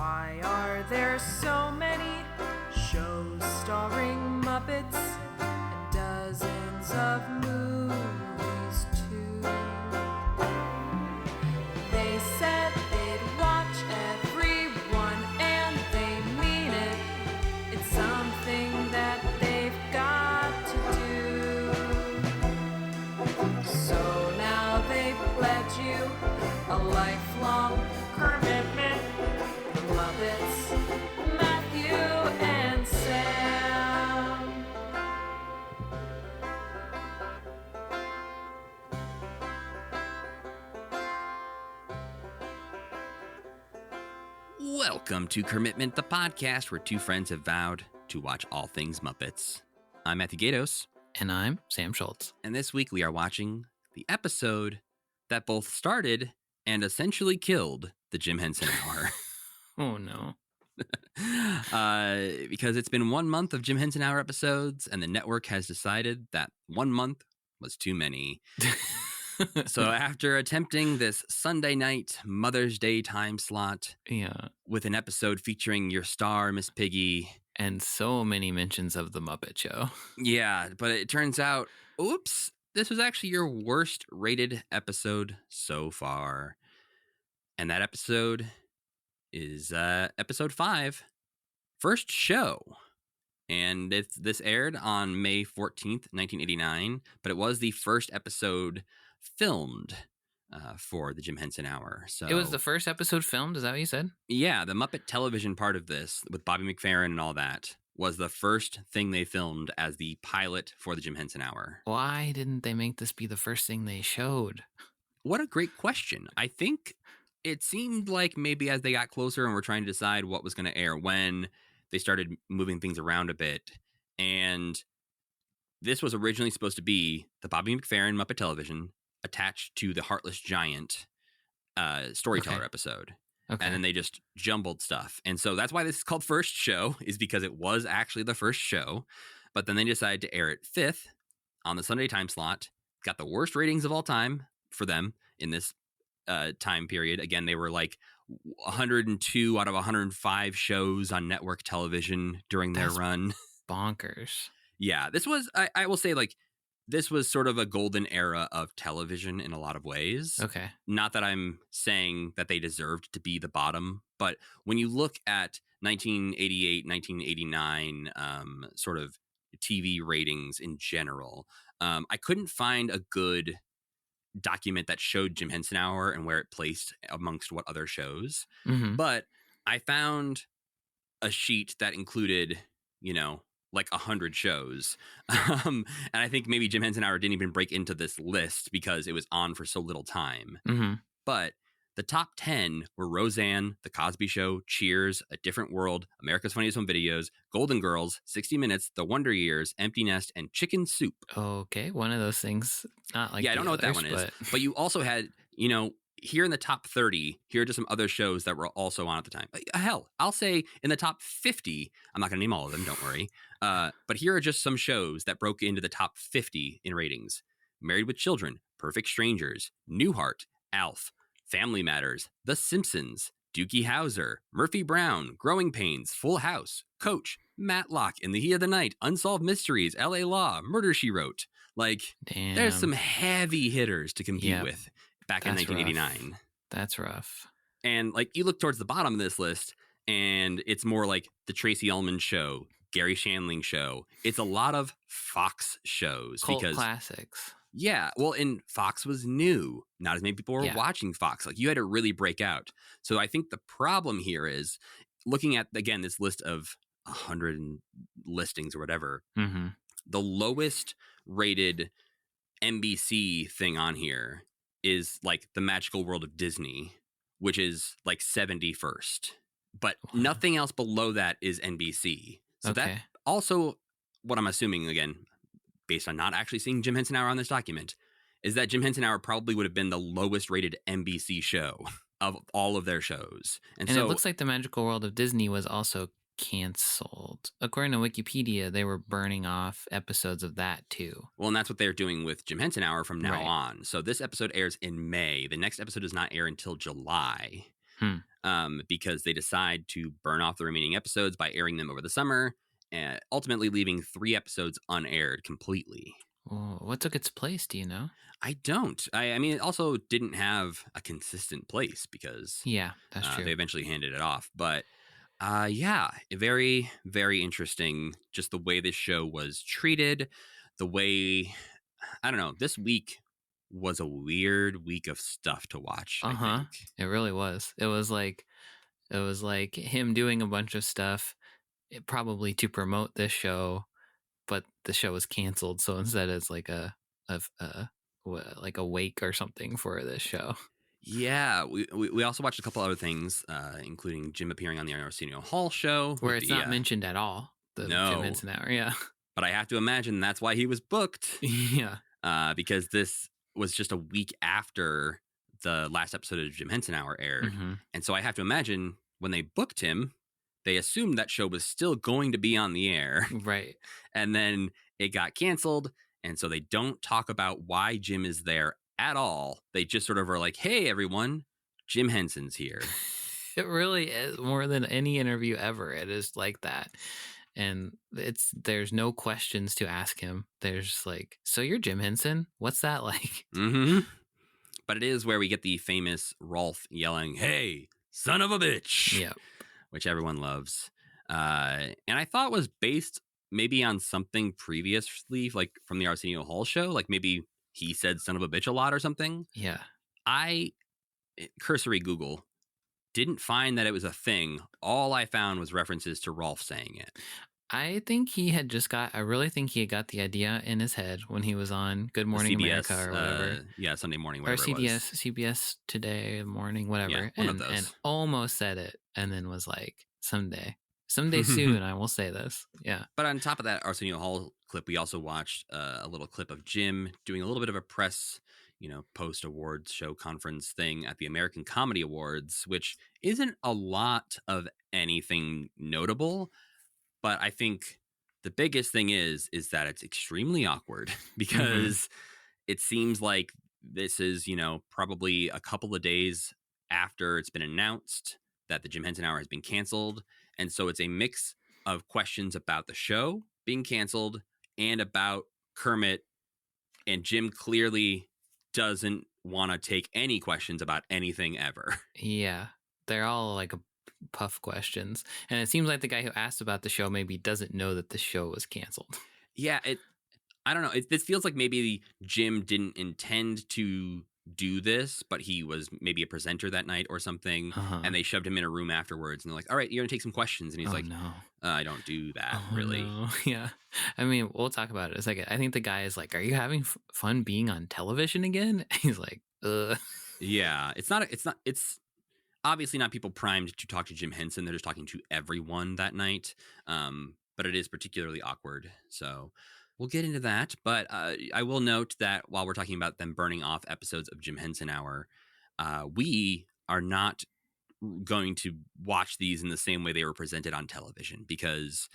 Why are there so many shows starring Muppets and dozens of movies too? They said they'd watch everyone and they mean it. It's something that they've got to do. So now they've pledged you a lifelong commitment. The Muppets, Matthew and Sam. Welcome to Commitment, the podcast where two friends have vowed to watch all things Muppets. I'm Matthew Gatos. And I'm Sam Schultz. And this week we are watching the episode that both started and essentially killed the Jim Henson Hour. Oh, no. Because it's been 1 month of Jim Henson Hour episodes, and the network has decided that 1 month was too many. So after attempting this Sunday night Mother's Day time slot with an episode featuring your star, Miss Piggy. And so many mentions of the Muppet Show. Yeah, but it turns out, oops, this was actually your worst rated episode so far. And that episode is episode 5, First Show. And this aired on May 14th, 1989, but it was the first episode filmed for the Jim Henson Hour. So it was the first episode filmed? Is that what you said? Yeah, the Muppet Television part of this, with Bobby McFerrin and all that, was the first thing they filmed as the pilot for the Jim Henson Hour. Why didn't they make this be the first thing they showed? What a great question. I think it seemed like maybe as they got closer and were trying to decide what was going to air when, they started moving things around a bit. And this was originally supposed to be the Bobby McFerrin Muppet Television attached to the Heartless Giant storyteller episode. Okay. And then they just jumbled stuff. And so that's why this is called First Show, is because it was actually the first show. But then they decided to air it 5th on the Sunday time slot. Got the worst ratings of all time for them in this time period. Again, they were like 102 out of 105 shows on network television during their run. Bonkers. Yeah, this was, I will say, like, this was sort of a golden era of television in a lot of ways. Okay. Not that I'm saying that they deserved to be the bottom, but when you look at 1988, 1989 sort of TV ratings in general, I couldn't find a good document that showed Jim Henson Hour and where it placed amongst what other shows. Mm-hmm. But I found a sheet that included, like 100 shows. And I think maybe Jim Henson Hour didn't even break into this list because it was on for so little time. Mm-hmm. But the top 10 were Roseanne, The Cosby Show, Cheers, A Different World, America's Funniest Home Videos, Golden Girls, 60 Minutes, The Wonder Years, Empty Nest, and Chicken Soup. Okay, one of those things. Not like I don't know what that one is. But you also had, here in the top 30, here are just some other shows that were also on at the time. Hell, I'll say in the top 50, I'm not going to name all of them, don't worry. But here are just some shows that broke into the top 50 in ratings. Married with Children, Perfect Strangers, Newhart, Alf, Family Matters, The Simpsons, Doogie Howser, Murphy Brown, Growing Pains, Full House, Coach, Matlock, In the Heat of the Night, Unsolved Mysteries, L.A. Law, Murder, She Wrote. Like, damn. There's some heavy hitters to compete with back in 1989. Rough. That's rough. And like you look towards the bottom of this list, and it's more like the Tracy Ullman Show, Gary Shandling Show. It's a lot of Fox shows. Cult classics. Yeah, well, and Fox was new. Not as many people were watching Fox. Like, you had to really break out. So I think the problem here is looking at, again, this list of 100 listings or whatever. Mm-hmm. The lowest rated NBC thing on here is like The Magical World of Disney, which is like 71st. But nothing else below that is NBC. So that also, what I'm assuming, again, based on not actually seeing Jim Henson Hour on this document, is that Jim Henson Hour probably would have been the lowest rated NBC show of all of their shows. And so it looks like The Magical World of Disney was also canceled. According to Wikipedia, they were burning off episodes of that too. Well, and that's what they're doing with Jim Henson Hour from now on. So this episode airs in May. The next episode does not air until July. because they decide to burn off the remaining episodes by airing them over the summer, and ultimately leaving 3 episodes unaired completely. Oh, what took its place? Do you know? I don't. I mean, it also didn't have a consistent place because Yeah, that's true. they eventually handed it off. But yeah, very, very interesting. Just the way this show was treated, the way, I don't know, this week was a weird week of stuff to watch, I think. It really was. It was like him doing a bunch of stuff, probably to promote this show, but the show was canceled. So instead, it's like a like a wake or something for this show. Yeah, we also watched a couple other things, including Jim appearing on the Arsinio Hall show. Where with it's the, not mentioned at all. The Jim Henson Hour, yeah. But I have to imagine that's why he was booked. Yeah. Because this was just a week after the last episode of Jim Henson Hour aired. And so I have to imagine when they booked him, they assumed that show was still going to be on the air. Right. And then it got canceled. And so they don't talk about why Jim is there at all. They just sort of are like, hey, everyone, Jim Henson's here. It really is more than any interview ever. It is like that. And there's no questions to ask him. There's like, so you're Jim Henson? What's that like? But it is where we get the famous Rolf yelling, hey, son of a bitch. Yeah. Which everyone loves. And I thought was based maybe on something previously, like from the Arsenio Hall show. Like maybe he said son of a bitch a lot or something. Yeah. Cursory Google, didn't find that it was a thing. All I found was references to Rolf saying it. I think he had I really think he had got the idea in his head when he was on Good Morning CBS, America or whatever. Yeah, Sunday morning, or whatever it was. CBS Today morning, whatever. Yeah, one of those. And almost said it and then was like, someday soon, I will say this. Yeah. But on top of that Arsenio Hall clip, we also watched a little clip of Jim doing a little bit of a press, post-awards show conference thing at the American Comedy Awards, which isn't a lot of anything notable. But I think the biggest thing is that it's extremely awkward because it seems like this is, probably a couple of days after it's been announced that the Jim Henson Hour has been canceled. And so it's a mix of questions about the show being canceled and about Kermit. And Jim clearly doesn't want to take any questions about anything ever. Yeah. They're all like puff questions. And it seems like the guy who asked about the show maybe doesn't know that the show was canceled. Yeah, I don't know. This feels like maybe Jim didn't intend to do this, but he was maybe a presenter that night or something, and they shoved him in a room afterwards, and they're like, all right, you're going to take some questions. And he's like, no. I don't do that, really. No. Yeah. I mean, we'll talk about it. It's like, I think the guy is like, are you having fun being on television again? He's like, Yeah, it's obviously not people primed to talk to Jim Henson. They're just talking to everyone that night. But it is particularly awkward. So we'll get into that. But I will note that while we're talking about them burning off episodes of Jim Henson Hour, we are not going to watch these in the same way they were presented on television, because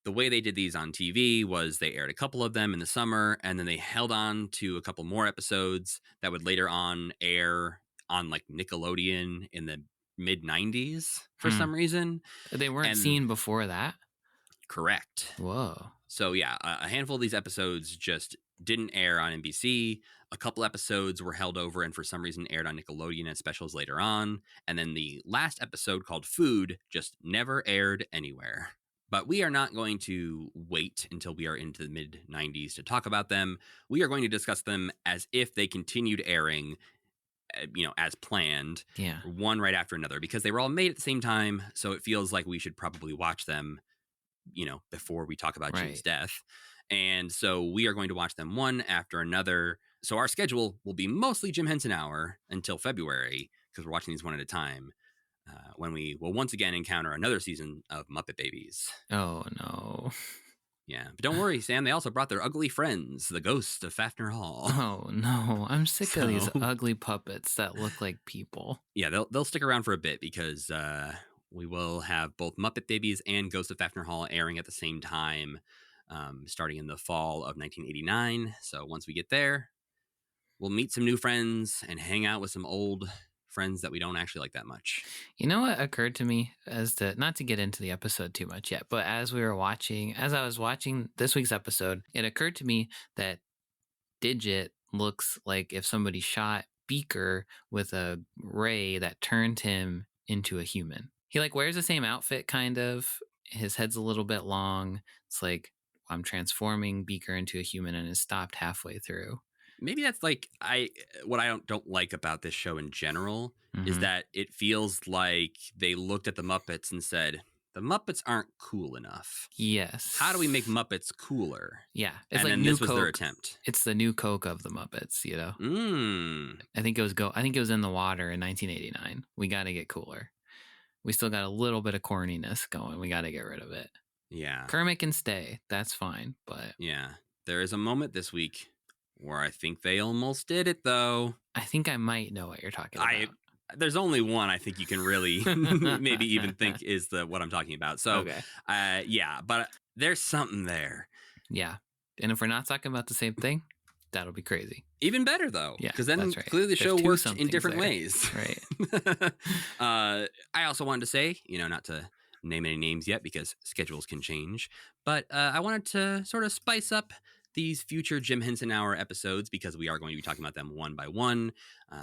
the way they did these on TV was they aired a couple of them in the summer, and then they held on to a couple more episodes that would later on air on like Nickelodeon in the mid 90s for some reason. They weren't seen before that? Correct. Whoa. So yeah, a handful of these episodes just didn't air on NBC. A couple episodes were held over and for some reason aired on Nickelodeon as specials later on. And then the last episode, called Food, just never aired anywhere. But we are not going to wait until we are into the mid 90s to talk about them. We are going to discuss them as if they continued airing, as planned, one right after another, because they were all made at the same time. So it feels like we should probably watch them, before we talk about Jim's death. And so we are going to watch them one after another. So our schedule will be mostly Jim Henson Hour until February, because we're watching these one at a time, when we will once again encounter another season of Muppet Babies. Oh, no. Yeah, but don't worry, Sam. They also brought their ugly friends, the ghost of Fafner Hall. Oh, no. I'm sick of these ugly puppets that look like people. Yeah, they'll stick around for a bit, because we will have both Muppet Babies and Ghost of Fafner Hall airing at the same time, starting in the fall of 1989. So once we get there, we'll meet some new friends and hang out with some old friends that we don't actually like that much. You know what occurred to me as to not to get into the episode too much yet, but as I was watching this week's episode, it occurred to me that Digit looks like if somebody shot Beaker with a ray that turned him into a human. He like wears the same outfit, kind of. His head's a little bit long. It's like I'm transforming Beaker into a human and is stopped halfway through. Maybe that's like what I don't like about this show in general is Mhm. that it feels like they looked at the Muppets and said, the Muppets aren't cool enough. Yes. How do we make Muppets cooler? Yeah. And like then new this was their Coke. attempt. It's the new Coke of the Muppets, you know. Mm. I think it was in the water in 1989. We got to get cooler. We still got a little bit of corniness going. We got to get rid of it. Yeah. Kermit can stay. That's fine. But Yeah. There is a moment this week where I think they almost did it, though. I think I might know what you're talking about. There's only one I think you can really maybe even think is what I'm talking about. So, okay. Yeah, but there's something there. Yeah. And if we're not talking about the same thing, that'll be crazy. Even better, though. Yeah, because then that's right. clearly the show There's two worked in somethings different there. ways. Right. I also wanted to say, not to name any names yet because schedules can change, but I wanted to sort of spice up these future Jim Henson Hour episodes because we are going to be talking about them one by one.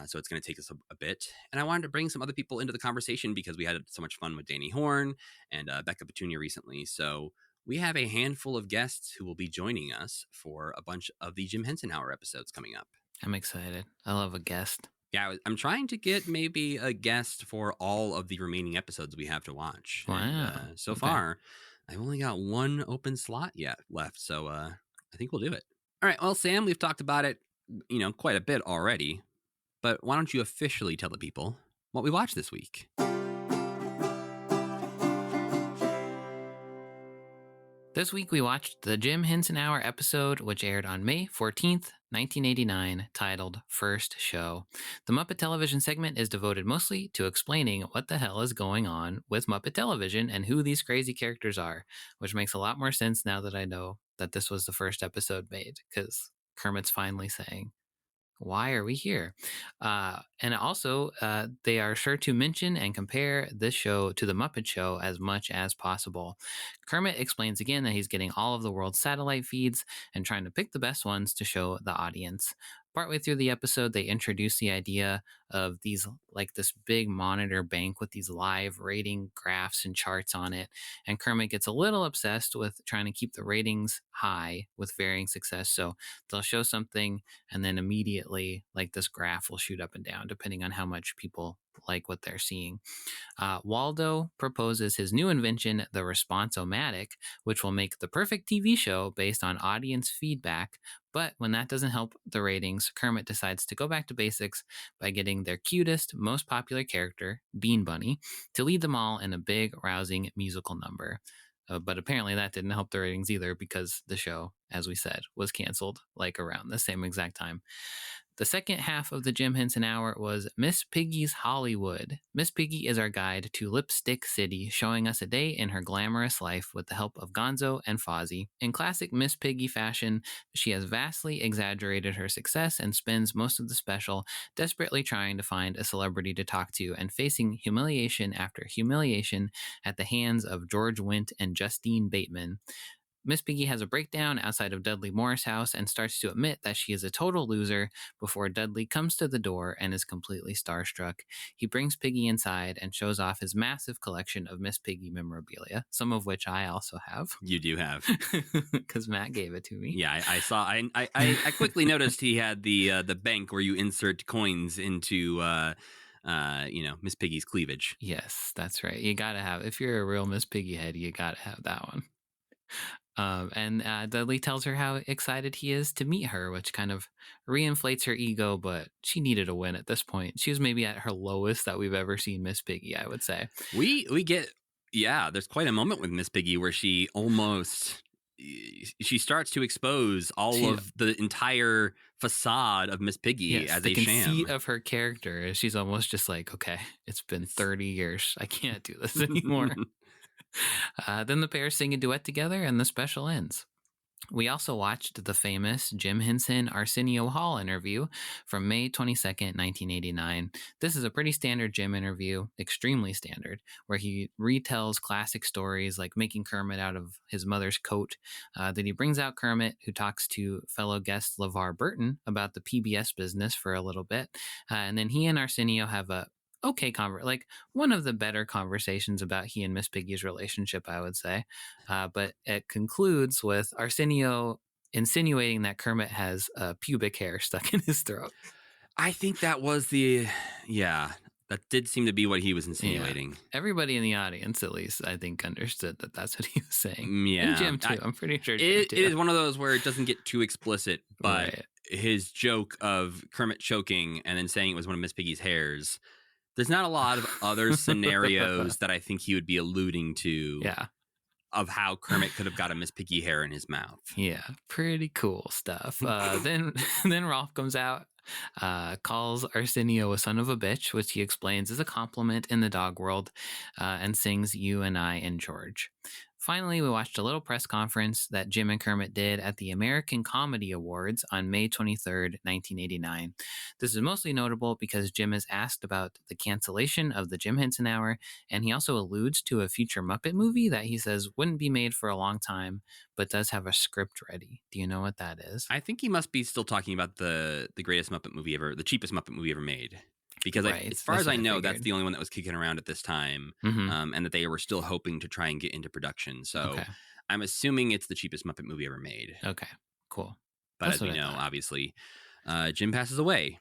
So it's going to take us a bit. And I wanted to bring some other people into the conversation because we had so much fun with Danny Horn and Becca Petunia recently. So we have a handful of guests who will be joining us for a bunch of the Jim Henson Hour episodes coming up. I'm excited. I love a guest. Yeah, I'm trying to get maybe a guest for all of the remaining episodes we have to watch. Wow. And, so far, I've only got one open slot left. So I think we'll do it. All right. Well, Sam, we've talked about it, quite a bit already. But why don't you officially tell the people what we watched this week? This week we watched the Jim Henson Hour episode, which aired on May 14th, 1989, titled First Show. The Muppet Television segment is devoted mostly to explaining what the hell is going on with Muppet Television and who these crazy characters are, which makes a lot more sense now that I know that this was the first episode made, because Kermit's finally saying, why are we here? And also, they are sure to mention and compare this show to The Muppet Show as much as possible. Kermit explains again that he's getting all of the world's satellite feeds and trying to pick the best ones to show the audience. Partway through the episode, they introduce the idea of these, like this big monitor bank with these live rating graphs and charts on it. And Kermit gets a little obsessed with trying to keep the ratings high with varying success. So they'll show something and then immediately, like, this graph will shoot up and down depending on how much people like what they're seeing. Waldo proposes his new invention, the Response-O-Matic, which will make the perfect TV show based on audience feedback. But when that doesn't help the ratings, Kermit decides to go back to basics by getting their cutest, most popular character, Bean Bunny, to lead them all in a big, rousing musical number. But apparently that didn't help the ratings either because the show, as we said, was canceled like around the same exact time. The second half of the Jim Henson Hour was Miss Piggy's Hollywood. Miss Piggy is our guide to Lipstick City, showing us a day in her glamorous life with the help of Gonzo and Fozzie. In classic Miss Piggy fashion, she has vastly exaggerated her success and spends most of the special desperately trying to find a celebrity to talk to and facing humiliation after humiliation at the hands of George Wendt and Justine Bateman. Miss Piggy has a breakdown outside of Dudley Moore's house and starts to admit that she is a total loser before Dudley comes to the door and is completely starstruck. He brings Piggy inside and shows off his massive collection of Miss Piggy memorabilia, some of which I also have. You do have. Because Matt gave it to me. Yeah, I saw. I quickly noticed he had the bank where you insert coins into Miss Piggy's cleavage. Yes, that's right. You gotta have, if you're a real Miss Piggy head, you gotta have that one. And Dudley tells her how excited he is to meet her, which kind of reinflates her ego, but she needed a win at this point. She was maybe at her lowest that we've ever seen Miss Piggy, I would say. We get, there's quite a moment with Miss Piggy where she starts to expose all of the entire facade of Miss Piggy as a sham. The conceit of her character, she's almost just like, okay, it's been 30 years. I can't do this anymore. Then the pair sing a duet together and the special ends. We also watched the famous Jim Henson Arsinio Hall interview from May 22nd, 1989. This is a pretty standard Jim interview, extremely standard, where he retells classic stories like making Kermit out of his mother's coat. Then he brings out Kermit, who talks to fellow guest LeVar Burton about the PBS business for a little bit. And then he and Arsenio have a like one of the better conversations about he and Miss Piggy's relationship, I would say. But it concludes with Arsenio insinuating that Kermit has pubic hair stuck in his throat. I think that was that did seem to be what he was insinuating. Yeah. Everybody in the audience, at least, I think, understood that that's what he was saying. Yeah. And Jim, too. I'm pretty sure Jim, too. It is one of those where it doesn't get too explicit, but Right. his joke of Kermit choking and then saying it was one of Miss Piggy's hairs, there's not a lot of other scenarios that I think he would be alluding to. Yeah. Of how Kermit could have got a Miss Piggy hair in his mouth. Yeah, pretty cool stuff. Then Rolf comes out, calls Arsenio a son of a bitch, which he explains is a compliment in the dog world, and sings You and I and George. Finally, we watched a little press conference that Jim and Kermit did at the American Comedy Awards on May 23rd, 1989. This is mostly notable because Jim is asked about the cancellation of the Jim Henson Hour, and he also alludes to a future Muppet movie that he says wouldn't be made for a long time, but does have a script ready. Do you know what that is? I think he must be still talking about the greatest Muppet movie ever, the cheapest Muppet movie ever made. Because Right, as far that's as I what I know, figured. that's the only one that was kicking around at this time, Mhm. and that they were still hoping to try and get into production. So Okay. I'm assuming it's the cheapest Muppet movie ever made. Okay, cool. But That's as we what I know, thought. obviously, Jim passes away,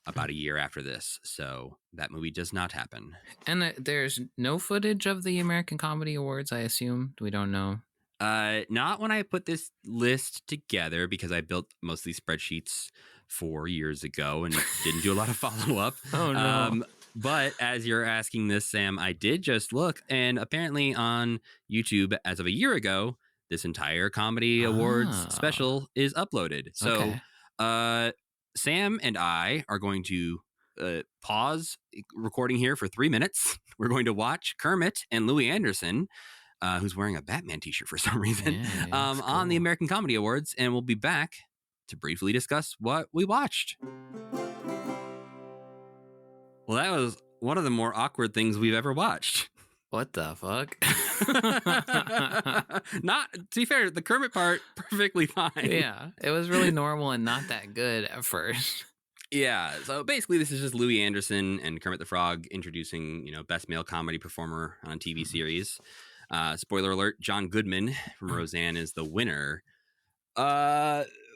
about a year after this. So that movie does not happen. And there's no footage of the American Comedy Awards, I assume? We don't know. Not when I put this list together, because I built most of these spreadsheets 4 years ago and didn't do a lot of follow-up. Oh, no. But as you're asking this, Sam, I did just look, and apparently on YouTube as of a year ago, this entire Comedy Awards Ah. special is uploaded. So Okay. Sam and I are going to pause recording here for 3 minutes. We're going to watch Kermit and Louis Anderson, who's wearing a Batman t-shirt for some reason, Yeah, he looks on the cool. American Comedy Awards, and we'll be back to briefly discuss what we watched. Well, that was one of the more awkward things we've ever watched. What the fuck? Not, to be fair, the Kermit part, perfectly fine. Yeah, it was really normal and not that good at first. Yeah, so basically this is just Louis Anderson and Kermit the Frog introducing, best male comedy performer on a TV series. Spoiler alert, John Goodman from Roseanne is the winner.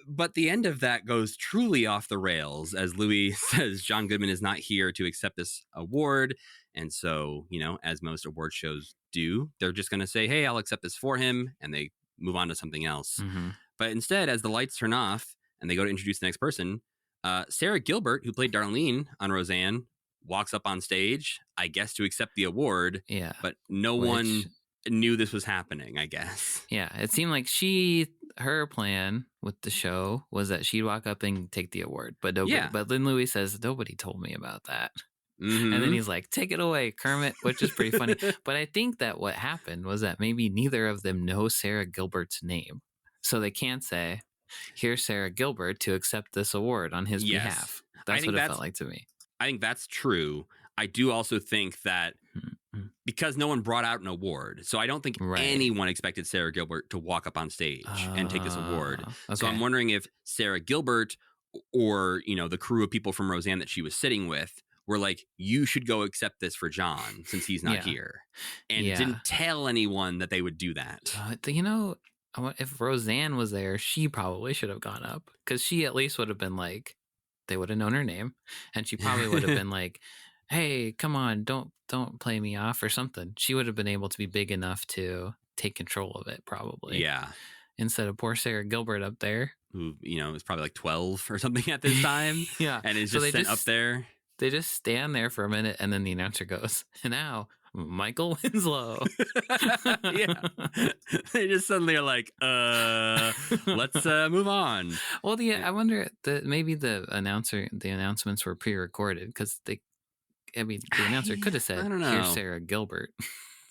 But the end of that goes truly off the rails, as Louis says John Goodman is not here to accept this award. And so, as most award shows do, they're just going to say, hey, I'll accept this for him. And they move on to something else. Mm-hmm. But instead, as the lights turn off and they go to introduce the next person, Sarah Gilbert, who played Darlene on Roseanne, walks up on stage, I guess, to accept the award. Yeah. But no one knew this was happening, I guess. Yeah, it seemed like her plan with the show was that she'd walk up and take the award, but nobody. Yeah. But then Louis says nobody told me about that, Mm-hmm. and then he's like, "Take it away, Kermit," which is pretty funny. But I think that what happened was that maybe neither of them know Sarah Gilbert's name, so they can't say, "Here's Sarah Gilbert to accept this award on his behalf." That's what it felt like to me. I think that's true. I do also think that because no one brought out an award, so I don't think anyone expected Sarah Gilbert to walk up on stage and take this award. Okay. So I'm wondering if Sarah Gilbert or, the crew of people from Roseanne that she was sitting with were like, you should go accept this for John since he's not here. And didn't tell anyone that they would do that. If Roseanne was there, she probably should have gone up, because she at least would have been like, they would have known her name, and she probably would have been like, hey, come on, don't play me off or something. She would have been able to be big enough to take control of it, probably. Yeah. Instead of poor Sarah Gilbert up there, who, is probably like 12 or something at this time. Yeah. And is just sent up there. They just stand there for a minute, and then the announcer goes, and now Michael Winslow. Yeah. They just suddenly are like, let's move on. Well, I wonder that maybe the announcements were pre-recorded, because the announcer could have said, I don't know. Here's Sarah Gilbert.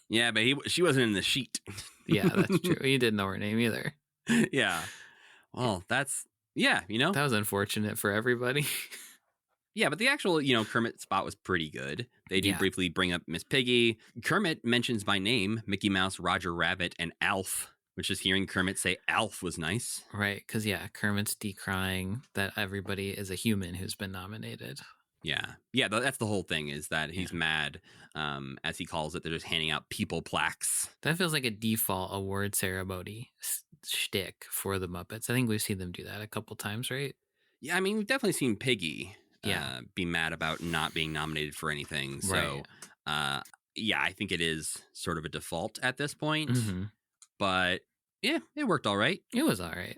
Yeah, but she wasn't in the sheet. Yeah, that's true. He didn't know her name either. Yeah. Well, that's yeah, That was unfortunate for everybody. Yeah, but the actual, Kermit spot was pretty good. They do Yeah. briefly bring up Miss Piggy. Kermit mentions by name Mickey Mouse, Roger Rabbit, and Alf, which is hearing Kermit say Alf was nice. Right, because Kermit's decrying that everybody is a human who's been nominated. Yeah. Yeah, that's the whole thing, is that he's mad, as he calls it. They're just handing out people plaques. That feels like a default award ceremony shtick for the Muppets. I think we've seen them do that a couple times, right? Yeah, I mean, we've definitely seen Piggy Yeah. be mad about not being nominated for anything. So, Right. yeah, I think it is sort of a default at this point. Mm-hmm. But yeah, it worked all right. It was all right.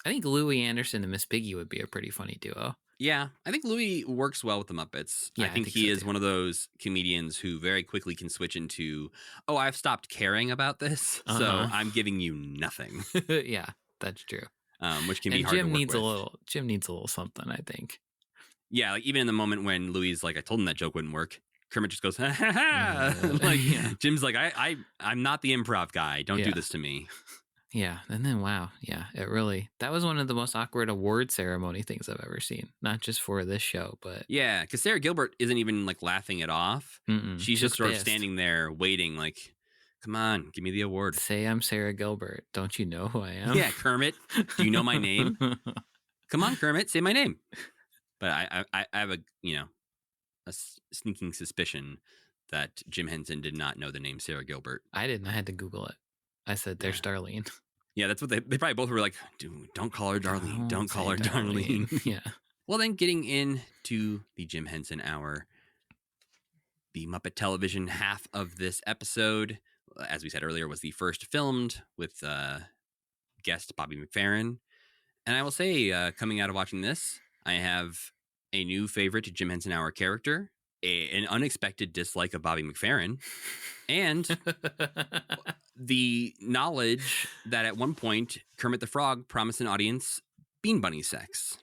I think Louis Anderson and Miss Piggy would be a pretty funny duo. Yeah, I think Louis works well with the Muppets. Yeah, I think so he is too. one of those comedians who very quickly can switch into, oh, I've stopped caring about this, so I'm giving you nothing. Yeah, that's true. Which can be hard to work with. Jim needs a little something, I think. Yeah, like even in the moment when Louis is like, I told him that joke wouldn't work, Kermit just goes, ha ha ha. Like, Jim's like, I'm not the improv guy. Don't do this to me. Yeah, and then wow, that was one of the most awkward award ceremony things I've ever seen. Not just for this show, but yeah, because Sarah Gilbert isn't even like laughing it off. She's just sort of standing there waiting, like, come on, give me the award. Say I'm Sarah Gilbert. Don't you know who I am? Yeah, Kermit, do you know my name? Come on, Kermit, say my name. But I have a sneaking suspicion that Jim Henson did not know the name Sarah Gilbert. I didn't. I had to Google it. I said, there's Darlene. Yeah, that's what they probably both were like, dude, don't call her Darlene. Don't call her Darlene. Yeah. Well, then getting into the Jim Henson Hour, the Muppet Television half of this episode, as we said earlier, was the first filmed with guest Bobby McFerrin. And I will say, coming out of watching this, I have a new favorite Jim Henson Hour character, an unexpected dislike of Bobby McFerrin, and the knowledge that at one point Kermit the Frog promised an audience Bean Bunny sex.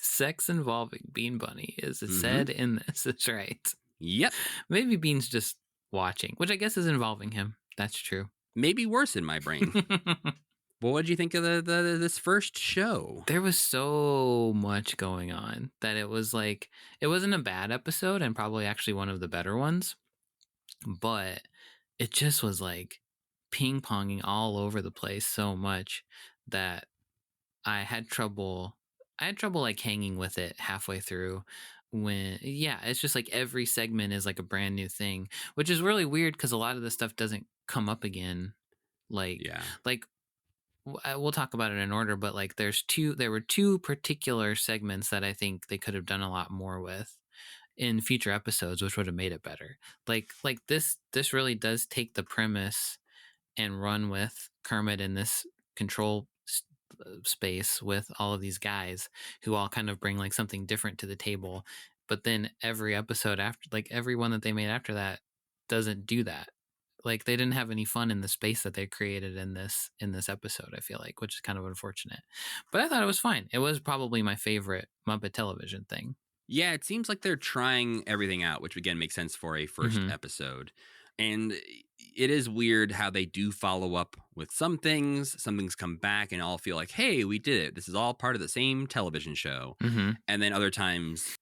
Sex involving Bean Bunny is said in this. That's right. Yep. Maybe Bean's just watching, which I guess is involving him. That's true. Maybe worse in my brain. Well, what did you think of this first show? There was so much going on that it was like, it wasn't a bad episode and probably actually one of the better ones, but it just was like ping-ponging all over the place so much that I had trouble like hanging with it halfway through. When it's just like every segment is like a brand new thing, which is really weird because a lot of the stuff doesn't come up again. Like we'll talk about it in order, but like there were two particular segments that I think they could have done a lot more with in future episodes, which would have made it better. Like this really does take the premise and run with Kermit in this control space with all of these guys who all kind of bring like something different to the table, but then every episode after, like every one that they made after that, doesn't do that. Like they didn't have any fun in the space that they created in this episode, I feel like, which is kind of unfortunate. But I thought it was fine. It was probably my favorite Muppet Television thing. Yeah, it seems like they're trying everything out, which again makes sense for a first episode. And it is weird how they do follow up with some things come back and all feel like, hey, we did it. This is all part of the same television show. And then other times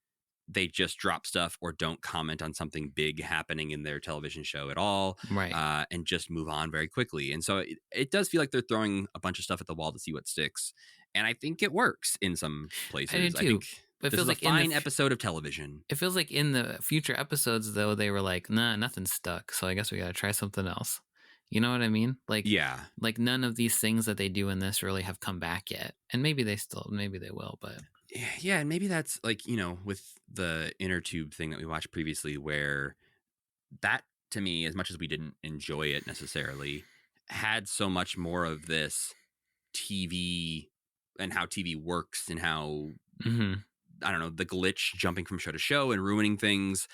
they just drop stuff or don't comment on something big happening in their television show at all. Right. And just move on very quickly. And so it does feel like they're throwing a bunch of stuff at the wall to see what sticks. And I think it works in some places. I did too. I think It this feels is like a fine episode of television. It feels like in the future episodes, though, they were like, nah, nothing stuck. So I guess we got to try something else. You know what I mean? Like, yeah, like none of these things that they do in this really have come back yet. And maybe they will, but. Yeah, and maybe that's like, with the inner tube thing that we watched previously, where that to me, as much as we didn't enjoy it necessarily, had so much more of this TV and how TV works and how, I don't know, the glitch jumping from show to show and ruining things.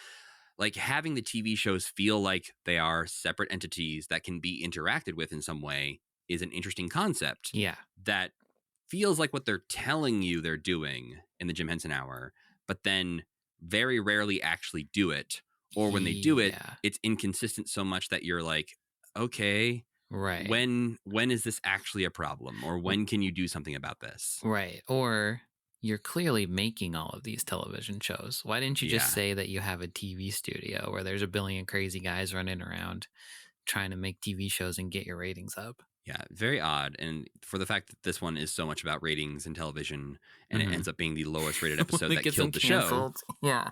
Like having the TV shows feel like they are separate entities that can be interacted with in some way is an interesting concept. Yeah. That feels like what they're telling you they're doing in the Jim Henson Hour, but then very rarely actually do it. Or when they do it, it's inconsistent so much that you're like, okay, Right. when is this actually a problem, or when can you do something about this? Right. Or you're clearly making all of these television shows. Why didn't you just Yeah. say that you have a TV studio where there's a billion crazy guys running around trying to make TV shows and get your ratings up? Yeah, very odd. And for the fact that this one is so much about ratings and television, and it Mhm. ends up being the lowest rated Well, episode it that gets them killed the show. canceled. Yeah.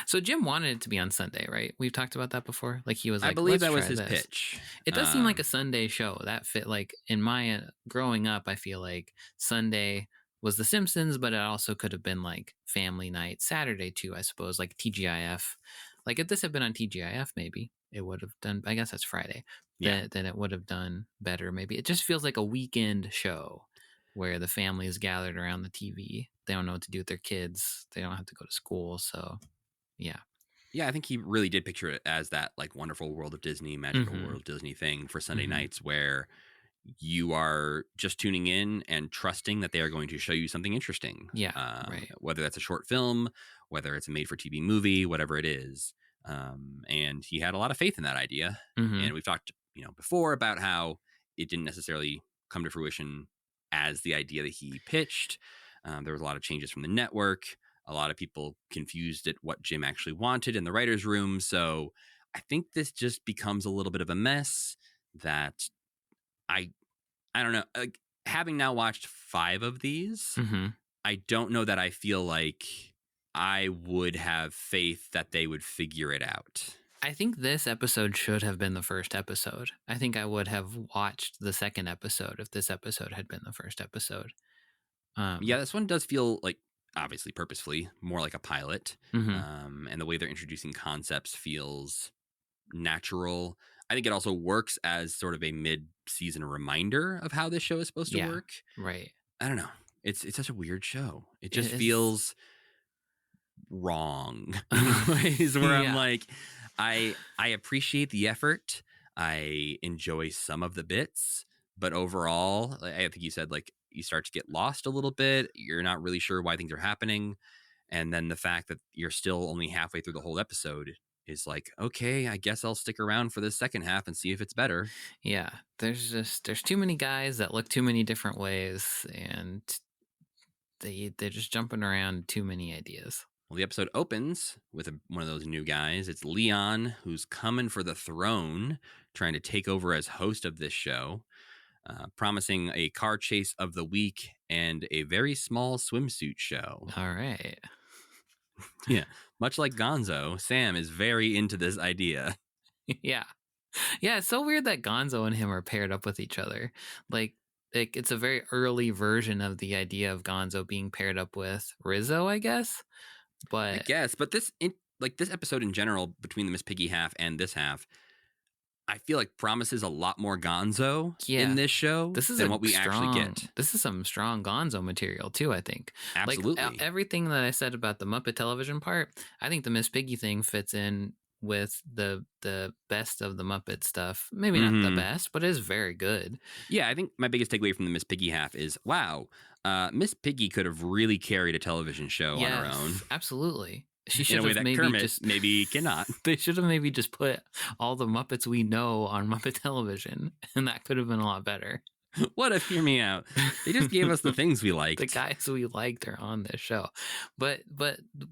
So Jim wanted it to be on Sunday, right? We've talked about that before. Like he was I like, believe let's that was try his this. pitch. It does seem like a Sunday show that fit. Like in my growing up, I feel like Sunday was The Simpsons, but it also could have been like Family Night, Saturday too, I suppose, like TGIF. Like if this had been on TGIF, maybe it would have done. I guess that's Friday. Yeah. Then it would have done better. Maybe it just feels like a weekend show where the family is gathered around the TV. They don't know what to do with their kids. They don't have to go to school. So yeah. Yeah, I think he really did picture it as that like wonderful world of Disney, magical Mhm. world of Disney thing for Sunday Mhm. nights, where you are just tuning in and trusting that they are going to show you something interesting. Yeah, right. Whether that's a short film, whether it's a made for TV movie, whatever it is. And he had a lot of faith in that idea. Mhm. And we've talked, before about how it didn't necessarily come to fruition as the idea that he pitched. There was a lot of changes from the network. A lot of people confused at what Jim actually wanted in the writer's room. So I think this just becomes a little bit of a mess that I don't know. Having now watched 5 of these, Mhm. I don't know that I feel like I would have faith that they would figure it out. I think this episode should have been the first episode. I think I would have watched the second episode if this episode had been the first episode. Yeah, this one does feel like, obviously purposefully, more like a pilot. Mhm. And the way they're introducing concepts feels natural. I think it also works as sort of a mid-season reminder of how this show is supposed to Yeah, work. right. I don't know. It's such a weird show. It It just is. feels wrong in ways where I'm Yeah. like, I appreciate the effort. I enjoy some of the bits, but overall, I think you said like you start to get lost a little bit. You're not really sure why things are happening. And then the fact that you're still only halfway through the whole episode is like, okay, I guess I'll stick around for the second half and see if it's better. Yeah, there's too many guys that look too many different ways, and they're just jumping around too many ideas. Well, the episode opens with one of those new guys. It's Leon, who's coming for the throne, trying to take over as host of this show, promising a car chase of the week and a very small swimsuit show. All right. Yeah, much like Gonzo, Sam is very into this idea. Yeah. Yeah, it's so weird that Gonzo and him are paired up with each other. Like it's a very early version of the idea of Gonzo being paired up with Rizzo, I guess. I But guess, but this episode in general, between the Miss Piggy half and this half, I feel like promises a lot more Gonzo in this show than what we actually get. This is some strong Gonzo material too, I think. Absolutely. Like everything that I said about the Muppet television part, I think the Miss Piggy thing fits in with the best of the Muppet stuff. Maybe not the best, but it is very good. Yeah, I think my biggest takeaway from the Miss Piggy half is, wow, Miss Piggy could have really carried a television show on her own. Absolutely. She In should a way have that maybe Kermit just maybe cannot. They should have maybe just put all the Muppets we know on Muppet television, and that could have been a lot better. What if, hear me out. They just gave us the things we liked. The guys we liked are on this show. But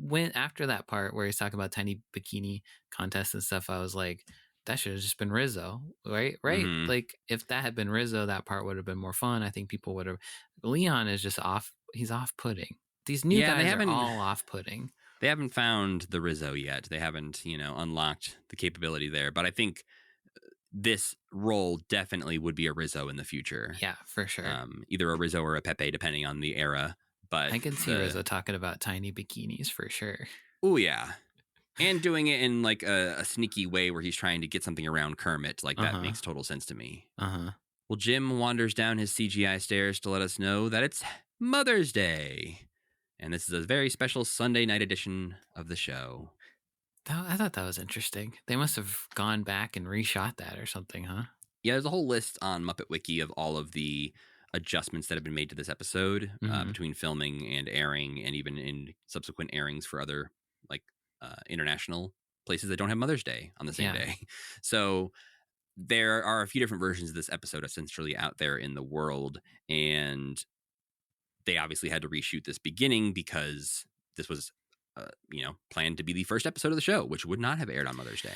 when after that part where he's talking about tiny bikini contests and stuff, I was like, that should have just been Rizzo, right? Mhm. Like if that had been Rizzo, that part would have been more fun. I think people would have. Leon is just off. He's off-putting. These new guys are all off-putting. They haven't found the Rizzo yet. They haven't, unlocked the capability there. But I think this role definitely would be a Rizzo in the future. Yeah, for sure. Either a Rizzo or a Pepe, depending on the era. But I can see Rizzo talking about tiny bikinis for sure. Oh, yeah. And doing it in like a sneaky way where he's trying to get something around Kermit. Like that makes total sense to me. Well, Jim wanders down his CGI stairs to let us know that it's Mother's Day. And this is a very special Sunday night edition of the show. I thought that was interesting. They must have gone back and reshot that or something, huh? Yeah, there's a whole list on Muppet Wiki of all of the adjustments that have been made to this episode between filming and airing, and even in subsequent airings for other like international places that don't have Mother's Day on the same day. So there are a few different versions of this episode essentially out there in the world, and they obviously had to reshoot this beginning because this was, planned to be the first episode of the show, which would not have aired on Mother's Day.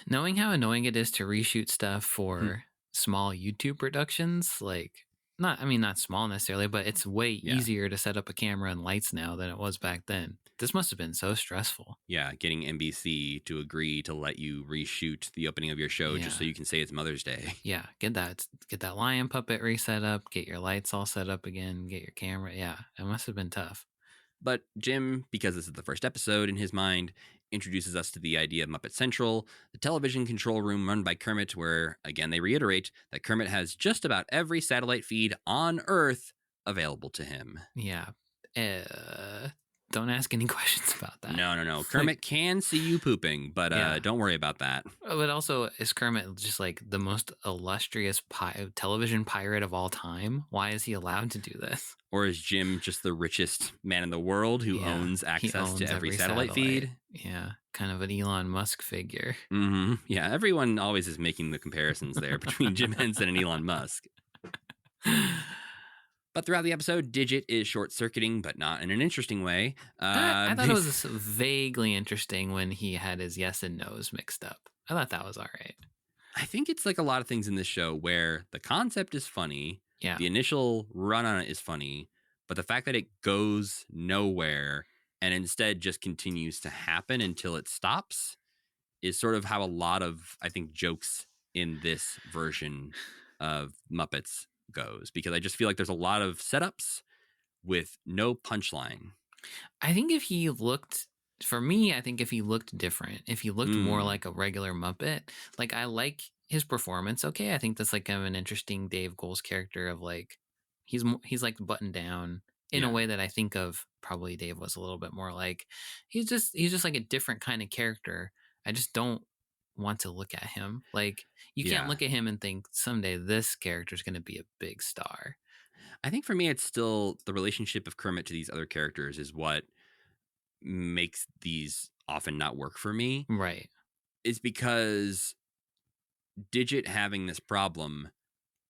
Knowing how annoying it is to reshoot stuff for small YouTube productions, like not small necessarily, but it's way easier to set up a camera and lights now than it was back then. This must have been so stressful. Yeah, getting NBC to agree to let you reshoot the opening of your show just so you can say it's Mother's Day. Yeah, get that lion puppet reset up, get your lights all set up again, get your camera. Yeah, it must have been tough. But Jim, because this is the first episode in his mind, introduces us to the idea of Muppet Central, the television control room run by Kermit, where, again, they reiterate that Kermit has just about every satellite feed on Earth available to him. Yeah. Don't ask any questions about that. No. Kermit can see you pooping, but don't worry about that. But also, is Kermit just like the most illustrious television pirate of all time? Why is he allowed to do this? Or is Jim just the richest man in the world who owns access to every satellite feed? Yeah, kind of an Elon Musk figure. Mm-hmm. Yeah, everyone always is making the comparisons there between Jim Henson and Elon Musk. But throughout the episode, Digit is short-circuiting, but not in an interesting way. I thought it was vaguely interesting when he had his yes and no's mixed up. I thought that was all right. I think it's like a lot of things in this show where the concept is funny. Yeah. The initial run on it is funny, but the fact that it goes nowhere and instead just continues to happen until it stops is sort of how a lot of, I think, jokes in this version of Muppets goes, because I just feel like there's a lot of setups with no punchline. I think if he looked different, if he looked more like a regular Muppet, like I like his performance. Okay, I think that's like kind of an interesting Dave Goelz character of like he's like buttoned down in a way that I think of probably Dave was a little bit more like he's just like a different kind of character. I just don't want to look at him. Like you can't look at him and think someday this character is going to be a big star. I think for me, it's still the relationship of Kermit to these other characters is what makes these often not work for me. Right. It's because Digit having this problem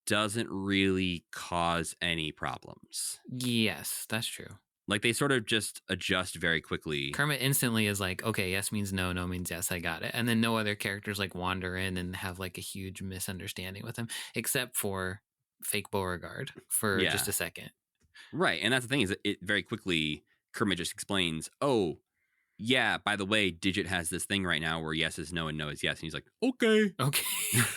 doesn't really cause any problems. Yes, that's true. Like they sort of just adjust very quickly. Kermit instantly is like, okay, yes means no, no means yes, I got it. And then no other characters like wander in and have like a huge misunderstanding with him, except for fake Beauregard for just a second. Right. And that's the thing is that it very quickly, Kermit just explains, oh, yeah, by the way, Digit has this thing right now where yes is no and no is yes. And he's like, okay.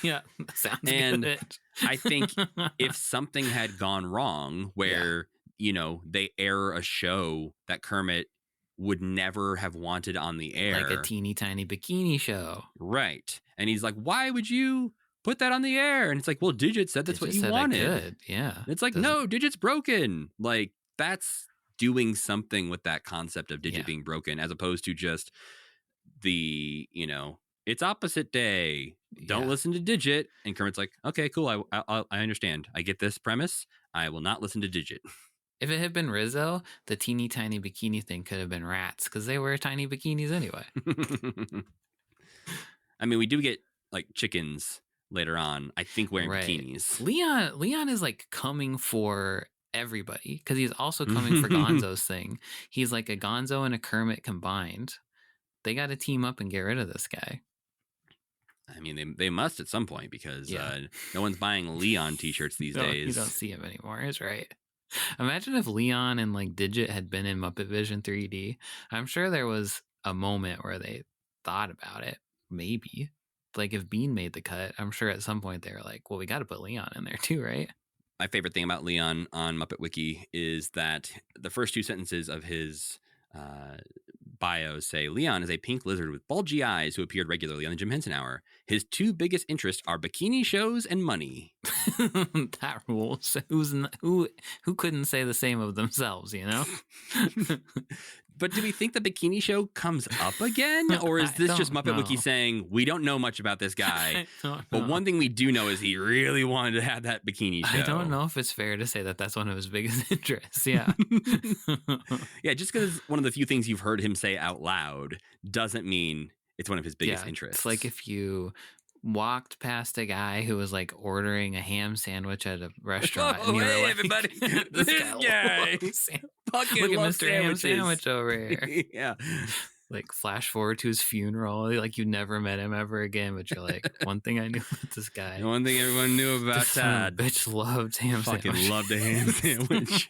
Yeah, sounds and good. I think if something had gone wrong where, they air a show that Kermit would never have wanted on the air. Like a teeny tiny bikini show. Right. And he's like, why would you put that on the air? And it's like, well, Digit said that's what you wanted. Yeah. And it's like, no, Digit's broken. Like that's doing something with that concept of Digit being broken, as opposed to just the, it's opposite day. Don't listen to Digit. And Kermit's like, okay, cool. I understand. I get this premise. I will not listen to Digit. If it had been Rizzo, the teeny tiny bikini thing could have been rats because they wear tiny bikinis anyway. I mean, we do get like chickens later on, I think, wearing bikinis. Leon is like coming for everybody because he's also coming for Gonzo's thing. He's like a Gonzo and a Kermit combined. They got to team up and get rid of this guy. I mean, they must at some point because no one's buying Leon t-shirts these days. You don't see him anymore. It's right. Imagine if Leon and like Digit had been in Muppet Vision 3D. I'm sure there was a moment where they thought about it. Maybe. Like if Bean made the cut, I'm sure at some point they were like, well, we got to put Leon in there too, right? My favorite thing about Leon on Muppet Wiki is that the first two sentences of his bio say, Leon is a pink lizard with bulgy eyes who appeared regularly on the Jim Henson Hour. His two biggest interests are bikini shows and money. That rules. Who couldn't say the same of themselves, But do we think the bikini show comes up again? Or is this just Muppet Wiki saying, we don't know much about this guy, but one thing we do know is he really wanted to have that bikini show. I don't know if it's fair to say that that's one of his biggest interests. Yeah. Yeah, just because it's one of the few things you've heard him say out loud doesn't mean it's one of his biggest interests. It's like if you walked past a guy who was like ordering a ham sandwich at a restaurant, Oh, and you were hey, like, everybody, this this guy, guy Sam- fucking look at loves Mr. Ham sandwiches. Sandwich over here. Yeah. Like flash forward to his funeral, like you never met him ever again, but you're like, one thing I knew about this guy. The one thing everyone knew about This son of a Todd. bitch loved ham Fucking sandwich. loved a ham sandwich.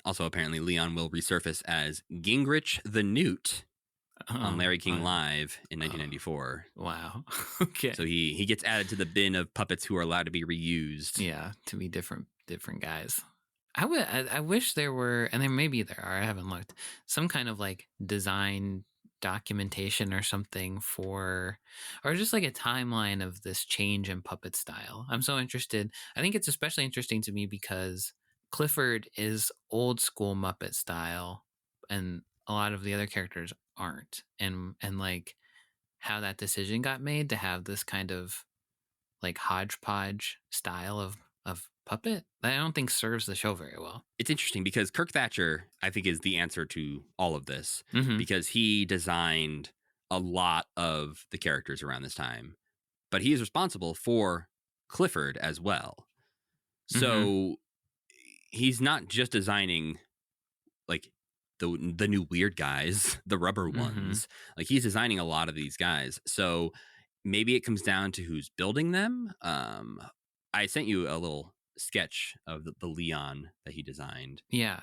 Also, apparently, Leon will resurface as Gingrich the Newt on Larry King Live in 1994. Wow. Okay. So he gets added to the bin of puppets who are allowed to be reused. Yeah, to be different guys. I wish there were, and maybe there are, I haven't looked, some kind of like design documentation or something for, or just like a timeline of this change in puppet style. I'm so interested. I think it's especially interesting to me because Clifford is old school Muppet style and a lot of the other characters aren't. And like how that decision got made to have this kind of like hodgepodge style of puppet, I don't think serves the show very well. It's interesting because Kirk Thatcher, I think, is the answer to all of this Mm-hmm. because he designed a lot of the characters around this time, but he is responsible for Clifford as well. So he's not just designing like the new weird guys, the rubber ones. Like he's designing a lot of these guys. So maybe it comes down to who's building them. I sent you a little sketch of the Leon that he designed. Yeah.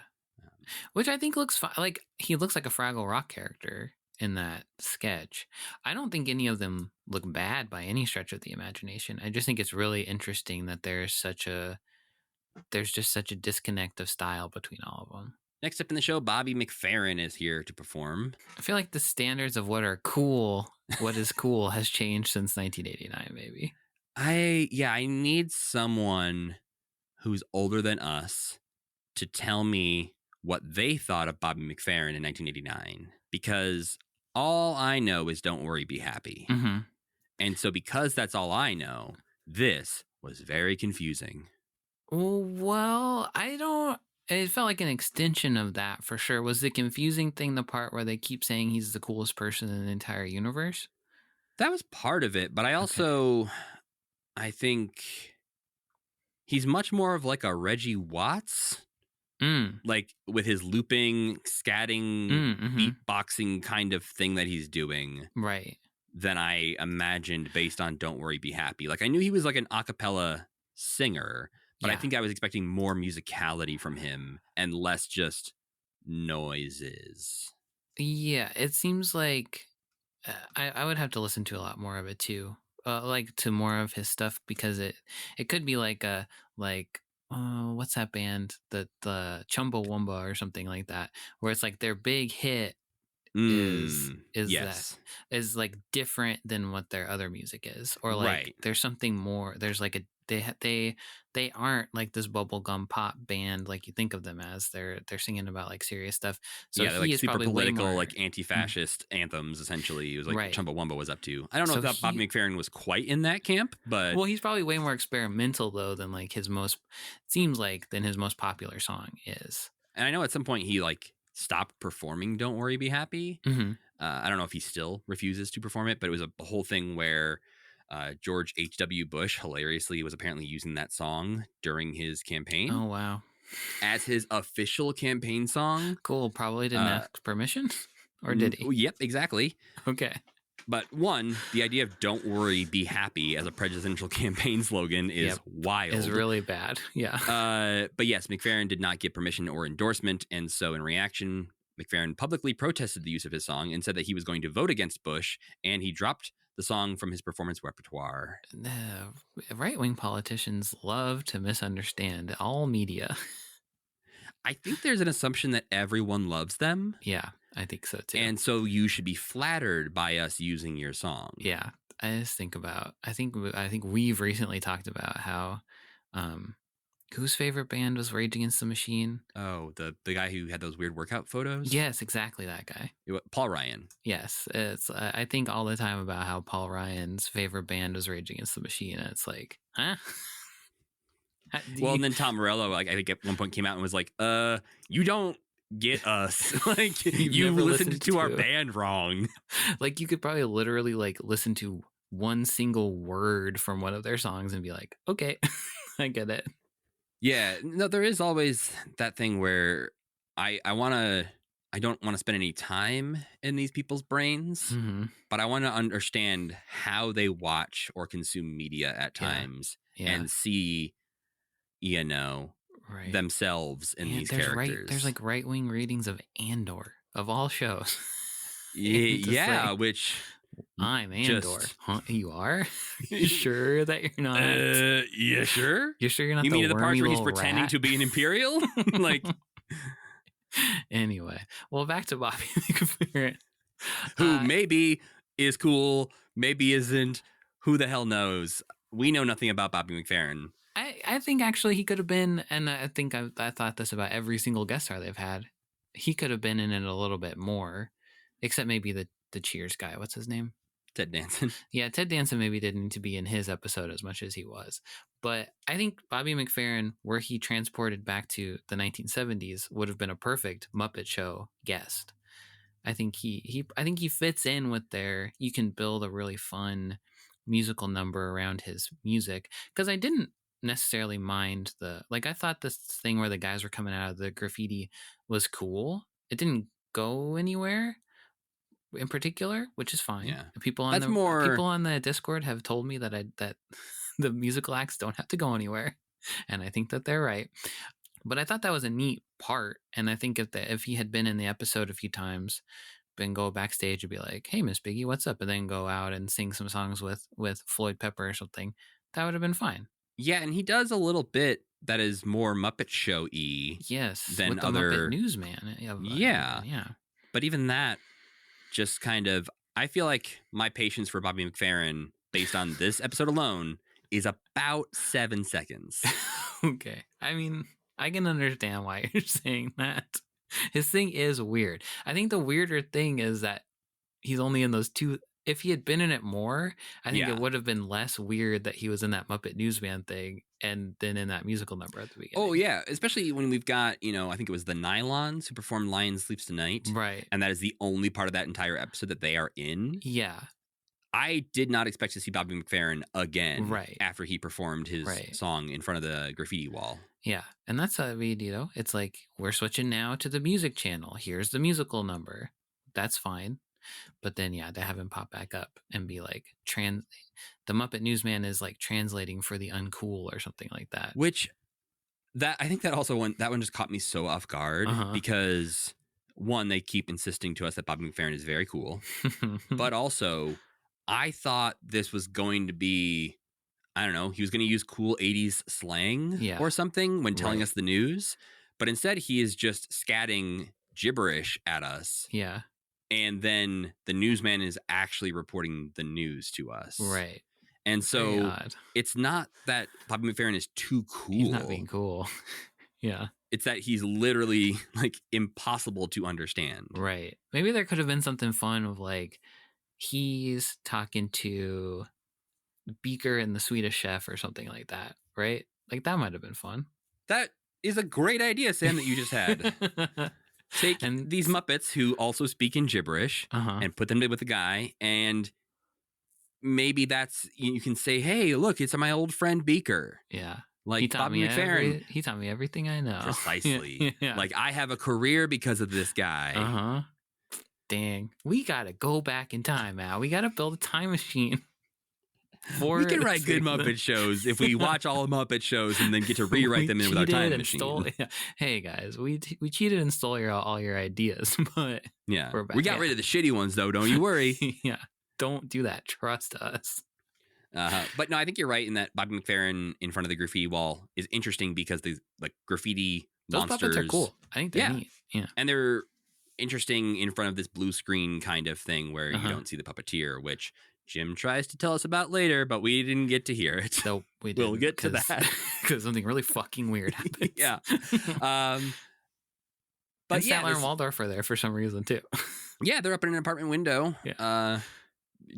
Which I think looks like he looks like a Fraggle Rock character in that sketch. I don't think any of them look bad by any stretch of the imagination. I just think it's really interesting that there's just such a disconnect of style between all of them. Next up in the show, Bobby McFerrin is here to perform. I feel like the standards of what are cool, what is cool, has changed since 1989, maybe. I need someone who's older than us to tell me what they thought of Bobby McFerrin in 1989, because all I know is Don't Worry, Be Happy. Mm-hmm. And so because that's all I know, this was very confusing. Well, it felt like an extension of that for sure. Was the confusing thing the part where they keep saying he's the coolest person in the entire universe? That was part of it, but I also, I think he's much more of like a Reggie Watts, like with his looping, scatting, beatboxing kind of thing that he's doing. Right. Than I imagined based on Don't Worry, Be Happy. Like I knew he was like an a cappella singer, but I think I was expecting more musicality from him and less just noises. Yeah, it seems like I would have to listen to a lot more of it too, like to more of his stuff, because it could be like what's that band, the Chumbawamba or something like that, where it's like their big hit is yes. that is like different than what their other music is, or like there's something more. There's like they aren't like this bubblegum pop band like you think of them as. They're singing about like serious stuff. So yeah, he like is super probably political, way more, like anti-fascist anthms. Essentially, it was like Right. Chumbawamba was up to. I don't know So if Bobby McFerrin was quite in that camp, but well, he's probably way more experimental though than like his most popular song is. And I know at some point he like stopped performing Don't Worry, Be Happy. I don't know if he still refuses to perform it, but it was a whole thing where George H.W. Bush hilariously was apparently using that song during his campaign. Oh, wow. As his official campaign song. Cool. Probably didn't ask permission, or did he? Yep, exactly. Okay. But one, the idea of Don't Worry, Be Happy as a presidential campaign slogan is wild. It's really bad. Yeah. But yes, McFerrin did not get permission or endorsement. And so in reaction, McFerrin publicly protested the use of his song and said that he was going to vote against Bush, and he dropped the song from his performance repertoire. Right-wing politicians love to misunderstand all media. I think there's an assumption that everyone loves them. Yeah, I think so too. And so you should be flattered by us using your song. Yeah, I just think about. I think we've recently talked about how, whose favorite band was Rage Against the Machine? Oh, the guy who had those weird workout photos. Yes, exactly that guy. Paul Ryan. Yes, it's. I think all the time about how Paul Ryan's favorite band was Rage Against the Machine, and it's like, huh? Well, and then Tom Morello, like I think at one point came out and was like, you don't get us. Like you listened to our band wrong. Like you could probably literally like listen to one single word from one of their songs and be like, okay, I get it. Yeah, no, there is always that thing where I don't want to spend any time in these people's brains, Mm-hmm. but I want to understand how they watch or consume media at Yeah. times Yeah. and see, you know, Right. themselves in And these there's characters. there's like right-wing readings of Andor of all shows. Yeah, like, which I'm Andor. just Huh? You are? You sure that you're not? Yeah, sure. You're sure you're not You the mean the wormy parts where he's little pretending rat? to be an Imperial? Like, anyway, well, back to Bobby McFerrin. who maybe is cool, maybe isn't. Who the hell knows? We know nothing about Bobby McFerrin. I think actually he could have been, and I think I thought this about every single guest star they've had. He could have been in it a little bit more, except maybe the Cheers guy. What's his name? Ted Danson. Yeah, Ted Danson maybe didn't need to be in his episode as much as he was. But I think Bobby McFerrin, were he transported back to the 1970s, would have been a perfect Muppet Show guest. I think he fits in with their. You can build a really fun musical number around his music, because I didn't necessarily mind I thought this thing where the guys were coming out of the graffiti was cool. It didn't go anywhere in particular, which is fine. Yeah. People on That's more- people on the Discord have told me that that the musical acts don't have to go anywhere, and I think that they're right. But I thought that was a neat part, and I think if he had been in the episode a few times, then go backstage and be like, "Hey, Miss Piggy, what's up?" and then go out and sing some songs with Floyd Pepper or something, that would have been fine. Yeah, and he does a little bit that is more Muppet Show-y. Yes, than with the other Muppet Newsman. Yeah. Yeah. But even that, just kind of, I feel like my patience for Bobby McFerrin, based on this episode alone, is about 7 seconds. Okay. I mean, I can understand why you're saying that. His thing is weird. I think the weirder thing is that he's only in those two. If he had been in it more, I think Yeah. it would have been less weird that he was in that Muppet Newsman thing and then in that musical number at the beginning. Oh, yeah. Especially when we've got, I think it was the Nylons who performed Lion Sleeps Tonight. Right. And that is the only part of that entire episode that they are in. Yeah. I did not expect to see Bobby McFerrin again Right. after he performed his song in front of the graffiti wall. Yeah. And that's how we, it's like, we're switching now to the music channel. Here's the musical number. That's fine. But then, yeah, to have him pop back up and be like, the Muppet Newsman is like translating for the uncool or something like that. Which, I think that one just caught me so off guard because, one, they keep insisting to us that Bobby McFerrin is very cool. But also, I thought this was going to be, I don't know, he was going to use cool 80s slang or something when telling us the news. But instead, he is just scatting gibberish at us. Yeah. And then the newsman is actually reporting the news to us. Right. And so it's not that Bobby McFerrin is too cool. He's not being cool. Yeah. It's that he's literally like impossible to understand. Right. Maybe there could have been something fun of like, he's talking to Beaker and the Swedish Chef or something like that. Right. Like that might have been fun. That is a great idea, Sam, that you just had. Take these Muppets who also speak in gibberish and put them with a guy, and maybe you can say, "Hey, look, it's my old friend Beaker." Yeah, like Bobby McFerrin. He taught me everything I know. Precisely. Yeah. Like I have a career because of this guy. Dang, we gotta go back in time, Al. We gotta build a time machine. We can write good Muppet shows if we watch all Muppet shows and then get to rewrite them in with our time machine. Hey guys, we cheated and stole all your ideas, but yeah, we got rid of the shitty ones though. Don't you worry. Yeah, don't do that. Trust us. But no, I think you're right in that Bobby McFerrin in front of the graffiti wall is interesting because the graffiti monsters. Those puppets are cool. I think they're neat. Yeah, and they're interesting in front of this blue screen kind of thing where you don't see the puppeteer, which Jim tries to tell us about later, but we didn't get to hear it. No, we didn't. We'll get to that because something really fucking weird happened. Yeah. But and Statler and Waldorf are there for some reason too. Yeah, they're up in an apartment window. Yeah.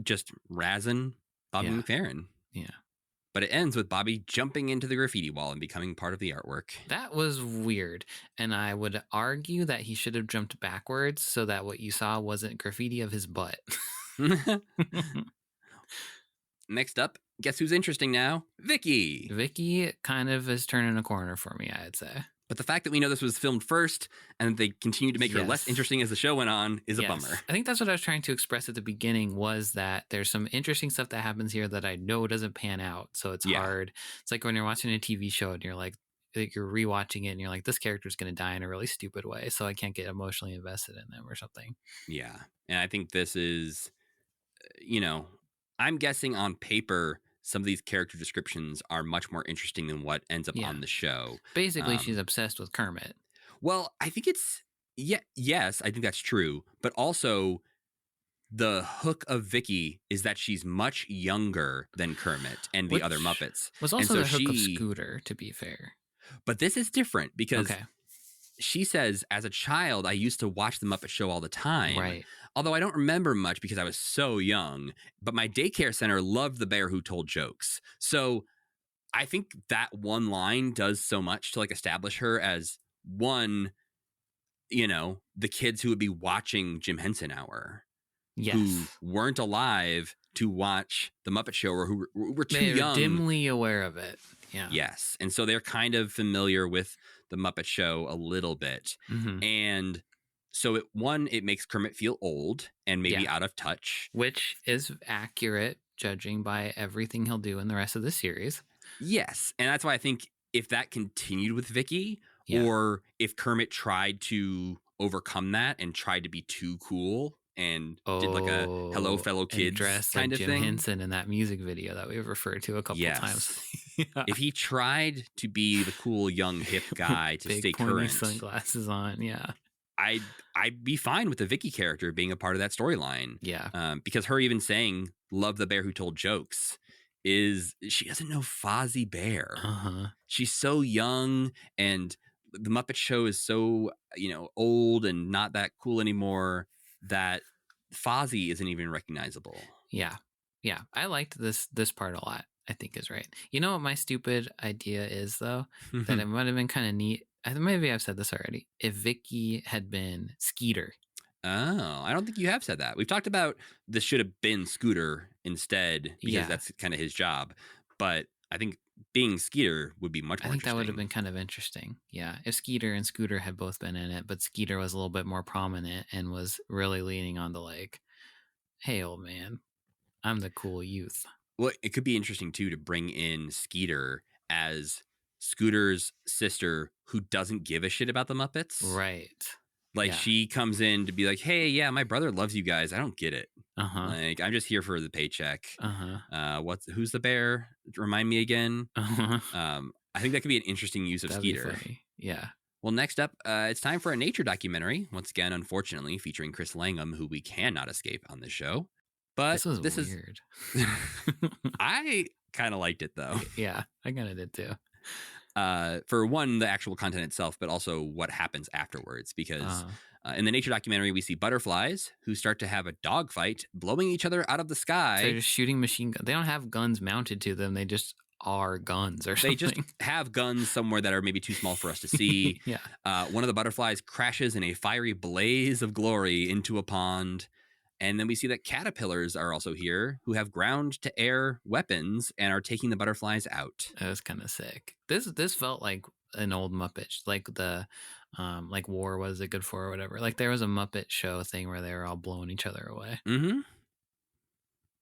Just razzing Bobby McFerrin. Yeah. But it ends with Bobby jumping into the graffiti wall and becoming part of the artwork. That was weird. And I would argue that he should have jumped backwards so that what you saw wasn't graffiti of his butt. Next up, guess who's interesting now? Vicky. Vicky kind of is turning a corner for me, I'd say. But the fact that we know this was filmed first and they continued to make her less interesting as the show went on is a bummer. I think that's what I was trying to express at the beginning, was that there's some interesting stuff that happens here that I know doesn't pan out. So it's hard. It's like when you're watching a TV show and you're rewatching it and you're like, this character's going to die in a really stupid way, so I can't get emotionally invested in them or something. Yeah. And I think this is, I'm guessing on paper, some of these character descriptions are much more interesting than what ends up on the show. Basically, she's obsessed with Kermit. Well, I think it's, yes, I think that's true. But also, the hook of Vicky is that she's much younger than Kermit and the other Muppets. Was also the hook of Scooter, to be fair. But this is different because she says, as a child, I used to watch the Muppet Show all the time. Right. Although I don't remember much because I was so young. But my daycare center loved the bear who told jokes. So I think that one line does so much to like establish her as one, the kids who would be watching Jim Henson Hour. Yes. Who weren't alive to watch the Muppet Show or who were too young. Dimly aware of it. Yeah. Yes. And so they're kind of familiar with the Muppet Show a little bit. Mm-hmm. And so it makes Kermit feel old and maybe out of touch. Which is accurate, judging by everything he'll do in the rest of the series. Yes. And that's why I think if that continued with Vicky, or if Kermit tried to overcome that and tried to be too cool and did like a hello fellow kids kind of Jim thing. Henson in that music video that we've referred to a couple times. If he tried to be the cool young hip guy to stay current, sunglasses on, I'd be fine with the Vicky character being a part of that storyline. Yeah. Because her even saying "Love the bear who told jokes" is she doesn't know Fozzie Bear. She's so young, and the Muppet Show is so old and not that cool anymore that Fozzie isn't even recognizable. Yeah. I liked this part a lot. I think is right. You know what my stupid idea is, though? That it might have been kind of neat. Maybe I've said this already. If Vicky had been Skeeter. Oh, I don't think you have said that. We've talked about this should have been Scooter instead because that's kind of his job. But I think being Skeeter would be much more interesting. I think that would have been kind of interesting. Yeah. If Skeeter and Scooter had both been in it, but Skeeter was a little bit more prominent and was really leaning on the like, hey, old man, I'm the cool youth. Well, it could be interesting, too, to bring in Skeeter as Scooter's sister who doesn't give a shit about the Muppets. Right. Like she comes in to be like, hey, yeah, my brother loves you guys. I don't get it. Like, I'm just here for the paycheck. Who's the bear? Remind me again. I think that could be an interesting use of Skeeter. Yeah. Well, next up, it's time for a nature documentary. Once again, unfortunately, featuring Chris Langham, who we cannot escape on this show. But this is weird. I kind of liked it, though. Yeah, I kind of did, too. For one, the actual content itself, but also what happens afterwards. Because in the nature documentary, we see butterflies who start to have a dogfight, blowing each other out of the sky. So they're just shooting machine guns. They don't have guns mounted to them. They just are guns or something. They just have guns somewhere that are maybe too small for us to see. One of the butterflies crashes in a fiery blaze of glory into a pond. And then we see that caterpillars are also here who have ground-to-air weapons and are taking the butterflies out. That was kind of sick. This felt like an old Muppet, like the like War Was It Good For or whatever. Like there was a Muppet Show thing where they were all blowing each other away.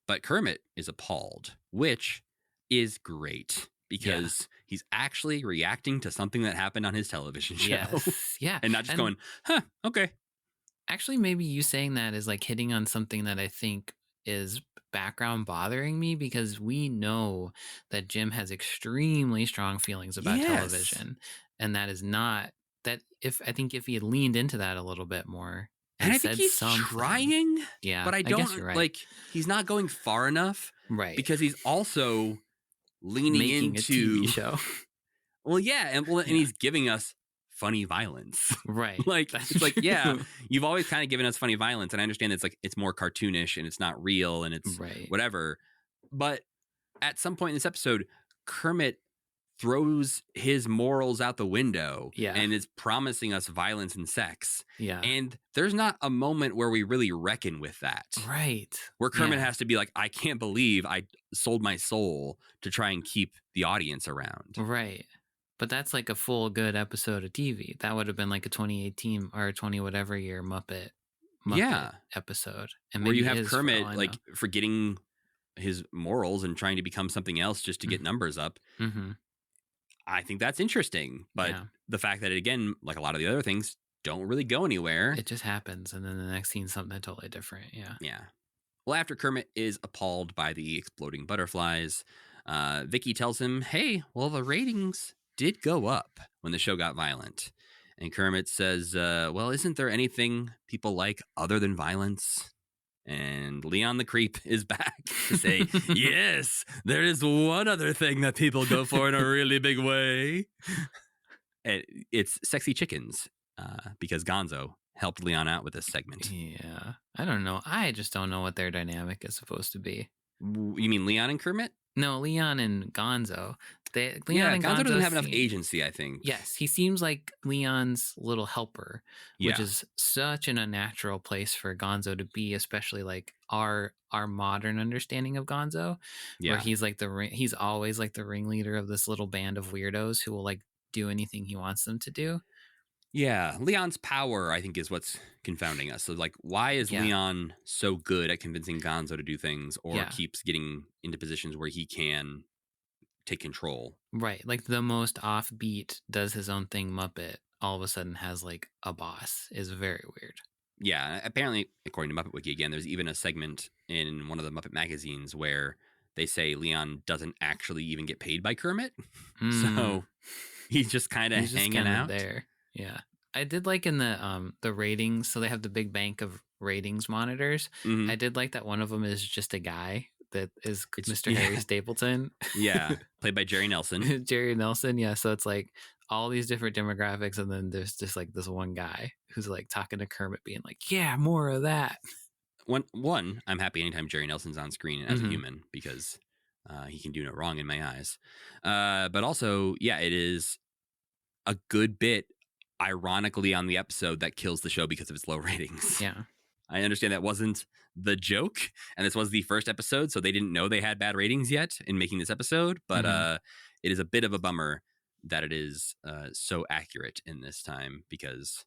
But Kermit is appalled, which is great because he's actually reacting to something that happened on his television show. And not just going, huh, okay. Actually, maybe you saying that is like hitting on something that I think is background bothering me, because we know that Jim has extremely strong feelings about television, and that is not that. If he had leaned into that a little bit more, and I think he's trying, but I don't like he's not going far enough, right? Because he's also leaning into a TV show. And he's giving us funny violence, right? Like it's like, you've always kind of given us funny violence, and I understand it's like it's more cartoonish and it's not real and it's whatever, but at some point in this episode, Kermit throws his morals out the window Yeah. and is promising us violence and sex. Yeah. And there's not a moment where we really reckon with that. Right. Where Kermit Yeah. has to be like, I can't believe I sold my soul to try and keep the audience around. Right. But that's like a full good episode of TV. That would have been like a 2018 or 20 whatever year Muppet episode. And where maybe you have it is, for all Kermit I like know. forgetting his morals and trying to become something else just to get numbers up. Mm-hmm. I think that's interesting. But the fact that, again, like a lot of the other things, don't really go anywhere. It just happens. And then the next scene's something totally different. Yeah. Yeah. Well, after Kermit is appalled by the exploding butterflies, Vicky tells him, hey, well, the ratings did go up when the show got violent. And Kermit says, well, isn't there anything people like other than violence? And Leon the Creep is back to say, yes, there is one other thing that people go for in a really big way. And it's sexy chickens, because Gonzo helped Leon out with this segment. Yeah. I don't know. I just don't know what their dynamic is supposed to be. You mean Leon and Kermit? No, Leon and Gonzo. Leon and Gonzo doesn't have enough agency, I think. Yes, he seems like Leon's little helper, which Yeah. is such an unnatural place for Gonzo to be, especially like our modern understanding of Gonzo, where he's like he's always like the ringleader of this little band of weirdos who will like do anything he wants them to do. Yeah, Leon's power, I think, is what's confounding us. So, like, why is Leon so good at convincing Gonzo to do things, or keeps getting into positions where he can take control? Right, like the most offbeat, does his own thing Muppet all of a sudden has like a boss is very weird. Yeah, apparently, according to Muppet Wiki again, there's even a segment in one of the Muppet magazines where they say Leon doesn't actually even get paid by Kermit. So he's just kind of hanging out there. Yeah. I did like in the ratings, so they have the big bank of ratings monitors. I did like that one of them is just a guy that is Mr. Harry Stapleton. Yeah, played by Jerry Nelson. Jerry Nelson, yeah. So it's like all these different demographics, and then there's just like this one guy who's like talking to Kermit, being like, yeah, more of that. One, I'm happy anytime Jerry Nelson's on screen as a human, because he can do no wrong in my eyes. But also, yeah, it is a good bit, ironically, on the episode that kills the show because of its low ratings. Yeah. I understand that wasn't the joke, and this was the first episode, so they didn't know they had bad ratings yet in making this episode, but it is a bit of a bummer that it is so accurate in this time, because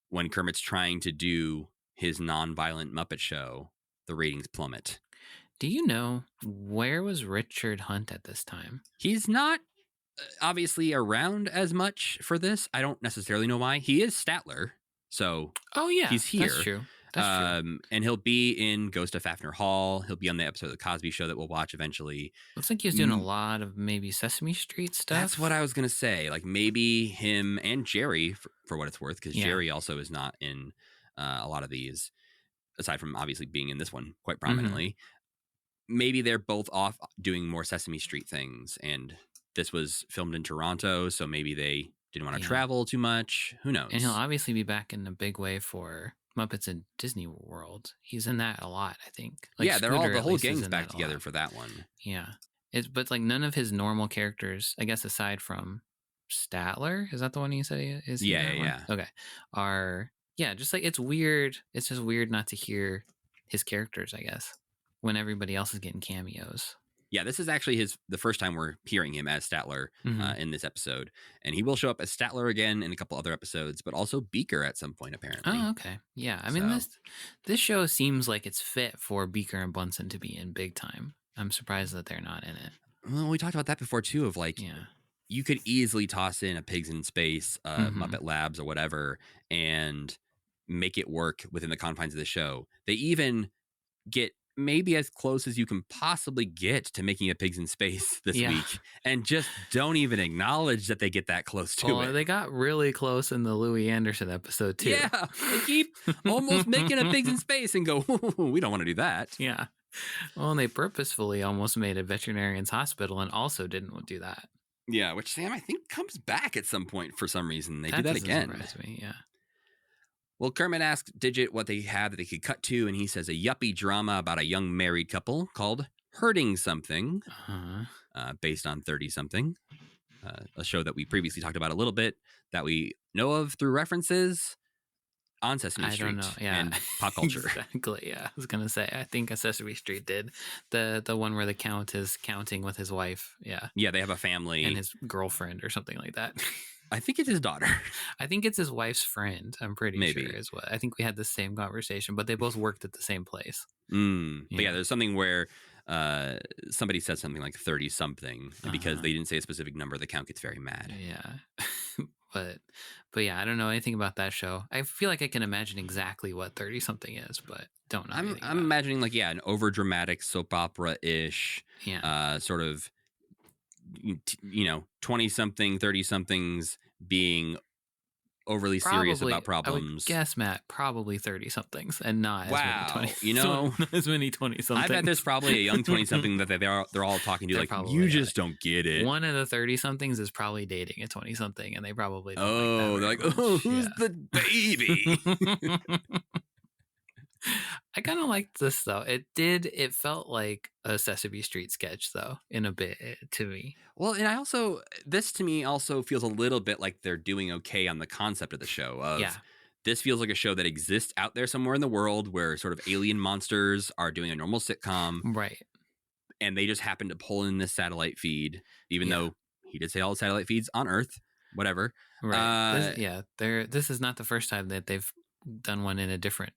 when Kermit's trying to do his non-violent Muppet show, the ratings plummet. Do you know, where was Richard Hunt at this time? He's not obviously around as much for this. I don't necessarily know why. He is Statler, so he's here. That's true. That's true. And he'll be in Ghost of Fafner Hall. He'll be on the episode of The Cosby Show that we'll watch eventually. Looks like he was doing a lot of maybe Sesame Street stuff. That's what I was going to say. Like maybe him and Jerry, for what it's worth, because Jerry also is not in a lot of these, aside from obviously being in this one quite prominently. Maybe they're both off doing more Sesame Street things, and this was filmed in Toronto, so maybe they didn't want to travel too much. Who knows? And he'll obviously be back in a big way for Muppets in Disney World. He's in that a lot, I think. Like yeah, the whole gang's back together for that one. Yeah. But like none of his normal characters, I guess aside from Statler, is that the one you said he is? Yeah. Okay. Are just like it's weird. It's just weird not to hear his characters, I guess, when everybody else is getting cameos. Yeah, this is actually the first time we're hearing him as Statler in this episode. And he will show up as Statler again in a couple other episodes, but also Beaker at some point, apparently. Oh, okay. Yeah, I mean, this show seems like it's fit for Beaker and Bunsen to be in big time. I'm surprised that they're not in it. Well, we talked about that before, too, of like, you could easily toss in a Pigs in Space, Muppet Labs or whatever, and make it work within the confines of the show. They even get maybe as close as you can possibly get to making a Pigs in Space this week, and just don't even acknowledge that they get that close to it. They got really close in the Louis Anderson episode too. Yeah, they keep almost making a Pigs in Space and go, we don't want to do that. Yeah. Well, and they purposefully almost made a veterinarian's hospital and also didn't do that. Yeah, which Sam, I think, comes back at some point for some reason. They do that again. Surprise me, yeah. Well, Kermit asks Digit what they have that they could cut to, and he says a yuppie drama about a young married couple called Hurting Something, based on 30-something. a show that we previously talked about a little bit that we know of through references on Sesame Street I don't know. Yeah. and pop culture. Exactly. Yeah. I was gonna say. I think a Sesame Street did the one where the count is counting with his wife. Yeah. Yeah, they have a family And his girlfriend or something like that. I think it's his daughter. I think it's his wife's friend. I'm pretty Maybe. sure is what I think we had the same conversation, but they both worked at the same place. But yeah, there's something where somebody said something like 30 something, and because they didn't say a specific number, the count gets very mad. Yeah. but yeah, I don't know anything about that show. I feel like I can imagine exactly what 30 something is, but don't know. I'm imagining like an over dramatic soap opera ish, sort of 20 something, 30 somethings being overly serious about problems. I would guess, Matt, probably 30 somethings and not as many 20. Not as many 20 somethings. I bet there's probably a young 20 something that they're all talking to like, you just don't get it. One of the 30 somethings is probably dating a 20 something, and they probably don't they're like, who's the baby? I kind of liked this though. It felt like a Sesame Street sketch though, in a bit to me. Well, and this to me also feels a little bit like they're doing okay on the concept of the show. This feels like a show that exists out there somewhere in the world where sort of alien monsters are doing a normal sitcom. Right. And they just happen to pull in this satellite feed, even though he did say all the satellite feeds on Earth, whatever. Right. This is not the first time that they've done one in a different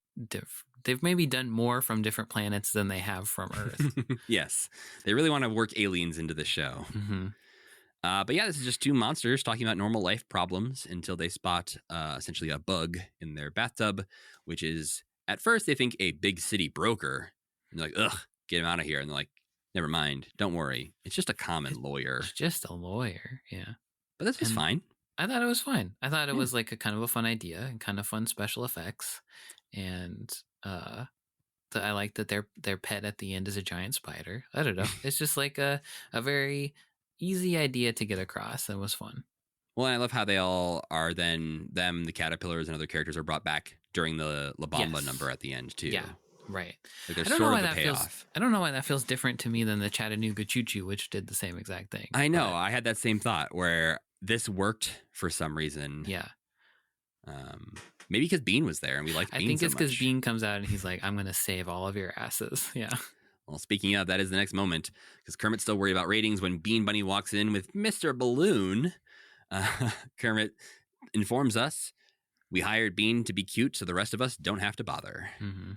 they've maybe done more from different planets than they have from Earth. Yes. They really want to work aliens into the show. Mm-hmm. But yeah, this is just two monsters talking about normal life problems until they spot essentially a bug in their bathtub, which is, at first, they think a big city broker. And they're like, ugh, get him out of here. And they're like, never mind. Don't worry. It's just a common lawyer. It's just a lawyer. Yeah. But this was fine. I thought it was fine. I thought it was like a kind of a fun idea and kind of fun special effects. And I like that their pet at the end is a giant spider. I don't know. It's just like a very easy idea to get across, and was fun. Well, I love how they all are then the caterpillars and other characters are brought back during the La Bamba number at the end too. Yeah, right. Like there's sort of a payoff. I don't know why that feels different to me than the Chattanooga Choo Choo, which did the same exact thing. I know. I had that same thought where this worked for some reason. Yeah. Maybe because Bean was there and we liked Bean so much. I think it's because Bean comes out and he's like, I'm going to save all of your asses. Yeah. Well, speaking of, that is the next moment because Kermit's still worried about ratings when Bean Bunny walks in with Mr. Balloon. Kermit informs us, we hired Bean to be cute so the rest of us don't have to bother. Mm-hmm.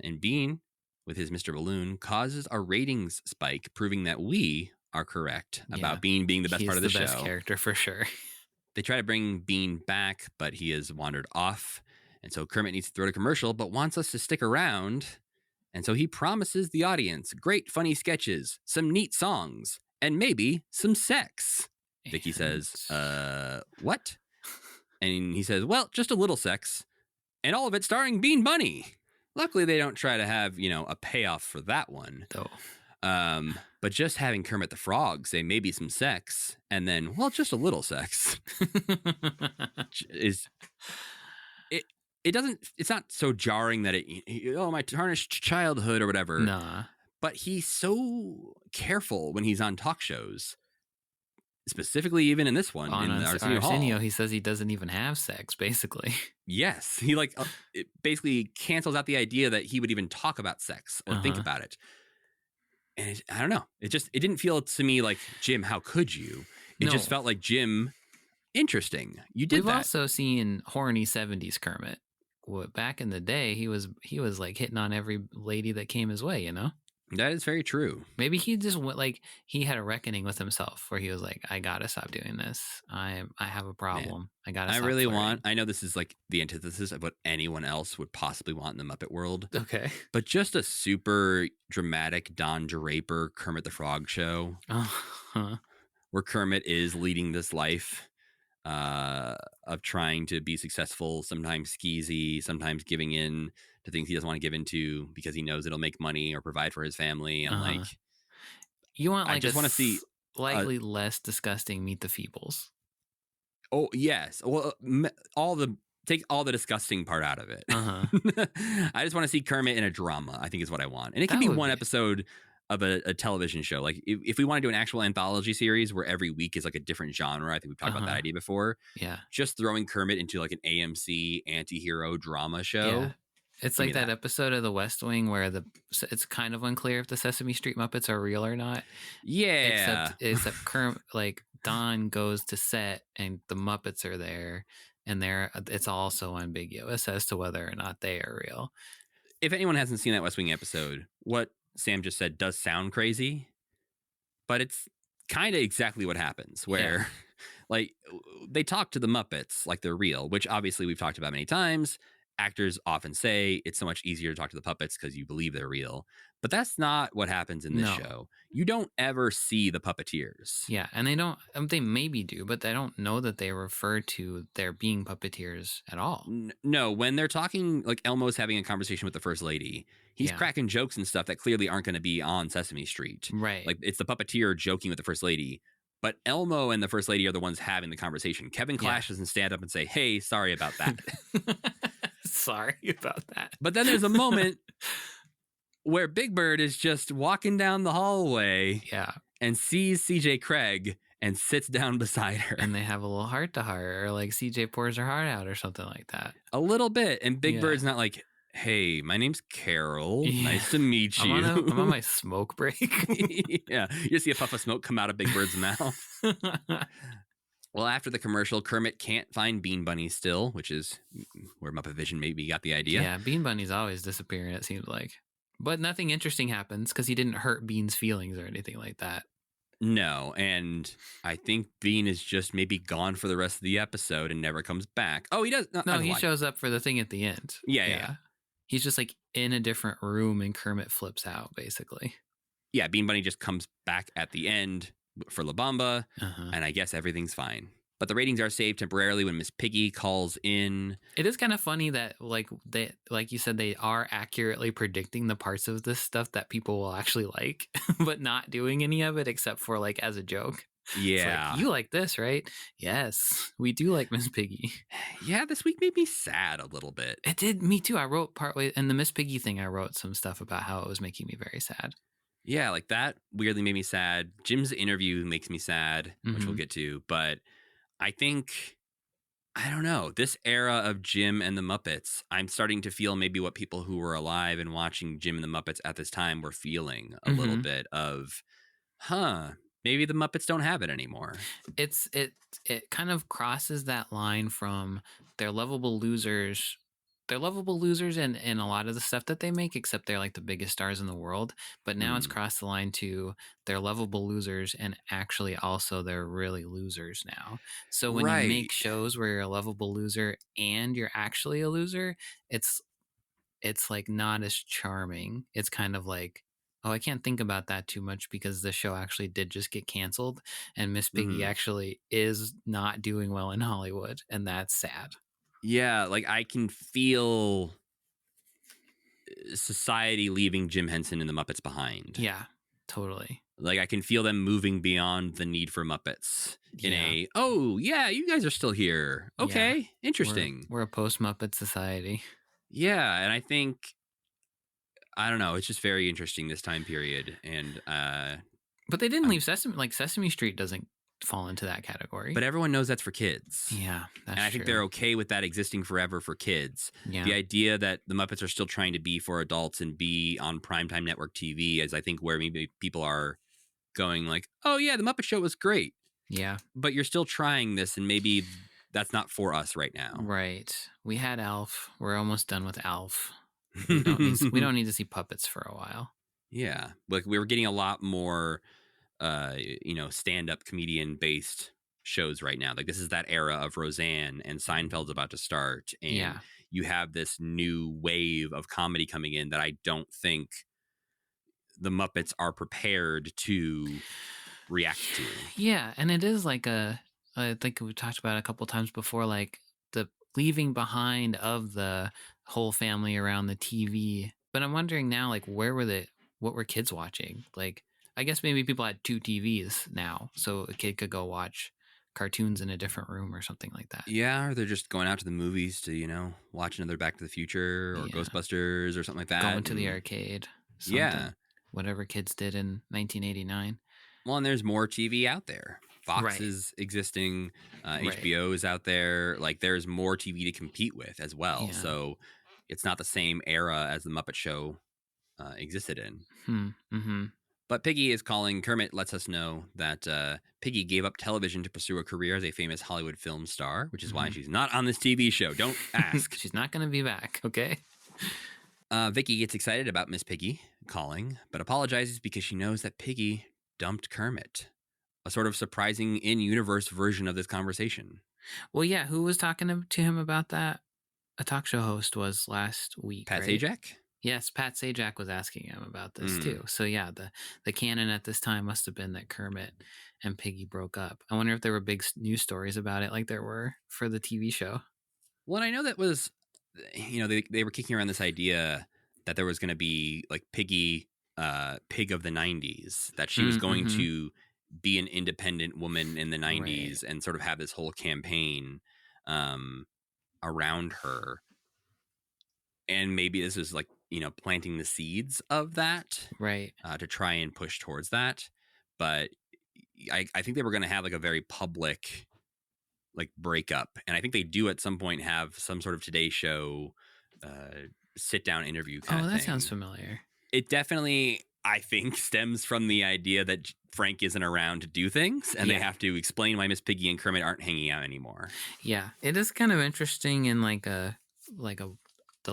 And Bean, with his Mr. Balloon, causes a ratings spike, proving that we are correct about Bean being the best part of the show. He's the best character for sure. They try to bring Bean back, but he has wandered off. And so Kermit needs to throw to commercial, but wants us to stick around. And so he promises the audience great funny sketches, some neat songs, and maybe some sex. Vicky says, what? And he says, well, just a little sex. And all of it starring Bean Bunny. Luckily, they don't try to have, a payoff for that one. But just having Kermit the Frog say maybe some sex and then, well, just a little sex it's not so jarring that my tarnished childhood or whatever. Nah. But he's so careful when he's on talk shows, specifically even in this one. On in Arsinio Hall. He says he doesn't even have sex, basically. Yes. He it basically cancels out the idea that he would even talk about sex or think about it. And I don't know. It didn't feel to me like, Jim, how could you? It just felt like, Jim, interesting. You did that. We've also seen horny 70s Kermit. Back in the day, he was like hitting on every lady that came his way, That is very true. Maybe he just went he had a reckoning with himself where he was like, I gotta stop doing this. I have a problem. Man, I know this is like the antithesis of what anyone else would possibly want in the Muppet world. Okay. But just a super dramatic Don Draper Kermit the Frog show where Kermit is leading this life of trying to be successful, sometimes skeezy, sometimes giving in to things he doesn't want to give into because he knows it'll make money or provide for his family. And you want I just want to see slightly less disgusting Meet the Feebles. Oh yes, well, take all the disgusting part out of it. I just want to see Kermit in a drama. I think is what I want, and it can be one episode of a television show. Like if we want to do an actual anthology series where every week is like a different genre, I think we've talked about that idea before. Yeah. Just throwing Kermit into like an AMC anti-hero drama show. Yeah. It's Give like me that episode of The West Wing where it's kind of unclear if the Sesame Street Muppets are real or not. Yeah. Except Kermit, like Don goes to set and the Muppets are there, and it's also ambiguous as to whether or not they are real. If anyone hasn't seen that West Wing episode, what Sam just said does sound crazy, but it's kind of exactly what happens where like they talk to the Muppets like they're real, which obviously we've talked about many times. Actors often say it's so much easier to talk to the puppets because you believe they're real. But that's not what happens in this show. You don't ever see the puppeteers. Yeah, and they maybe do, but they don't know that they refer to their being puppeteers at all. No, when they're talking, like Elmo's having a conversation with the First Lady, he's cracking jokes and stuff that clearly aren't going to be on Sesame Street. Right. Like it's the puppeteer joking with the First Lady. But Elmo and the First Lady are the ones having the conversation. Kevin Clash doesn't stand up and say, hey, sorry about that. Sorry about that. But then there's a moment where Big Bird is just walking down the hallway and sees CJ Craig and sits down beside her. And they have a little heart to heart, or like CJ pours her heart out or something like that. A little bit. And Big Bird's not like, hey, my name's Carol. Nice to meet you. I'm on my smoke break. Yeah. You see a puff of smoke come out of Big Bird's mouth. Well, after the commercial, Kermit can't find Bean Bunny still, which is where Muppet Vision maybe got the idea. Yeah, Bean Bunny's always disappearing, it seems like. But nothing interesting happens because he didn't hurt Bean's feelings or anything like that. No, and I think Bean is just maybe gone for the rest of the episode and never comes back. Oh, he does? No, he shows up for the thing at the end. Yeah. He's just like in a different room and Kermit flips out, basically. Yeah, Bean Bunny just comes back at the end for La Bamba, and I guess everything's fine. But the ratings are saved temporarily when Miss Piggy calls in. It is kind of funny that, like you said, they are accurately predicting the parts of this stuff that people will actually like, but not doing any of it except for like as a joke. Yeah. Like, you like this, right? Yes, we do like Miss Piggy. Yeah, this week made me sad a little bit. It did. Me too. I wrote partway in the Miss Piggy thing. I wrote some stuff about how it was making me very sad. Yeah, like that weirdly made me sad. Jim's interview makes me sad, which we'll get to. But I think, I don't know, this era of Jim and the Muppets, I'm starting to feel maybe what people who were alive and watching Jim and the Muppets at this time were feeling a little bit of, maybe the Muppets don't have it anymore. It kind of crosses that line from they're lovable losers. They're lovable losers in a lot of the stuff that they make, except they're like the biggest stars in the world. But now it's crossed the line to they're lovable losers and actually also they're really losers now. So when you make shows where you're a lovable loser and you're actually a loser, it's like not as charming. It's kind of like, oh, I can't think about that too much because the show actually did just get canceled and Miss Piggy actually is not doing well in Hollywood, and that's sad. Yeah, like I can feel society leaving Jim Henson and the Muppets behind. Yeah, totally. Like I can feel them moving beyond the need for Muppets in you guys are still here. Okay, interesting. We're a post-Muppet society. Yeah, and I think, I don't know, it's just very interesting this time period. And but they didn't leave Sesame Street doesn't fall into that category. But everyone knows that's for kids. Yeah, that's and I think they're okay with that existing forever for kids. Yeah. The idea that the Muppets are still trying to be for adults and be on primetime network TV is, I think, where maybe people are going like, oh yeah, the Muppet Show was great. Yeah. But you're still trying this and maybe that's not for us right now. Right. We had Alf. We're almost done with Alf. We don't need to see puppets for a while. Yeah. Like we were getting a lot more stand-up comedian based shows right now. Like this is that era of Roseanne and Seinfeld's about to start, and you have this new wave of comedy coming in that I don't think the Muppets are prepared to react to. Yeah, and it is like I think we talked about it a couple times before, like the leaving behind of the whole family around the TV. But I'm wondering now, like what were kids watching? Like I guess maybe people had 2 TVs now, so a kid could go watch cartoons in a different room or something like that. Yeah, or they're just going out to the movies to, watch another Back to the Future or Ghostbusters or something like that. Going to the arcade. Yeah. whatever kids did in 1989. Well, and there's more TV out there. Fox Right. is existing. Right. HBO is out there. Like, there's more TV to compete with as well. Yeah. So it's not the same era as the Muppet Show existed in. Mm-hmm. But Piggy is calling. Kermit lets us know that Piggy gave up television to pursue a career as a famous Hollywood film star, which is why she's not on this TV show. Don't ask. She's not going to be back, okay? Vicky gets excited about Miss Piggy calling, but apologizes because she knows that Piggy dumped Kermit. A sort of surprising in-universe version of this conversation. Well, yeah, who was talking to him about that? A talk show host was last week, Pat right? Sajak? Yes, Pat Sajak was asking him about this too. So yeah, the canon at this time must have been that Kermit and Piggy broke up. I wonder if there were big news stories about it like there were for the TV show. Well, I know that was, they were kicking around this idea that there was going to be like Piggy, Pig of the 90s, that she was going to be an independent woman in the 90s and sort of have this whole campaign around her. And maybe this is like, planting the seeds of that, right? To try and push towards that. But I think they were going to have like a very public like breakup, and I think they do at some point have some sort of Today Show sit down interview kind of thing. Oh, that sounds familiar. It definitely, I think, stems from the idea that Frank isn't around to do things, and they have to explain why Miss Piggy and Kermit aren't hanging out anymore. Yeah, it is kind of interesting in the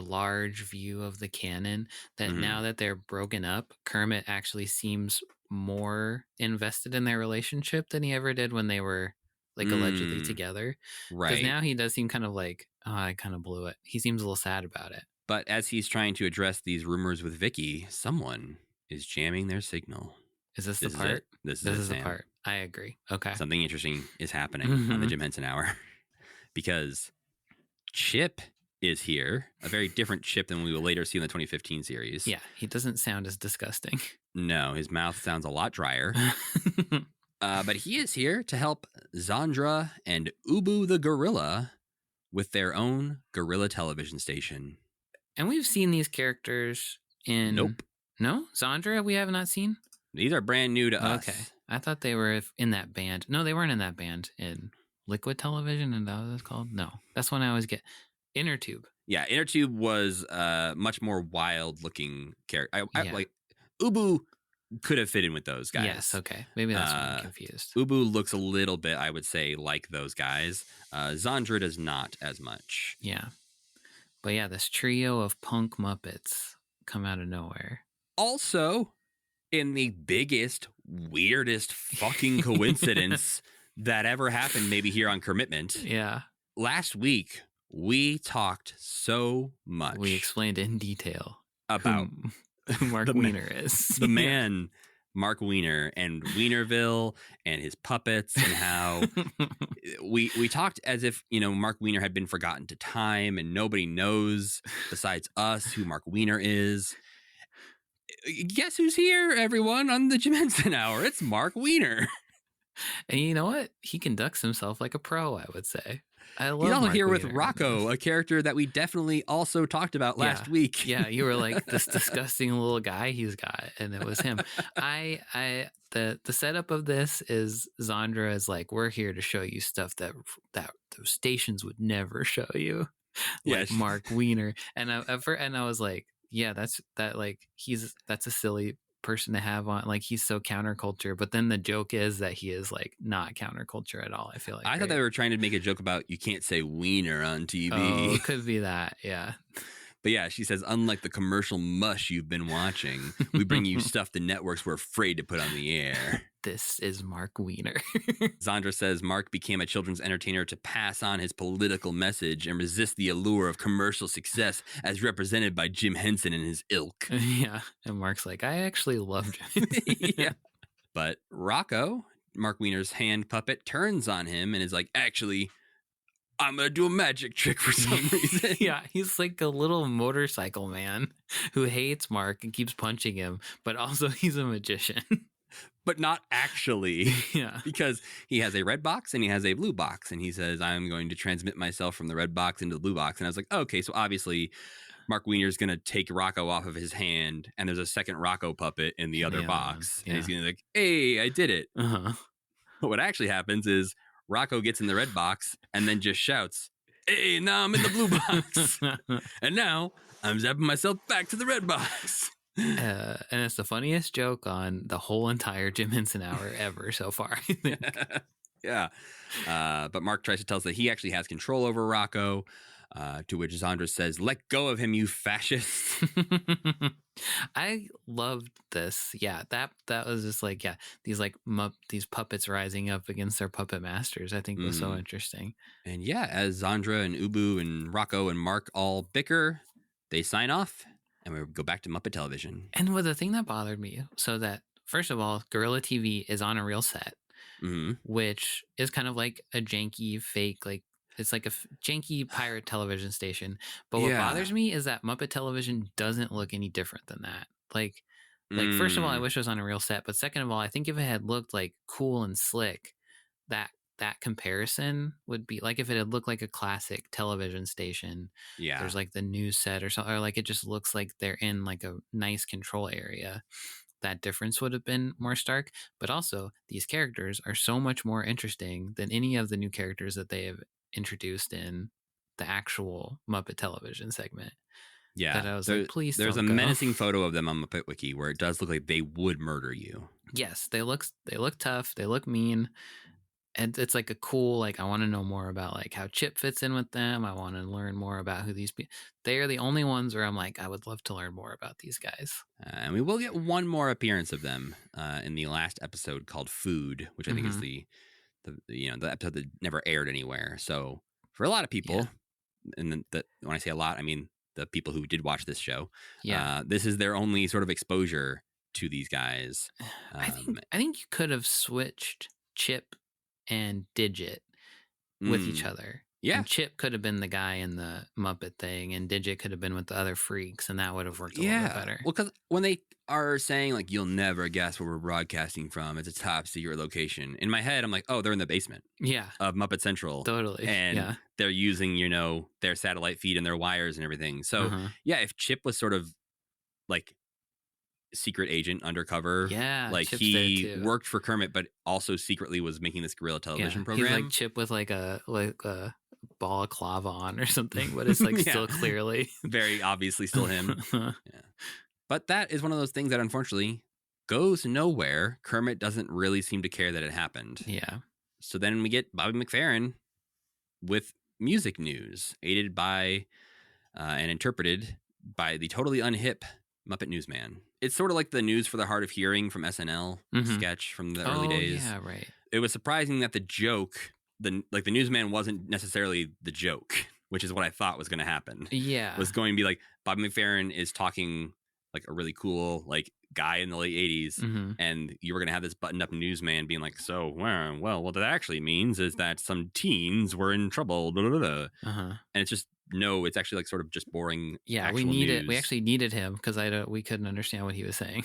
large view of the canon that now that they're broken up, Kermit actually seems more invested in their relationship than he ever did when they were like allegedly together. Right. Because now he does seem kind of like, oh, I kind of blew it. He seems a little sad about it. But as he's trying to address these rumors with Vicky, someone is jamming their signal. Is this the part? This is the part. I agree. Okay. Something interesting is happening on the Jim Henson Hour because Chip is here, a very different Chip than we will later see in the 2015 series. Yeah, he doesn't sound as disgusting. No, his mouth sounds a lot drier. But he is here to help Zandra and Ubu the gorilla with their own gorilla television station. And we've seen these characters in... Nope. No? Zandra we have not seen? These are brand new to us. Okay. I thought they were in that band. No, they weren't in that band in Liquid Television, and that was what it's called? No. That's one I always get. Inner Tube. Yeah, Inner Tube was much more wild-looking character. I like Ubu could have fit in with those guys. Yes, okay. Maybe that's why I'm confused. Ubu looks a little bit, I would say, like those guys. Zandra does not as much. Yeah. But yeah, this trio of punk Muppets come out of nowhere. Also, in the biggest, weirdest fucking coincidence that ever happened, maybe here on Kermitment. Yeah. Last week, we talked so much. We explained in detail about who Mark Wiener is. The man, Mark Wiener, and Wienerville and his puppets, and how we talked as if, Mark Wiener had been forgotten to time and nobody knows besides us who Mark Wiener is. Guess who's here, everyone, on the Jim Henson Hour? It's Mark Wiener. And you know what? He conducts himself like a pro, I would say. I love He's also Mark here with Wiener. Rocco, a character that we definitely also talked about last week. Yeah, you were like, this disgusting little guy he's got, and it was him. The setup of this is Zandra is like, we're here to show you stuff that those stations would never show you. Like Mark Wiener. And I was like, yeah, that's a silly person to have on, like, he's so counterculture, but then the joke is that he is like not counterculture at all. I feel like I thought they were trying to make a joke about you can't say wiener on TV. Oh, it could be that. Yeah. But yeah, she says, unlike the commercial mush you've been watching, we bring you stuff the networks were afraid to put on the air. This is Mark Wiener. Zandra says Mark became a children's entertainer to pass on his political message and resist the allure of commercial success as represented by Jim Henson and his ilk. Yeah. And Mark's like, I actually love Jim. Yeah. But Rocco, Mark Wiener's hand puppet, turns on him and is like, actually, I'm going to do a magic trick for some reason. Yeah, he's like a little motorcycle man who hates Mark and keeps punching him, but also he's a magician. But not actually. Yeah. Because he has a red box and he has a blue box. And he says, I'm going to transmit myself from the red box into the blue box. And I was like, okay, so obviously Mark Wiener's going to take Rocco off of his hand, and there's a second Rocco puppet in the other box. And he's going to be like, hey, I did it. But what actually happens is Rocco gets in the red box and then just shouts, hey, now I'm in the blue box. And now I'm zapping myself back to the red box. And it's the funniest joke on the whole entire Jim Henson Hour ever so far, I think. Yeah. But Mark tries to tell us that he actually has control over Rocco, to which Zandra says, let go of him, you fascist. I loved this. Yeah, that was just like, yeah, these like these puppets rising up against their puppet masters, I think was so interesting. And yeah, as Zandra and Ubu and Rocco and Mark all bicker, they sign off and we go back to Muppet Television. And with the thing that bothered me, so that first of all, Gorilla TV is on a real set, which is kind of like a janky fake, like it's like a janky pirate television station. But what bothers me is that Muppet Television doesn't look any different than that. Like first of all, I wish it was on a real set, but second of all, I think if it had looked like cool and slick, that comparison would be like if it had looked like a classic television station. Yeah, there's like the news set or something, or like it just looks like they're in like a nice control area. That difference would have been more stark. But also, these characters are so much more interesting than any of the new characters that they have introduced in the actual Muppet Television segment. Yeah, that I was like, please. There's a menacing photo of them on Muppet Wiki where it does look like they would murder you. Yes, they look tough. They look mean. And it's like a cool, like, I want to know more about like how Chip fits in with them. I want to learn more about who these people. They are the only ones where I'm like, I would love to learn more about these guys. And we will get one more appearance of them in the last episode called Food, which I think is the episode that never aired anywhere. So for a lot of people, and when I say a lot, I mean the people who did watch this show. This is their only sort of exposure to these guys. I think you could have switched Chip and Digit with each other. Yeah. And Chip could have been the guy in the Muppet thing, and Digit could have been with the other freaks, and that would have worked a little bit better. Well, because when they are saying, like, you'll never guess where we're broadcasting from, it's a top secret location. In my head, I'm like, oh, they're in the basement of Muppet Central. Totally. And they're using, their satellite feed and their wires and everything. So, if Chip was sort of like secret agent undercover, like Chip's he worked for Kermit but also secretly was making this guerrilla television program. He's like Chip with like a balaclava on or something, but it's like still clearly very obviously still him. But that is one of those things that unfortunately goes nowhere. Kermit doesn't really seem to care that it happened. So then we get Bobby McFerrin with music news, aided by and interpreted by the totally unhip Muppet Newsman. It's sort of like the News for the Hard of Hearing from SNL sketch from the early days. Yeah, right. It was surprising that the joke, the Newsman wasn't necessarily the joke, which is what I thought was going to happen. Yeah. Was going to be like Bobby McFerrin is talking like a really cool like guy in the late 80s, and you were going to have this buttoned up newsman being like, so, well, what that actually means is that some teens were in trouble. Blah, blah, blah. And it's just, no, it's actually like sort of just boring. Yeah, we actually needed him because we couldn't understand what he was saying.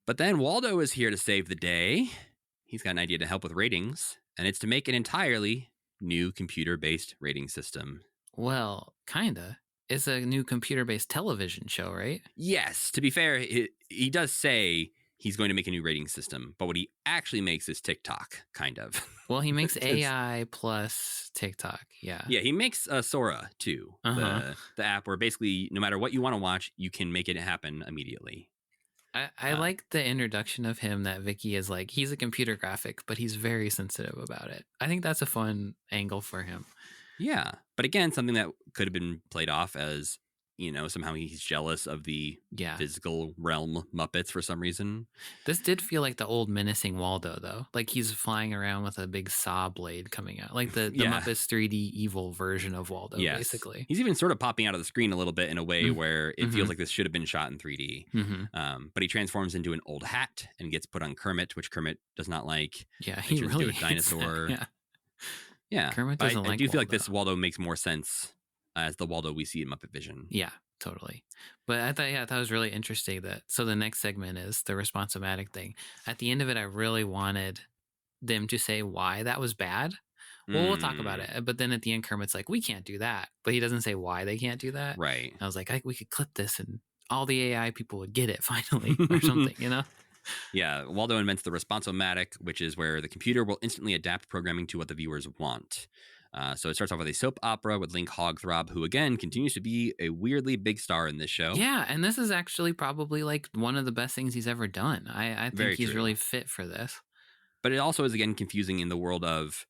But then Waldo is here to save the day. He's got an idea to help with ratings, and it's to make an entirely new computer-based rating system. Well, kinda. It's a new computer-based television show, right? Yes. To be fair, he does say he's going to make a new rating system, but what he actually makes is TikTok, kind of. Well, he makes AI plus TikTok, yeah. Yeah, he makes Sora, too, the app where basically no matter what you want to watch, you can make it happen immediately. I like the introduction of him that Vicky is like, he's a computer graphic, but he's very sensitive about it. I think that's a fun angle for him. Yeah. But again, something that could have been played off as, somehow he's jealous of the physical realm Muppets for some reason. This did feel like the old menacing Waldo, though. Like he's flying around with a big saw blade coming out. Like the Muppets 3D evil version of Waldo, basically. He's even sort of popping out of the screen a little bit in a way where it feels like this should have been shot in 3D. But he transforms into an old hat and gets put on Kermit, which Kermit does not like. Yeah, he really hates a dinosaur. That. Yeah. Kermit doesn't like I do feel Waldo. like this Waldo makes more sense as the Waldo we see in Muppet Vision. Yeah, totally. But I thought it was really interesting so the next segment is the Responsomatic thing. At the end of it, I really wanted them to say why that was bad. Well, we'll talk about Mm, it. But then at the end, Kermit's like, we can't do that. But he doesn't say why they can't do that. right. I was like, we could clip this and all the AI people would get it finally or something, you know? Yeah, Waldo invents the responsomatic, which is where the computer will instantly adapt programming to what the viewers want. So it starts off with a soap opera with Link Hogthrob, who again continues to be a weirdly big star in this show. Yeah, and this is actually probably like one of the best things he's ever done. I think Very he's true. really fit for this. But it also is again confusing in the world of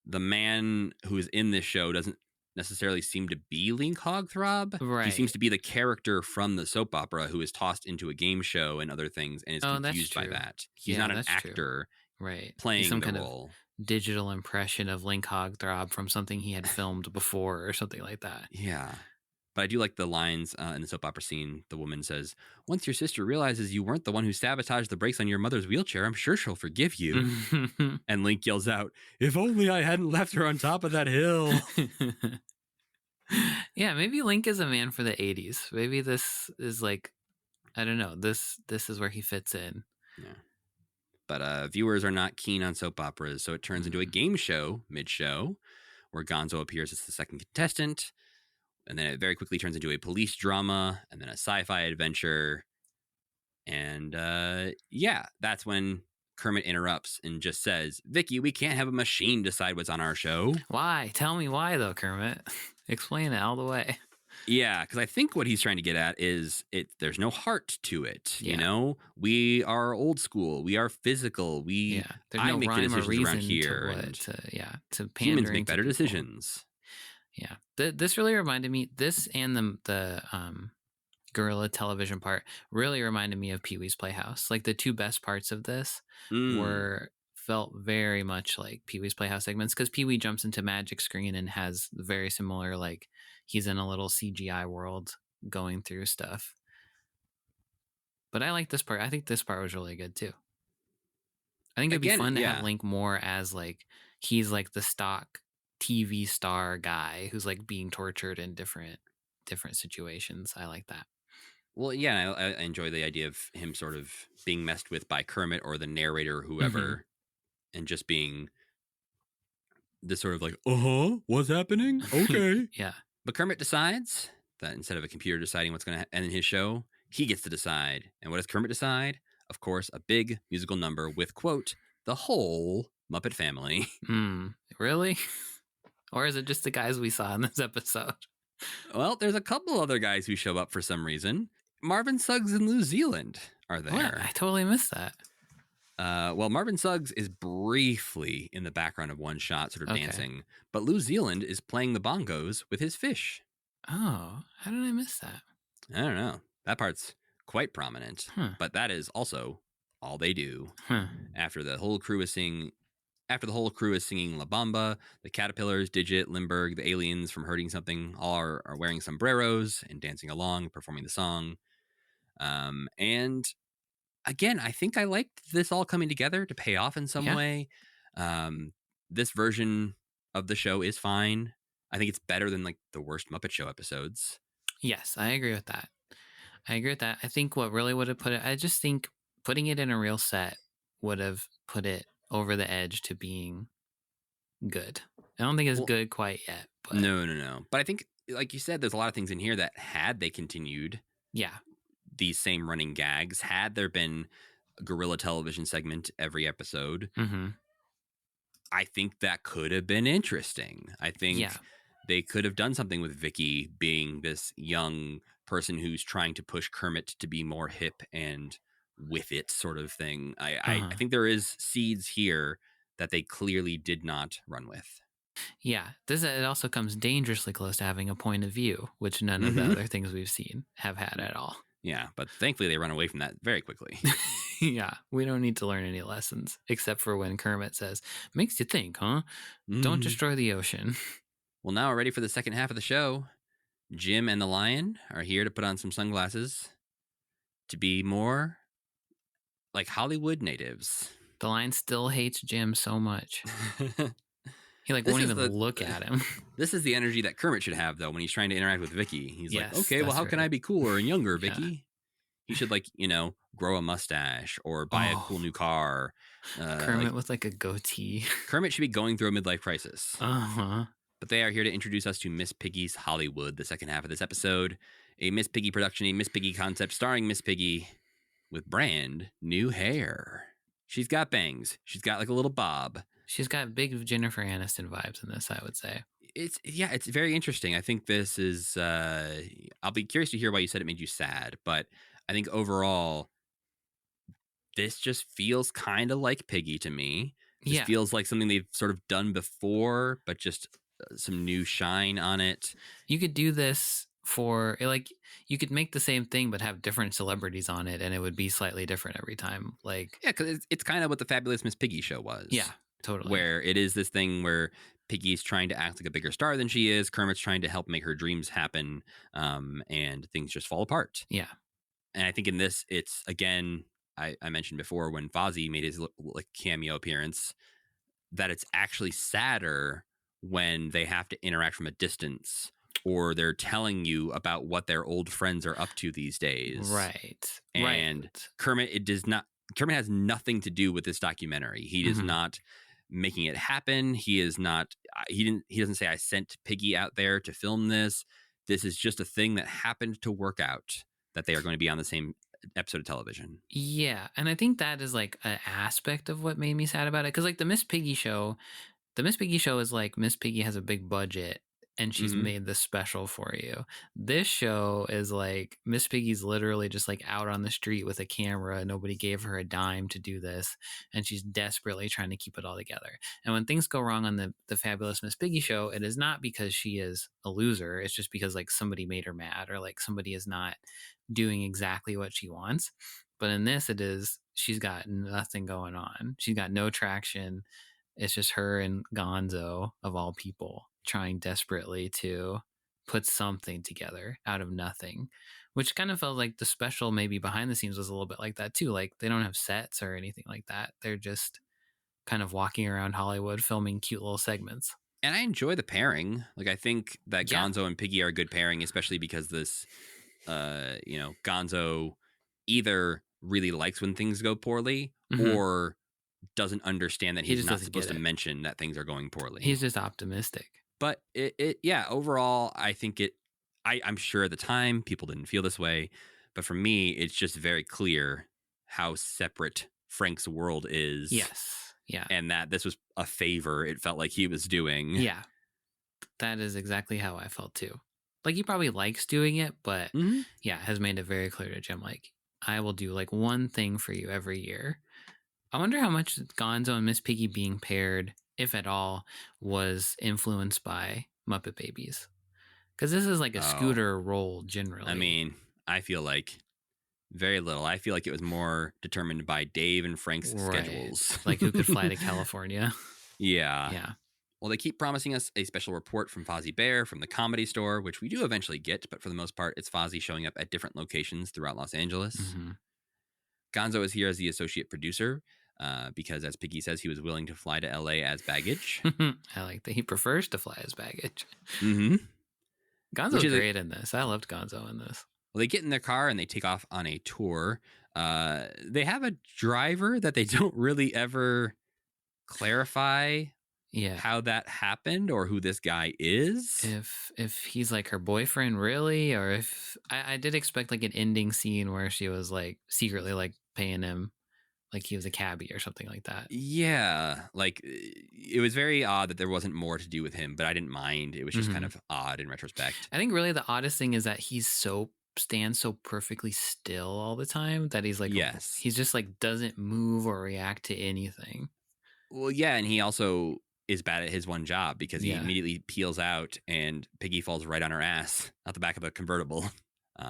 the man who is in this show doesn't necessarily seem to be Link Hogthrob. Right. He seems to be the character from the soap opera who is tossed into a game show and other things and is Oh, that's confused by true. that. He's Yeah, not an that's true. actor Right. He's playing some the kind role. of digital impression of Link Hogthrob from something he had filmed before or something like that. Yeah. But I do like the lines in the soap opera scene. The woman says, "Once your sister realizes you weren't the one who sabotaged the brakes on your mother's wheelchair, I'm sure she'll forgive you." And Link yells out, "If only I hadn't left her on top of that hill." Yeah, maybe Link is a man for the 80s. Maybe this is like, I don't know. This is where he fits in. Yeah. But viewers are not keen on soap operas, so it turns into a game show mid-show where Gonzo appears as the second contestant. And then it very quickly turns into a police drama and then a sci-fi adventure. And yeah, that's when Kermit interrupts and just says, "Vicky, we can't have a machine decide what's on our show." Why? Tell me why, though, Kermit. Explain it all the way. Yeah, because I think what he's trying to get at is there's no heart to it. Yeah. You know, we are old school. We are physical. There's I no make the rhyme or decisions reason around here. to And to pandering humans make to better people. decisions. Yeah, this really reminded me. This and the guerrilla television part really reminded me of Pee-wee's Playhouse. Like the two best parts of this felt very much like Pee-wee's Playhouse segments because Pee-wee jumps into magic screen and has very similar, like he's in a little CGI world going through stuff. But I like this part. I think this part was really good too. I think it'd be fun to have Link more as like he's like the stock TV star guy who's like being tortured in different situations. I like that. Well, yeah, I enjoy the idea of him sort of being messed with by Kermit or the narrator or whoever, and just being this sort of like, what's happening? Okay. Yeah. But Kermit decides that instead of a computer deciding what's going to end in his show, he gets to decide. And what does Kermit decide? Of course, a big musical number with, quote, the whole Muppet family. Really? Or is it just the guys we saw in this episode? Well, there's a couple other guys who show up for some reason. Marvin Suggs and New Zealand are there. What? I totally missed that. Well, Marvin Suggs is briefly in the background of one shot, sort of dancing, but New Zealand is playing the bongos with his fish. Oh, how did I miss that? I don't know. That part's quite prominent, but that is also all they do. After the whole crew is singing La Bamba, the Caterpillars, Digit, Limburg, the aliens from Hurting Something all are wearing sombreros and dancing along, performing the song. And again, I think I liked this all coming together to pay off in some way. This version of the show is fine. I think it's better than like the worst Muppet Show episodes. Yes, I agree with that. I think what really would have put it, I just think putting it in a real set would have put it over the edge to being good. I don't think it's good quite yet. But No. But I think, like you said, there's a lot of things in here that had they continued these same running gags, had there been a guerrilla television segment every episode, I think that could have been interesting. I think they could have done something with Vicky being this young person who's trying to push Kermit to be more hip and with it sort of thing. I think there is seeds here that they clearly did not run with. Yeah, it also comes dangerously close to having a point of view, which none of the other things we've seen have had at all. Yeah, but thankfully they run away from that very quickly. Yeah, we don't need to learn any lessons, except for when Kermit says, "Makes you think, huh? Don't destroy the ocean." Well, now we're ready for the second half of the show. Jim and the Lion are here to put on some sunglasses to be more like Hollywood natives. The Lion still hates Jim so much. He won't even look at him. This is the energy that Kermit should have, though, when he's trying to interact with Vicky. He's like, okay, how can I be cooler and younger, Vicky? He should grow a mustache or buy a cool new car. Kermit with like a goatee. Kermit should be going through a midlife crisis. Uh-huh. But they are here to introduce us to Miss Piggy's Hollywood, the second half of this episode. A Miss Piggy production, a Miss Piggy concept starring Miss Piggy with brand new hair. She's got bangs. She's got like a little bob. She's got big Jennifer Aniston vibes in this, I would say. It's very interesting. I think this is I'll be curious to hear why you said it made you sad, but I think overall this just feels kind of like Piggy to me. This feels like something they've sort of done before, but just some new shine on it. You could do this for like, you could make the same thing but have different celebrities on it, and it would be slightly different every time. Like, yeah, because it's kind of what the Fabulous Miss Piggy show was. Yeah, totally. Where it is this thing where Piggy's trying to act like a bigger star than she is. Kermit's trying to help make her dreams happen, and things just fall apart. Yeah. And I think in this, it's, again, I mentioned before when Fozzie made his like cameo appearance, that it's actually sadder when they have to interact from a distance, or they're telling you about what their old friends are up to these days. Right. And Kermit has nothing to do with this documentary. He is not making it happen. He doesn't say, I sent Piggy out there to film this. This is just a thing that happened to work out, that they are going to be on the same episode of television. Yeah. And I think that is like an aspect of what made me sad about it. Because like the Miss Piggy show is like Miss Piggy has a big budget and she's made this special for you. This show is like Miss Piggy's literally just like out on the street with a camera. Nobody gave her a dime to do this, and she's desperately trying to keep it all together. And when things go wrong on the Fabulous Miss Piggy show, it is not because she is a loser. It's just because like somebody made her mad, or like somebody is not doing exactly what she wants. But in this, it is, she's got nothing going on. She's got no traction. It's just her and Gonzo, of all people, trying desperately to put something together out of nothing, which kind of felt like the special maybe behind the scenes was a little bit like that too. Like they don't have sets or anything like that. They're just kind of walking around Hollywood filming cute little segments. And I enjoy the pairing. Like, I think that Gonzo and Piggy are a good pairing, especially because this, Gonzo either really likes when things go poorly or doesn't understand that he's not supposed to mention that things are going poorly. He's just optimistic. But overall, I think I'm sure at the time people didn't feel this way, but for me, it's just very clear how separate Frank's world is. Yes. Yeah. And that this was a favor it felt like he was doing. Yeah. That is exactly how I felt too. Like, he probably likes doing it, but has made it very clear to Jim, like, I will do like one thing for you every year. I wonder how much Gonzo and Miss Piggy being paired, if at all, was influenced by Muppet Babies. Because this is like a Scooter role generally. I mean, I feel like very little. I feel like it was more determined by Dave and Frank's schedules. Like who could fly to California. Yeah. Yeah. Well, they keep promising us a special report from Fozzie Bear from the Comedy Store, which we do eventually get, but for the most part, it's Fozzie showing up at different locations throughout Los Angeles. Gonzo is here as the associate producer, because, as Piggy says, he was willing to fly to LA as baggage. I like that he prefers to fly as baggage. Gonzo's great in this. I loved Gonzo in this. Well, they get in their car and they take off on a tour. They have a driver that they don't really ever clarify how that happened or who this guy is. If he's like her boyfriend, really, or if I did expect like an ending scene where she was like secretly like paying him like he was a cabbie or something like that. Yeah, like it was very odd that there wasn't more to do with him, but I didn't mind. It was just kind of odd in retrospect. I think really the oddest thing is that he's stands so perfectly still all the time that he's like, he's just like doesn't move or react to anything. Well, yeah, and he also is bad at his one job because he immediately peels out and Piggy falls right on her ass out the back of a convertible.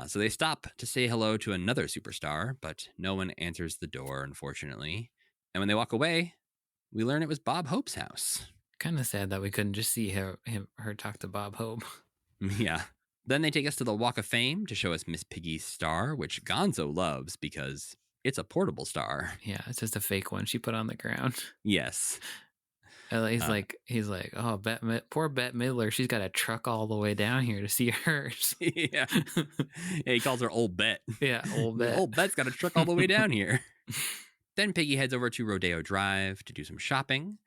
So they stop to say hello to another superstar, but no one answers the door, unfortunately. And when they walk away, we learn it was Bob Hope's house. Kind of sad that we couldn't just see her talk to Bob Hope. Yeah. Then they take us to the Walk of Fame to show us Miss Piggy's star, which Gonzo loves because it's a portable star. Yeah, it's just a fake one she put on the ground. Yes. He's like, oh, poor Bette Midler. She's got a truck all the way down here to see hers. Yeah. He calls her Old Bet. Yeah, Old Bet. Old Bet's got a truck all the way down here. Then Piggy heads over to Rodeo Drive to do some shopping.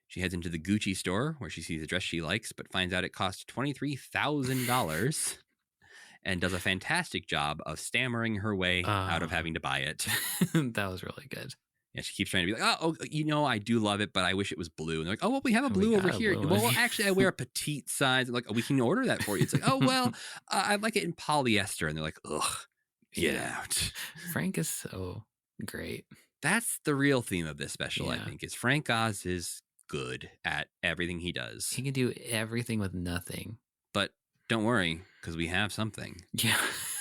She heads into the Gucci store where she sees a dress she likes, but finds out it costs $23,000 and does a fantastic job of stammering her way out of having to buy it. That was really good. Yeah, she keeps trying to be like, oh, I do love it, but I wish it was blue. And they're like, oh, well, we have a blue over here. Well, actually, I wear a petite size. I'm like, oh, we can order that for you. It's like, oh, well, I like it in polyester. And they're like, ugh, get out. Frank is so great. That's the real theme of this special, I think, is Frank Oz is good at everything he does. He can do everything with nothing. But don't worry, because we have something. Yeah.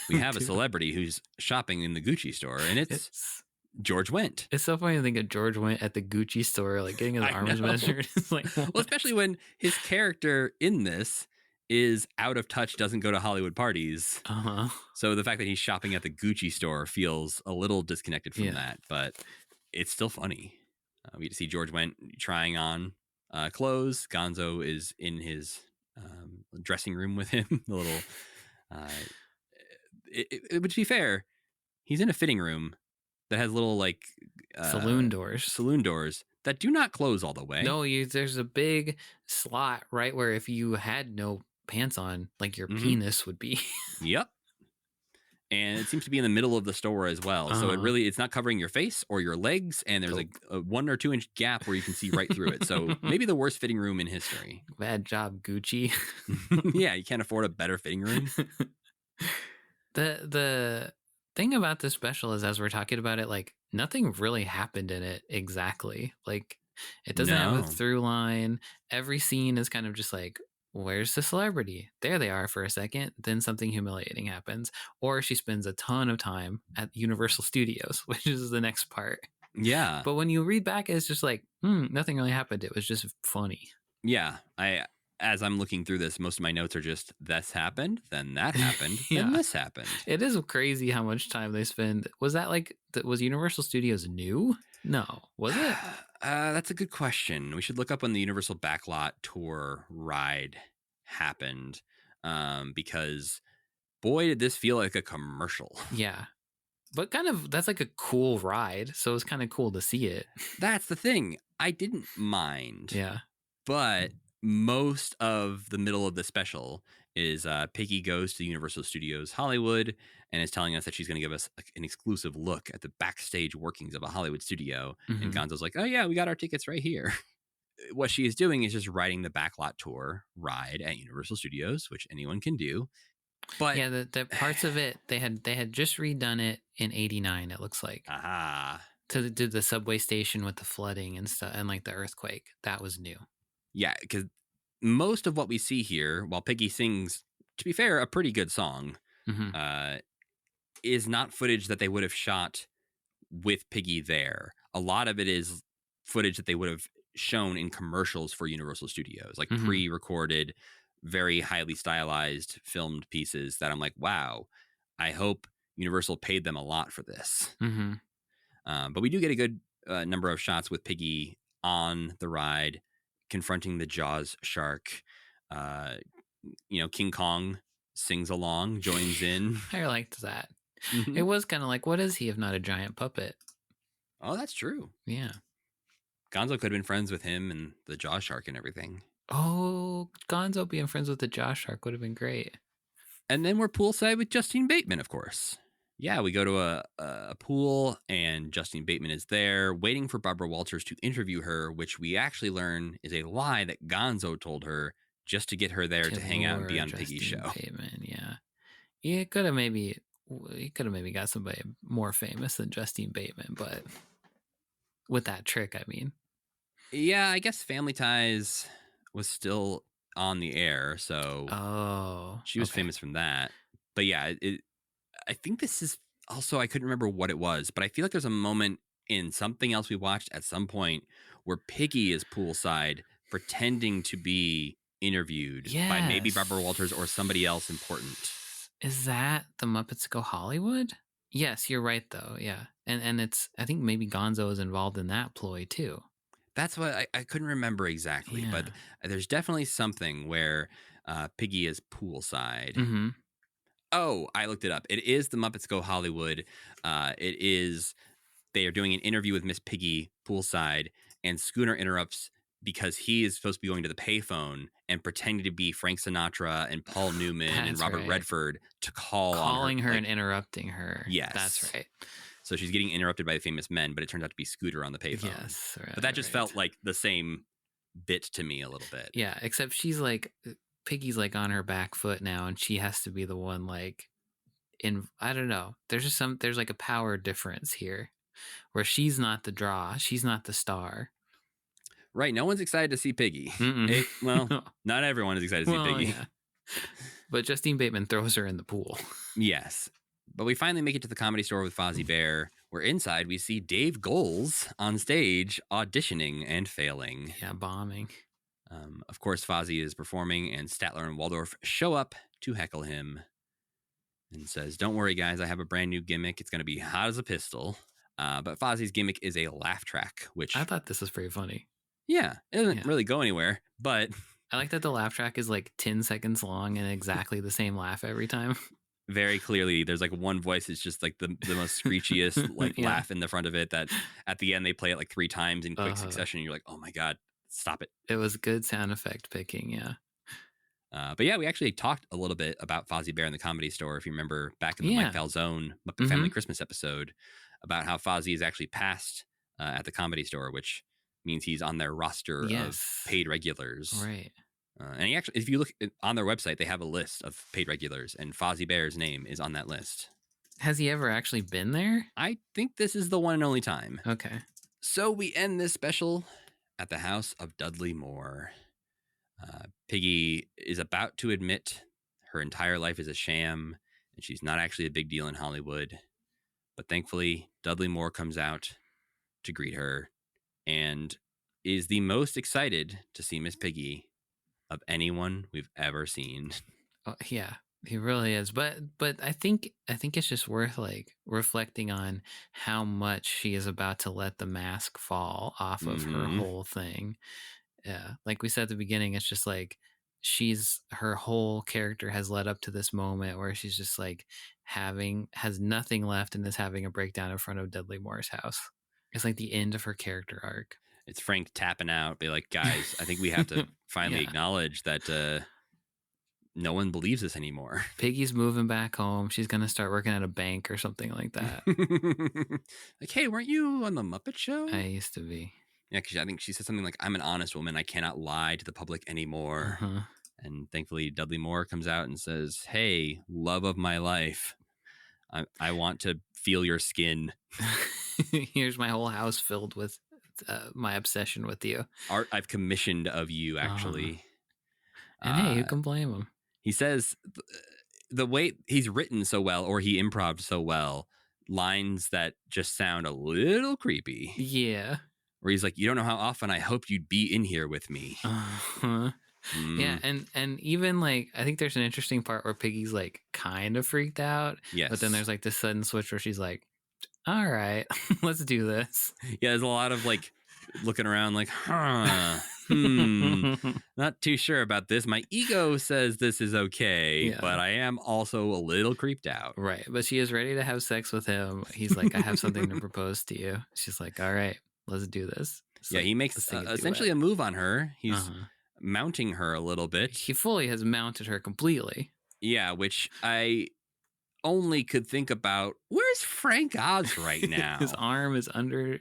We have a celebrity who's shopping in the Gucci store, and it's George Wendt. It's so funny to think of George Wendt at the Gucci store, like getting his arms measured. It's like, well, especially when his character in this is out of touch, doesn't go to Hollywood parties. So the fact that he's shopping at the Gucci store feels a little disconnected from that, but it's still funny. We get to see George Wendt trying on clothes. Gonzo is in his dressing room with him. The little, but to be fair, he's in a fitting room that has little like saloon doors that do not close all the way. No, there's a big slot right where if you had no pants on, like your penis would be. Yep. And it seems to be in the middle of the store as well. So it's not covering your face or your legs. And there's like a 1 or 2 inch gap where you can see right through it. So maybe the worst fitting room in history. Bad job, Gucci. Yeah, you can't afford a better fitting room. The thing about this special is, as we're talking about it, like nothing really happened in it exactly. Like it doesn't have a through line. Every scene is kind of just like, where's the celebrity? There they are for a second. Then something humiliating happens. Or she spends a ton of time at Universal Studios, which is the next part. Yeah. But when you read back, it's just like, nothing really happened. It was just funny. Yeah. As I'm looking through this, most of my notes are just, this happened, then that happened, then this happened. It is crazy how much time they spend. Was that like, was Universal Studios new? No. Was it? That's a good question. We should look up when the Universal Backlot Tour ride happened, because boy, did this feel like a commercial. Yeah. But that's like a cool ride. So it's kind of cool to see it. That's the thing. I didn't mind. Yeah. But most of the middle of the special is Piggy goes to Universal Studios Hollywood and is telling us that she's going to give us an exclusive look at the backstage workings of a Hollywood studio. And Gonzo's like, oh yeah, we got our tickets right here. What she is doing is just riding the Backlot Tour ride at Universal Studios, which anyone can do. But yeah, the parts of it, they had just redone it in '89. It looks like to do the subway station with the flooding and stuff, and like the earthquake. That was new. Yeah, because most of what we see here, while Piggy sings, to be fair, a pretty good song, is not footage that they would have shot with Piggy there. A lot of it is footage that they would have shown in commercials for Universal Studios, like pre-recorded, very highly stylized filmed pieces that I'm like, wow, I hope Universal paid them a lot for this. But we do get a good number of shots with Piggy on the ride, confronting the Jaws shark. King Kong sings along, joins in. I liked that. It was kind of like, what is he if not a giant puppet? Oh, that's true. Yeah. Gonzo could have been friends with him and the Jaws shark and everything. Oh, Gonzo being friends with the Jaws shark would have been great. And then we're poolside with Justine Bateman, of course. Yeah, we go to a pool and Justine Bateman is there waiting for Barbara Walters to interview her, which we actually learn is a lie that Gonzo told her just to get her there to hang out and be on Piggy's show. Bateman, yeah. He could have maybe got somebody more famous than Justine Bateman, but with that trick, I mean. Yeah, I guess Family Ties was still on the air, so she was famous from that. But yeah, I think this is also, I couldn't remember what it was, but I feel like there's a moment in something else we watched at some point where Piggy is poolside pretending to be interviewed by maybe Barbara Walters or somebody else important. Is that the Muppets Go Hollywood? Yes, you're right though. Yeah. And it's, I think maybe Gonzo is involved in that ploy too. That's what I couldn't remember exactly, Yeah. but there's definitely something where Piggy is poolside. Mm-hmm. Oh, I looked it up. It is the Muppets Go Hollywood. It is, they are doing an interview with Miss Piggy poolside, and Scooter interrupts because he is supposed to be going to the payphone and pretending to be Frank Sinatra and Paul Newman and That's Robert right. Redford to call Calling on her like, and interrupting her. Yes. That's right. So she's getting interrupted by the famous men, but it turns out to be Scooter on the payphone. Yes. Right, but that just felt like the same bit to me a little bit. Yeah, except she's like, Piggy's like on her back foot now, and she has to be the one like I don't know. There's like a power difference here where she's not the draw. She's not the star. Right. No one's excited to see Piggy. Not everyone is excited to see Piggy. Yeah. But Justine Bateman throws her in the pool. Yes. But we finally make it to the Comedy Store with Fozzie Bear, where inside we see Dave Goelz on stage auditioning and failing. Yeah, bombing. Of course, Fozzie is performing, and Statler and Waldorf show up to heckle him and says, "Don't worry, guys, I have a brand new gimmick. It's going to be hot as a pistol." But Fozzie's gimmick is a laugh track, which I thought this was pretty funny. Yeah, it doesn't really go anywhere, but I like that the laugh track is like 10 seconds long and exactly the same laugh every time. Very clearly there's like one voice is just like the most screechiest like laugh in the front of it that at the end they play it like 3 times in quick succession. And you're like, oh my God, stop it. It was good sound effect picking, yeah. But yeah, we actually talked a little bit about Fozzie Bear in the Comedy Store, if you remember back in the Mike Falzone Muppet Family Christmas episode, about how Fozzie is actually passed at the Comedy Store, which means he's on their roster of paid regulars. Right. And he actually, if you look on their website, they have a list of paid regulars, and Fozzie Bear's name is on that list. Has he ever actually been there? I think this is the one and only time. Okay. So we end this special at the house of Dudley Moore. Piggy is about to admit her entire life is a sham, and she's not actually a big deal in Hollywood. But thankfully, Dudley Moore comes out to greet her and is the most excited to see Miss Piggy of anyone we've ever seen. Oh, yeah, he really is. But I think it's just worth like reflecting on how much she is about to let the mask fall off of her whole thing. Yeah, like we said at the beginning, it's just like her whole character has led up to this moment where she's just like has nothing left and is having a breakdown in front of Dudley Moore's house. It's like the end of her character arc. It's Frank tapping out, be like, guys, I think we have to finally acknowledge that no one believes this anymore. Piggy's moving back home. She's going to start working at a bank or something like that. Like, hey, weren't you on the Muppet Show? I used to be. Yeah, because I think she said something like, I'm an honest woman. I cannot lie to the public anymore. And thankfully, Dudley Moore comes out and says, hey, love of my life, I want to feel your skin. Here's my whole house filled with my obsession with you. Art I've commissioned of you, actually. And hey, who can blame him? He says the way he's written so well, or he improv'd so well, lines that just sound a little creepy. Yeah. Where he's like, you don't know how often I hoped you'd be in here with me. Yeah, and even like I think there's an interesting part where Piggy's like kind of freaked out. Yes. But then there's like this sudden switch where she's like, all right, let's do this. Yeah, there's a lot of like looking around like, not too sure about this. My ego says this is okay, but I am also a little creeped out. Right, but she is ready to have sex with him. He's like, I have something to propose to you. She's like, all right, let's do this. It's yeah, like, he makes essentially a move on her. He's mounting her a little bit. He fully has mounted her completely. Yeah, which I only could think about, where's Frank Oz right now? His arm is under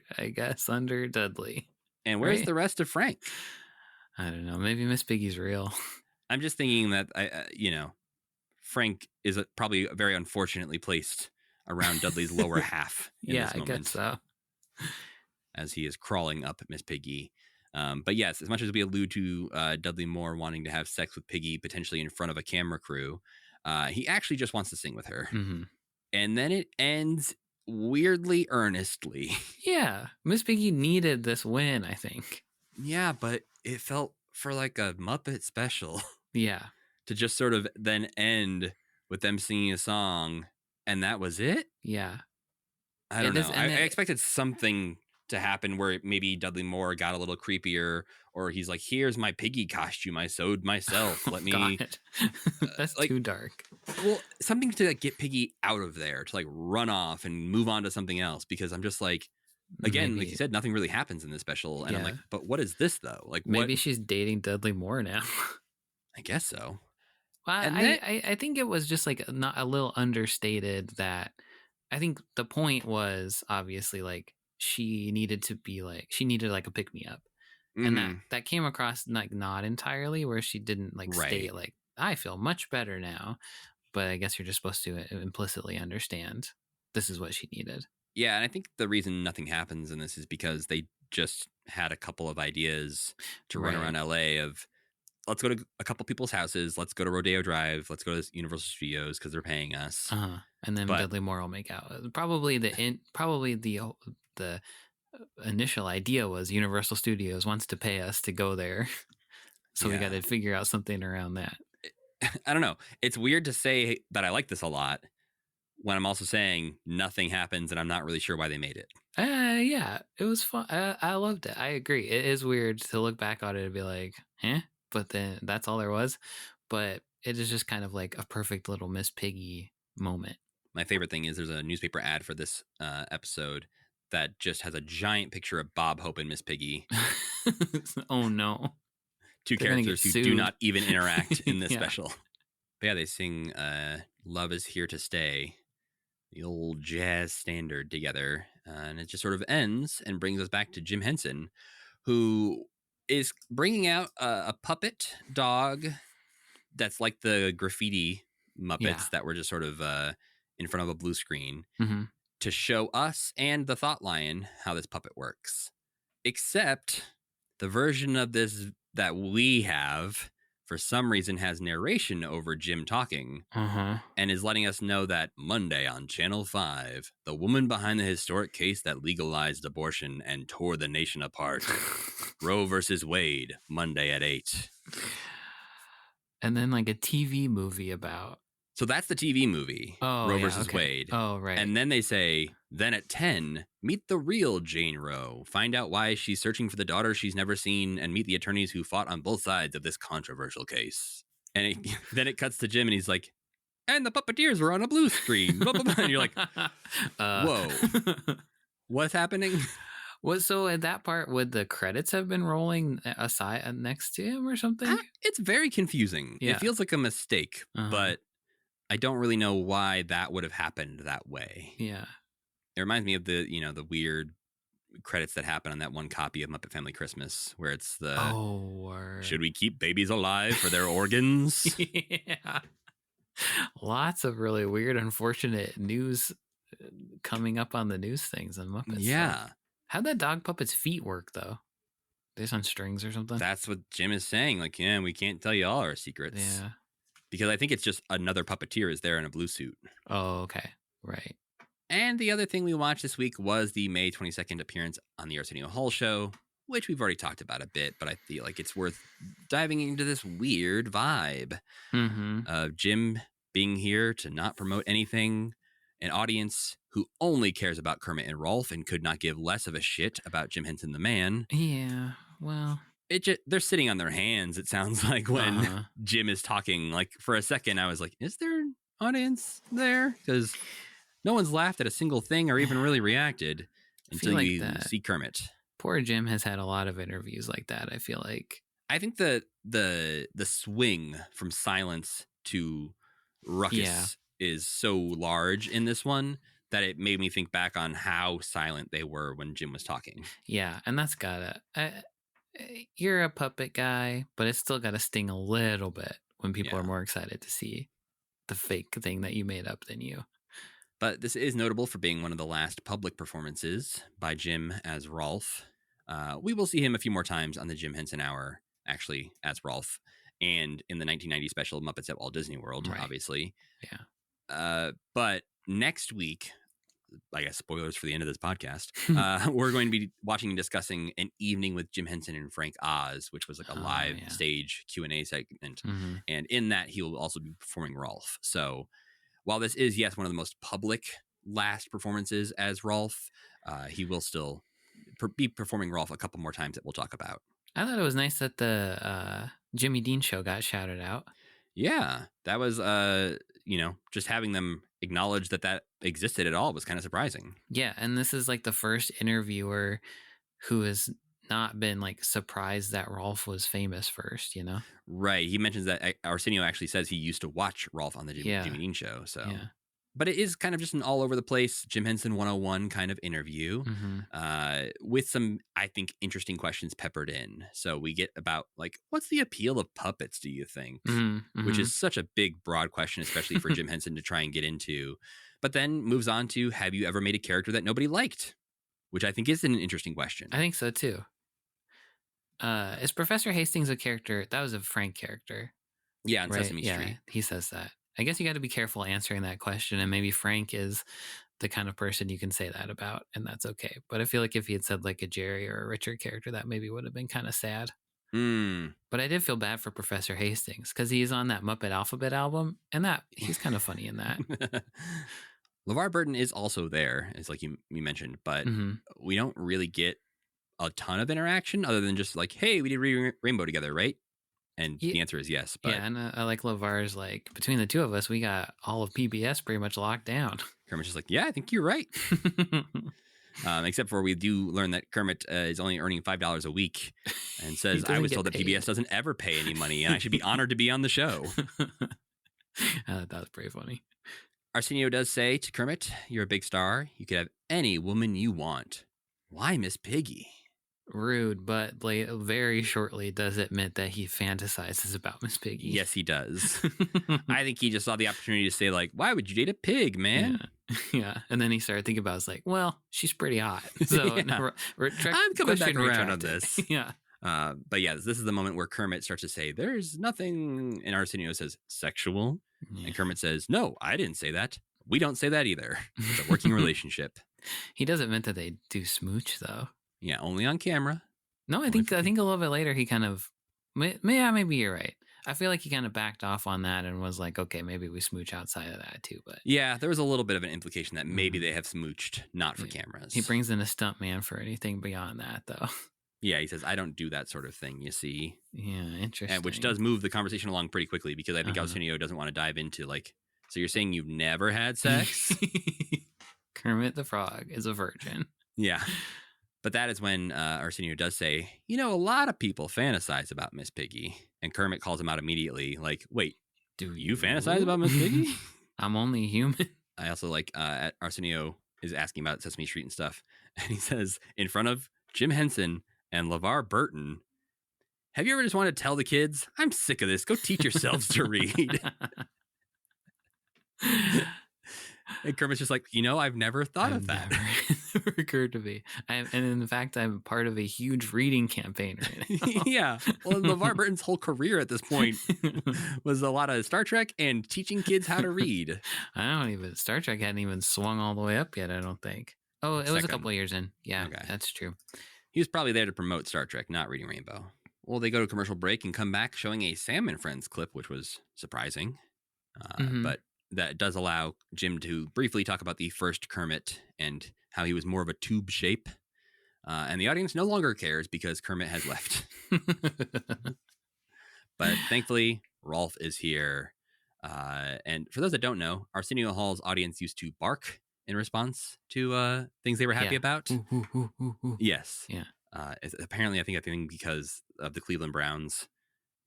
Dudley. And where's the rest of Frank? I don't know. Maybe Miss Piggy's real. I'm just thinking that, Frank is probably very unfortunately placed around Dudley's lower half in this moment. I guess so. As he is crawling up Miss Piggy. But yes, as much as we allude to Dudley Moore wanting to have sex with Piggy, potentially in front of a camera crew, he actually just wants to sing with her. And then it ends weirdly earnestly. Yeah, Miss Piggy needed this win, I think. Yeah, but it felt for like a Muppet special. Yeah. To just sort of then end with them singing a song, and that was it? Yeah. I don't know. I expected something to happen where maybe Dudley Moore got a little creepier, or he's like, here's my Piggy costume I sewed myself. Let me God. That's like, too dark. well, something to like get Piggy out of there, to like run off and move on to something else, because I'm just like, again, like you said, nothing really happens in this special. And I'm like, but what is this though? Like, maybe what? she's dating Dudley Moore now. I guess so. Well, And then, I think it was just like not a little understated that I think the point was obviously like she needed like a pick me up. And that came across like not entirely, where she didn't like state like, I feel much better now. But I guess you're just supposed to implicitly understand this is what she needed. Yeah, and I think the reason nothing happens in this is because they just had a couple of ideas to run around LA of, let's go to a couple people's houses, let's go to Rodeo Drive, let's go to Universal Studios because they're paying us. And then Dudley Moore will make out. Probably the initial idea was Universal Studios wants to pay us to go there. So we got to figure out something around that. I don't know. It's weird to say that I like this a lot when I'm also saying nothing happens and I'm not really sure why they made it. Yeah, it was fun. I loved it. I agree. It is weird to look back on it and be like, but then that's all there was. But it is just kind of like a perfect little Miss Piggy moment. My favorite thing is there's a newspaper ad for this episode that just has a giant picture of Bob Hope and Miss Piggy. Oh no. Two characters who do not even interact in this special. But yeah, they sing Love Is Here to Stay, the old jazz standard together. And it just sort of ends and brings us back to Jim Henson, who is bringing out a puppet dog that's like the graffiti Muppets that were just sort of in front of a blue screen to show us and the Thought Lion how this puppet works. Except the version of this that we have, for some reason, has narration over Jim talking and is letting us know that Monday on Channel 5, the woman behind the historic case that legalized abortion and tore the nation apart. Roe versus Wade, Monday at 8. And then like a TV movie about. So that's the TV movie, Roe versus Wade. Oh, right. And then they say, then at 10, meet the real Jane Roe. Find out why she's searching for the daughter she's never seen and meet the attorneys who fought on both sides of this controversial case. And then it cuts to Jim and he's like, and the puppeteers were on a blue screen. Blah, blah, blah. And you're like, whoa, what's happening? So at that part, would the credits have been rolling aside next to him or something? It's very confusing. Yeah. It feels like a mistake, but I don't really know why that would have happened that way. Yeah. It reminds me of the weird credits that happen on that one copy of Muppet Family Christmas where it's the, should we keep babies alive for their organs? Yeah. Lots of really weird, unfortunate news coming up on the news things on Muppets. Yeah. So. How'd that dog puppet's feet work, though? They're just on strings or something? That's what Jim is saying. Like, yeah, we can't tell you all our secrets. Yeah. Because I think it's just another puppeteer is there in a blue suit. Oh, okay. Right. And the other thing we watched this week was the May 22nd appearance on the Arsinio Hall show, which we've already talked about a bit, but I feel like it's worth diving into this weird vibe of Jim being here to not promote anything, an audience who only cares about Kermit and Rolf and could not give less of a shit about Jim Henson the man. Yeah, well... They're sitting on their hands, it sounds like, when Jim is talking. Like, for a second, I was like, is there an audience there? Because no one's laughed at a single thing or even really reacted until you see Kermit. Poor Jim has had a lot of interviews like that, I feel like. I think the swing from silence to ruckus is so large in this one that it made me think back on how silent they were when Jim was talking. Yeah, and that's gotta... you're a puppet guy, but it's still got to sting a little bit when people are more excited to see the fake thing that you made up than you. But this is notable for being one of the last public performances by Jim as Rolf. We will see him a few more times on the Jim Henson Hour, actually, as Rolf, and in the 1990 special Muppets at Walt Disney World, obviously. Yeah. But next week, I guess spoilers for the end of this podcast, we're going to be watching and discussing An Evening with Jim Henson and Frank Oz, which was like a live stage Q&A segment. And in that, he will also be performing Rolf. So while this is, yes, one of the most public last performances as Rolf, he will still be performing Rolf a couple more times that we'll talk about. I thought it was nice that the Jimmy Dean show got shouted out. Yeah, that was just having them acknowledge that existed at all was kind of surprising. Yeah, and this is like the first interviewer who has not been like surprised that Rolf was famous first, you know? Right. He mentions that Arsinio actually says he used to watch Rolf on the Jimmy Dean show. So, yeah. But it is kind of just an all over the place Jim Henson 101 kind of interview with some, I think, interesting questions peppered in. So we get about like, what's the appeal of puppets, do you think? Which is such a big, broad question, especially for Jim Henson to try and get into. But then moves on to, have you ever made a character that nobody liked? Which I think is an interesting question. I think so, too. Is Professor Hastings a character? That was a Frank character. Yeah, on Sesame Street. Yeah, he says that. I guess you got to be careful answering that question, and maybe Frank is the kind of person you can say that about, and that's okay. But I feel like if he had said like a Jerry or a Richard character, that maybe would have been kind of sad. But I did feel bad for Professor Hastings because he's on that Muppet Alphabet album, and that he's kind of funny in that. LeVar Burton is also there, as like you mentioned, but we don't really get a ton of interaction other than just like, hey, we did Rainbow together, right? And the answer is yes. But yeah, and I like LeVar's like, between the two of us, we got all of PBS pretty much locked down. Kermit's just like, yeah, I think you're right. Except for we do learn that Kermit is only earning $5 a week and says, I was told that PBS doesn't ever pay any money and I should be honored to be on the show. That was pretty funny. Arsenio does say to Kermit, you're a big star. You could have any woman you want. Why Miss Piggy? Rude, but very shortly does admit that he fantasizes about Miss Piggy. Yes, he does. I think he just saw the opportunity to say, like, why would you date a pig, man? Yeah. And then he started thinking about, it's like, well, she's pretty hot. So I'm coming back around on this. Yeah. But yeah, this is the moment where Kermit starts to say, there's nothing. And Arsenio says, sexual. Yeah. And Kermit says, no, I didn't say that. We don't say that either. It's a working relationship. He does admit that they do smooch, though. Yeah, only on camera. No, I think a little bit later he kind of, maybe you're right. I feel like he kind of backed off on that and was like, okay, maybe we smooch outside of that too. But yeah, there was a little bit of an implication that maybe they have smooched, not for cameras. He brings in a stunt man for anything beyond that, though. Yeah, he says, I don't do that sort of thing, you see. Yeah, interesting. And which does move the conversation along pretty quickly because I think Arsenio doesn't want to dive into like, so you're saying you've never had sex? Kermit the Frog is a virgin. Yeah. But that is when Arsenio does say, you know, a lot of people fantasize about Miss Piggy. And Kermit calls him out immediately, like, wait, do you fantasize about Miss Piggy? I'm only human. I also like Arsenio is asking about Sesame Street and stuff. And he says, in front of Jim Henson and LeVar Burton, have you ever just wanted to tell the kids, I'm sick of this. Go teach yourselves to read. And Kermit's just like, you know, I've never thought of that. Never occurred to me. And in fact, I'm part of a huge reading campaign right now. Yeah. Well, LeVar Burton's whole career at this point was a lot of Star Trek and teaching kids how to read. Star Trek hadn't even swung all the way up yet, I don't think. Oh, it was a couple of years in. Yeah, okay. That's true. He was probably there to promote Star Trek, not Reading Rainbow. Well, they go to commercial break and come back showing a Sam and Friends clip, which was surprising. But that does allow Jim to briefly talk about the first Kermit and how he was more of a tube shape. And the audience no longer cares because Kermit has left. But thankfully, Rolf is here. And for those that don't know, Arsinio Hall's audience used to bark in response to things they were happy about. Yes. Yeah. Apparently, I think because of the Cleveland Browns.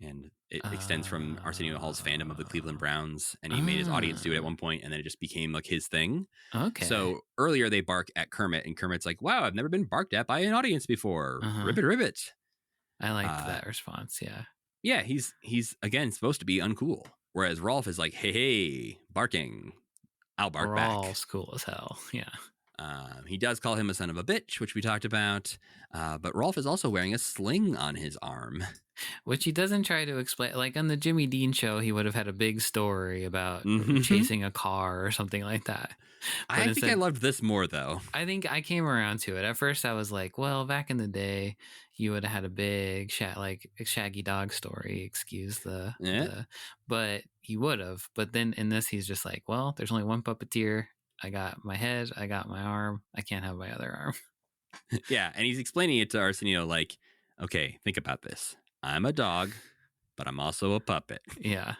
And it extends from Arsenio Hall's fandom of the Cleveland Browns. And he made his audience do it at one point, and then it just became like his thing. Okay. So earlier they bark at Kermit, and Kermit's like, wow, I've never been barked at by an audience before. Ribbit, ribbit. I liked that response, yeah. Yeah, he's again, supposed to be uncool. Whereas Rolf is like, hey, barking. I'll bark back. Rolf's cool as hell, yeah. He does call him a son of a bitch, which we talked about. But Rolf is also wearing a sling on his arm. Which he doesn't try to explain. Like on the Jimmy Dean show, he would have had a big story about chasing a car or something like that. But I think I loved this more, though. I think I came around to it. At first, I was like, well, back in the day, you would have had a big shaggy dog story. Excuse the but he would have. But then in this, he's just like, well, there's only one puppeteer. I got my head. I got my arm. I can't have my other arm. Yeah, and he's explaining it to Arsenio like, okay, think about this. I'm a dog, but I'm also a puppet. Yeah.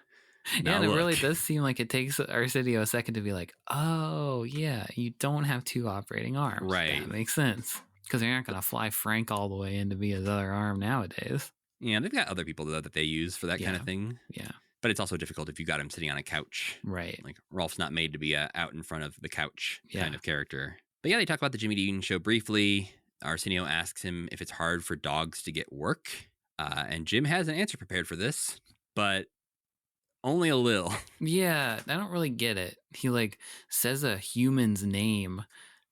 Now And it really look. does seem like it takes Arsidio a second to be like, oh, yeah, you don't have two operating arms. Right. That makes sense. Because they're not going to fly Frank all the way in to be his other arm nowadays. Yeah, they've got other people, though, that they use for that kind of thing. Yeah. But it's also difficult if you got him sitting on a couch. Right. Like, Rolf's not made to be a out in front of the couch kind Yeah. of character. But yeah, they talk about the Jimmy Dean show briefly. Arsenio asks him if it's hard for dogs to get work. And Jim has an answer prepared for this, but only a little. Yeah, I don't really get it. He like says a human's name.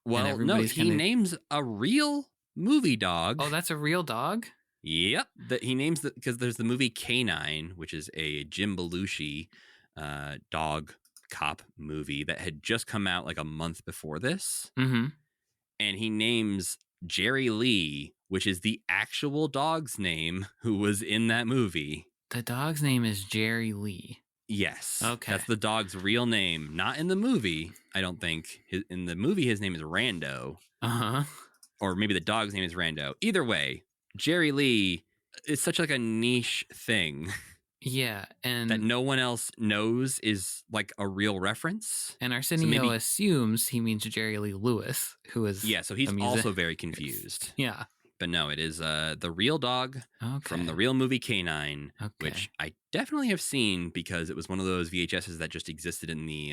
Well, no, he names a real movie dog. Oh, that's a real dog? Yep. He names because there's the movie Canine, which is a Jim Belushi dog cop movie that had just come out like a month before this. Mm-hmm. And he names Jerry Lee, which is the actual dog's name who was in that movie. The dog's name is Jerry Lee. Yes. Okay. That's the dog's real name. Not in the movie, I don't think. In the movie, his name is Rando. Uh-huh. Or maybe the dog's name is Rando. Either way, Jerry Lee is such like a niche thing. Yeah, and that no one else knows is like a real reference. And Arsinio assumes he means Jerry Lee Lewis, who is so he's also very confused. Yeah. But no, it is the real dog from the real movie Canine, which I definitely have seen because it was one of those VHSs that just existed in the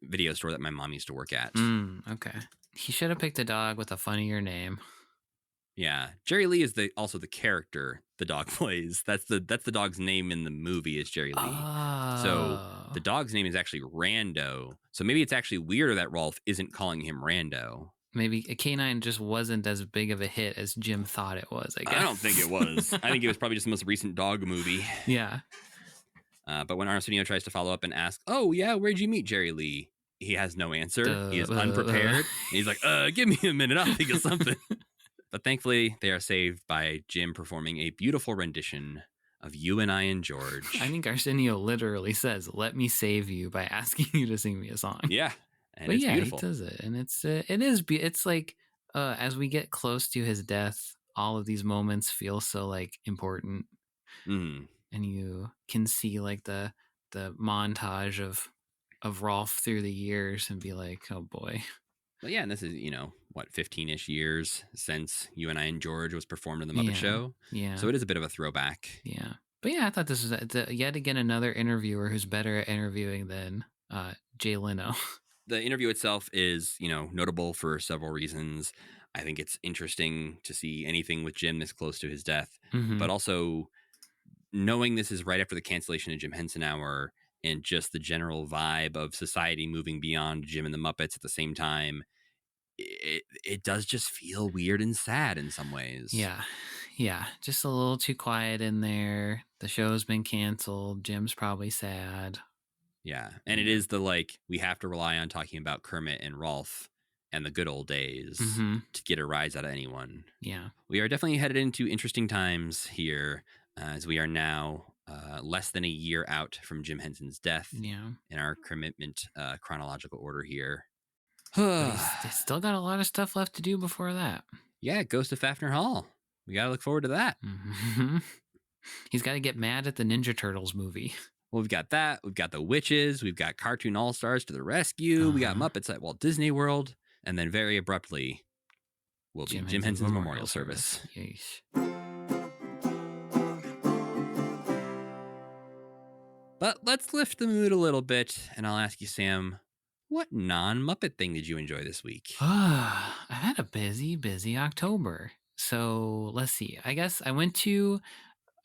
video store that my mom used to work at. Okay. He should have picked a dog with a funnier name. Yeah, Jerry Lee is also the character the dog plays. That's the dog's name in the movie is Jerry Lee. Oh. So the dog's name is actually Rando. So maybe it's actually weirder that Rolf isn't calling him Rando. Maybe a Canine just wasn't as big of a hit as Jim thought it was, I guess. I don't think it was. I think it was probably just the most recent dog movie. Yeah. But when Arsenio tries to follow up and ask, oh, yeah, where'd you meet Jerry Lee? He has no answer. He is unprepared. He's like, give me a minute. I'll think of something. But thankfully, they are saved by Jim performing a beautiful rendition of You and I and George. I think Arsenio literally says, let me save you by asking you to sing me a song. Yeah. And but it's yeah, beautiful. He does it. And it's like, as we get close to his death, all of these moments feel so like important. Mm. And you can see like the montage of Rolf through the years and be like, oh boy. But yeah, and this is, 15-ish years since You and I and George was performed in the Muppet Show. Yeah. So it is a bit of a throwback. Yeah. But yeah, I thought this was yet again another interviewer who's better at interviewing than Jay Leno. The interview itself is, notable for several reasons. I think it's interesting to see anything with Jim this close to his death, but also knowing this is right after the cancellation of Jim Henson Hour and just the general vibe of society moving beyond Jim and the Muppets at the same time, it does just feel weird and sad in some ways. Yeah, just a little too quiet in there. The show's been canceled. Jim's probably sad. Yeah, and it is we have to rely on talking about Kermit and Rolf and the good old days to get a rise out of anyone. Yeah. We are definitely headed into interesting times here as we are now less than a year out from Jim Henson's death in our commitment chronological order here. But he's still got a lot of stuff left to do before that. Yeah, Ghost of Fafner Hall. We got to look forward to that. He's got to get mad at the Ninja Turtles movie. Well, we've got that. We've got the Witches. We've got Cartoon All-Stars to the rescue. We got Muppets at Walt Disney World. And then very abruptly will be Jim Henson's memorial service. Yeesh. But let's lift the mood a little bit, and I'll ask you, Sam, what non-Muppet thing did you enjoy this week? I had a busy October. So let's see. I guess I went to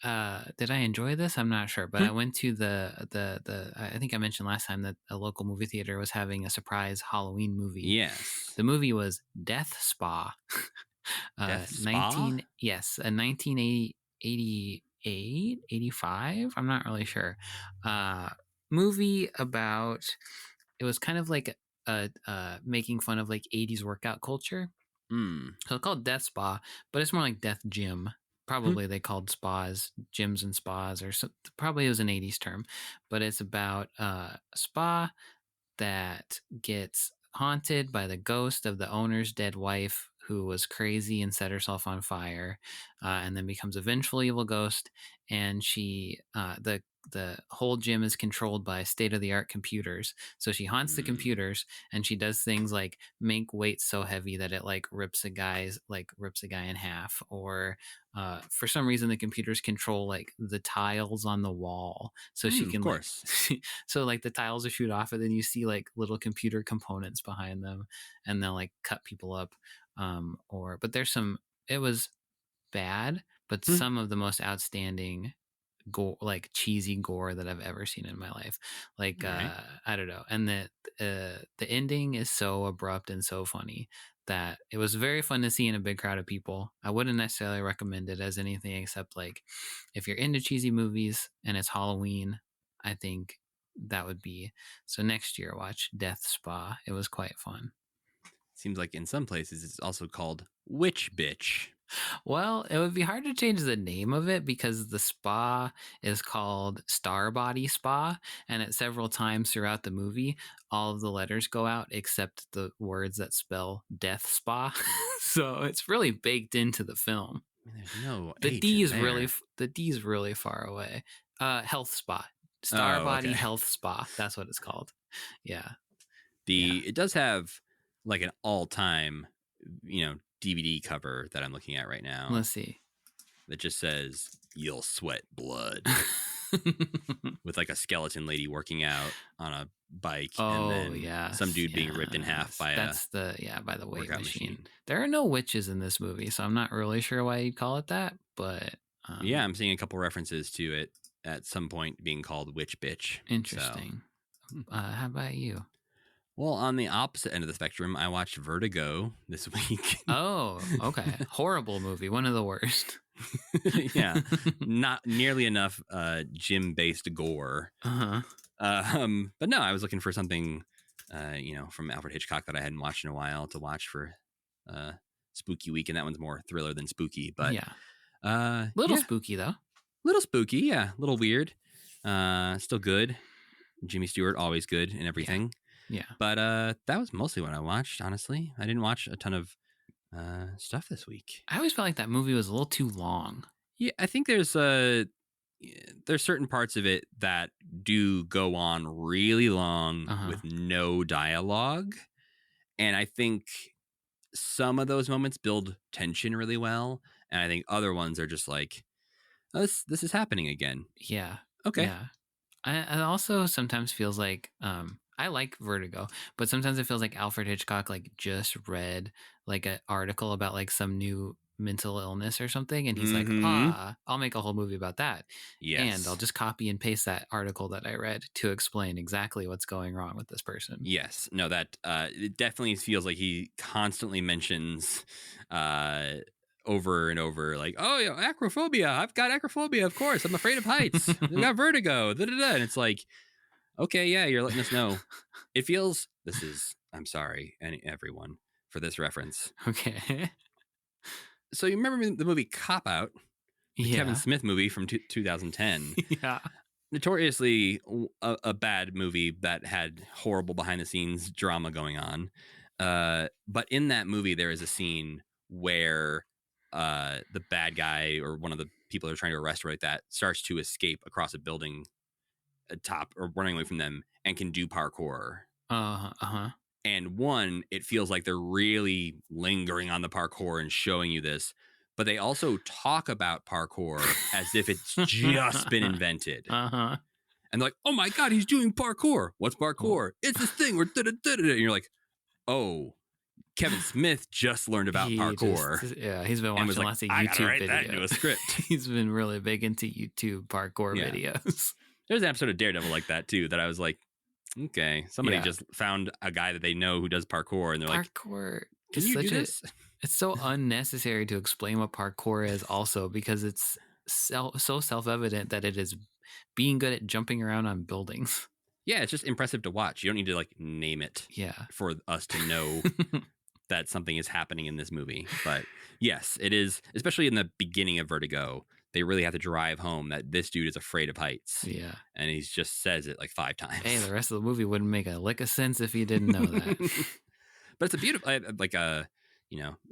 did I enjoy this? I'm not sure, but I went to the I think I mentioned last time that a local movie theater was having a surprise Halloween movie. Yes. The movie was Death Spa. Death Spa? 1988, 85? I'm not really sure. Movie about, it was kind of like making fun of like 80s workout culture. So it's called Death Spa, but it's more like Death Gym. Probably they called spas gyms and spas, or so, probably it was an 80s term, but it's about a spa that gets haunted by the ghost of the owner's dead wife, who was crazy and set herself on fire, and then becomes a vengeful evil ghost. And she, the whole gym is controlled by state-of-the-art computers. So she haunts the computers, and she does things like make weights so heavy that it like rips a guy in half, or for some reason the computers control like the tiles on the wall, so she can of course. like so like the tiles will shoot off, and then you see like little computer components behind them, and they'll like cut people up. But there's some. It was bad, but some of the most outstanding gore, like cheesy gore that I've ever seen in my life. Like Right. I don't know, and the ending is so abrupt and so funny that it was very fun to see in a big crowd of people. I wouldn't necessarily recommend it as anything except like if you're into cheesy movies and it's Halloween, I think that would be. So next year watch Death Spa. It was quite fun. Seems like in some places it's also called Witch Bitch. Well, it would be hard to change the name of it because the spa is called Star Body Spa, and at several times throughout the movie, all of the letters go out except the words that spell Death Spa. So it's really baked into the film. There's no The H D in is there. really far away. Health Spa, Star Body okay. Health Spa. That's what it's called. Yeah. It does have like an all-time, DVD cover that I'm looking at right now. Let's see. That just says "You'll sweat blood" with like a skeleton lady working out on a bike, and then some dude being ripped in half by by the weight machine. There are no witches in this movie, so I'm not really sure why you'd call it that, but yeah, I'm seeing a couple references to it at some point being called Witch Bitch. Interesting. So. How about you? Well, on the opposite end of the spectrum, I watched Vertigo this week. Oh, okay. Horrible movie. One of the worst. Yeah. Not nearly enough gym-based gore. Uh-huh. But no, I was looking for something, from Alfred Hitchcock that I hadn't watched in a while to watch for Spooky Week. And that one's more thriller than spooky. But yeah. Spooky, though. Little spooky, yeah. Little weird. Still good. Jimmy Stewart, always good in everything. Yeah. But that was mostly what I watched, honestly. I didn't watch a ton of stuff this week. I always felt like that movie was a little too long. Yeah, I think there's certain parts of it that do go on really long with no dialogue. And I think some of those moments build tension really well. And I think other ones are just like, oh, this is happening again. Yeah. Okay. Yeah. I also sometimes feels like I like Vertigo, but sometimes it feels like Alfred Hitchcock like just read like an article about like some new mental illness or something, and he's like, I'll make a whole movie about that. Yes. And I'll just copy and paste that article that I read to explain exactly what's going wrong with this person. Yes. No, that it definitely feels like he constantly mentions over and over, like, oh, yeah, acrophobia. I've got acrophobia, of course. I'm afraid of heights. I've got vertigo. And it's like, okay, yeah, you're letting us know. It feels, I'm sorry, everyone, for this reference. Okay. So you remember the movie Cop Out? The Kevin Smith movie from 2010. Yeah. Notoriously a bad movie that had horrible behind-the-scenes drama going on. But in that movie, there is a scene where the bad guy or one of the people that are trying to arrest that starts to escape across a building top or running away from them and can do parkour. And it feels like they're really lingering on the parkour and showing you this, but they also talk about parkour as if it's just been invented. And they're like, oh my God, he's doing parkour. What's parkour? It's this thing where and you're like, oh, Kevin Smith just learned about parkour. He's been watching lots of YouTube videos. That into a script. He's been really big into YouTube parkour videos. There's an episode of Daredevil like that too, that I was like, okay, somebody just found a guy that they know who does parkour, and they're like, parkour. Can you do this? It's so unnecessary to explain what parkour is, also because it's so self-evident that it is being good at jumping around on buildings. Yeah, it's just impressive to watch. You don't need to like name it. Yeah, for us to know that something is happening in this movie. But yes, it is, especially in the beginning of Vertigo. They really have to drive home that this dude is afraid of heights. Yeah. And he just says it like 5 times. Hey, the rest of the movie wouldn't make a lick of sense if you didn't know that. But it's a beautiful, like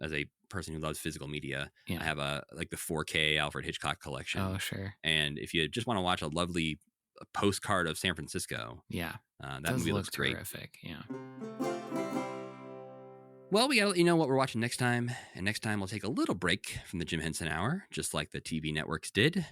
as a person who loves physical media, Yeah. I have the 4K Alfred Hitchcock collection. Oh, sure. And if you just want to watch a lovely postcard of San Francisco, Yeah. that Does movie look looks great. terrific. Yeah. Well, we got to let you know what we're watching next time. And next time we'll take a little break from the Jim Henson Hour, just like the TV networks did,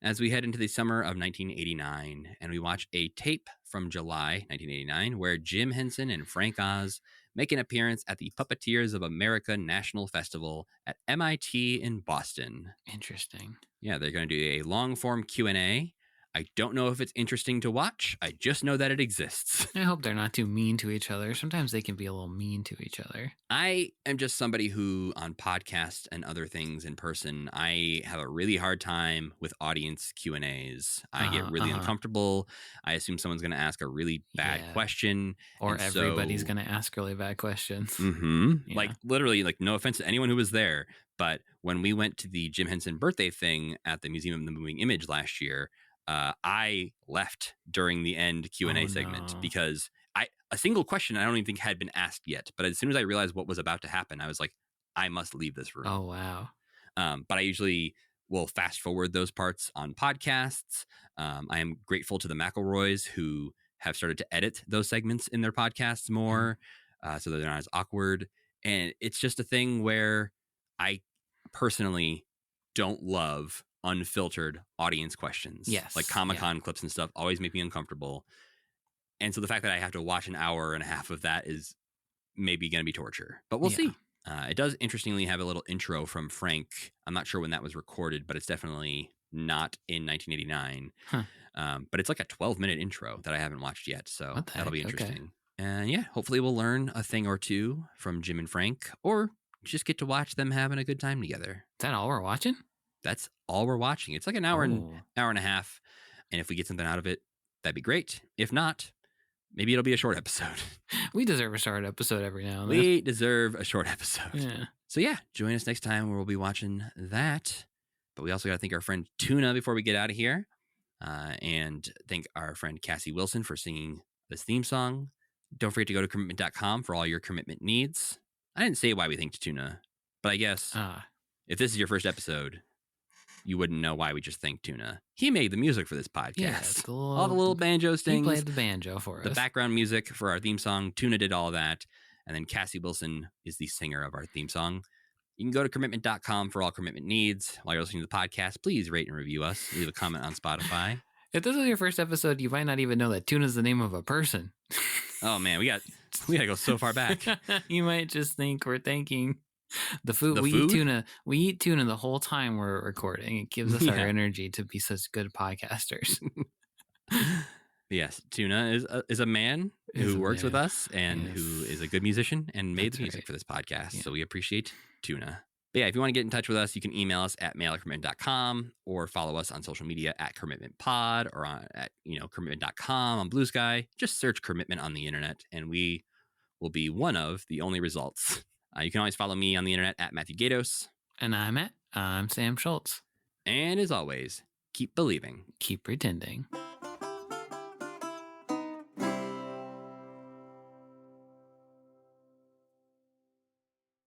as we head into the summer of 1989. And we watch a tape from July 1989 where Jim Henson and Frank Oz make an appearance at the Puppeteers of America National Festival at MIT in Boston. Interesting. Yeah, they're going to do a long-form Q&A. I don't know if it's interesting to watch. I just know that it exists. I hope they're not too mean to each other. Sometimes they can be a little mean to each other. I am just somebody who, on podcasts and other things in person, I have a really hard time with audience Q&As. I get really uncomfortable. I assume someone's going to ask a really bad question. Or everybody's going to ask really bad questions. Yeah. Like, literally, no offense to anyone who was there, but when we went to the Jim Henson birthday thing at the Museum of the Moving Image last year, I left during the end Q&A segment because a single question I don't even think had been asked yet. But as soon as I realized what was about to happen, I was like, I must leave this room. Oh, wow. But I usually will fast forward those parts on podcasts. I am grateful to the McElroys who have started to edit those segments in their podcasts more so that they're not as awkward. And it's just a thing where I personally don't love unfiltered audience questions. Yes. Like Comic-Con clips and stuff always make me uncomfortable. And so the fact that I have to watch an hour and a half of that is maybe going to be torture. But we'll see. It does interestingly have a little intro from Frank. I'm not sure when that was recorded, but it's definitely not in 1989. But it's like a 12-minute intro that I haven't watched yet. So that'll be interesting. Okay. And yeah, hopefully we'll learn a thing or two from Jim and Frank, or just get to watch them having a good time together. Is that all we're watching? That's all we're watching. It's like an hour and a half. And if we get something out of it, that'd be great. If not, maybe it'll be a short episode. We deserve a short episode every now and then. We deserve a short episode. Yeah. So yeah, join us next time where we'll be watching that. But we also got to thank our friend Tuna before we get out of here. And thank our friend Cassie Wilson for singing this theme song. Don't forget to go to commitment.com for all your commitment needs. I didn't say why we thanked Tuna, but I guess if this is your first episode, you wouldn't know why we just thanked Tuna. He made the music for this podcast. Yeah, all the little banjo stings. He played the banjo for us. The background music for our theme song. Tuna did all that. And then Cassie Wilson is the singer of our theme song. You can go to commitment.com for all commitment needs. While you're listening to the podcast, please rate and review us. Leave a comment on Spotify. If this is your first episode, you might not even know that Tuna's the name of a person. Oh, man. We got to go so far back. You might just think we're thanking the food. Eat tuna. We eat tuna the whole time we're recording. It gives us our energy to be such good podcasters. Yes, Tuna is a man who works with us and who is a good musician and made the music for this podcast. So we appreciate Tuna. But yeah, if you want to get in touch with us, you can email us at mail@commitment.com or follow us on social media at commitmentpod or at commitment.com on Blue Sky. Just search commitment on the internet and we will be one of the only results. You can always follow me on the internet at Matthew Gatos. And I'm Sam Schultz. And as always, keep believing. Keep pretending.